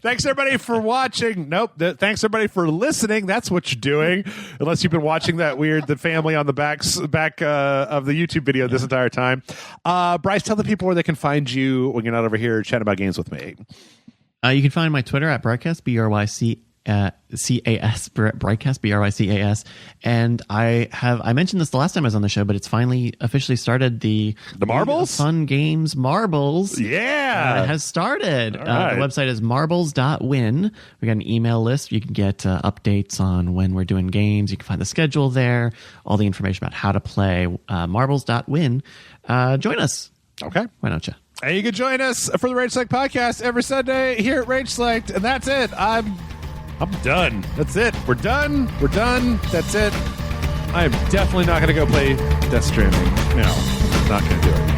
thanks everybody for watching. Nope. Thanks everybody for listening. That's what you're doing, unless you've been watching that the family on the back of the YouTube video this entire time. Bryce, tell the people where they can find you when you're not over here chatting about games with me. You can find my Twitter at Brightcast, CAS, Brightcast, BRYCAS. And I mentioned this the last time I was on the show, but it's finally officially started the Marbles? Fun Games Marbles. Yeah. It has started. Right. The website is marbles.win. We got an email list. You can get updates on when we're doing games. You can find the schedule there, all the information about how to play. Marbles.win. Join us. Okay. Why don't you? And you can join us for the Rage Select podcast every Sunday here at Rage Select. And that's it. I'm done. That's it. We're done. That's it. I am definitely not going to go play Death Stranding. No. not going to do it.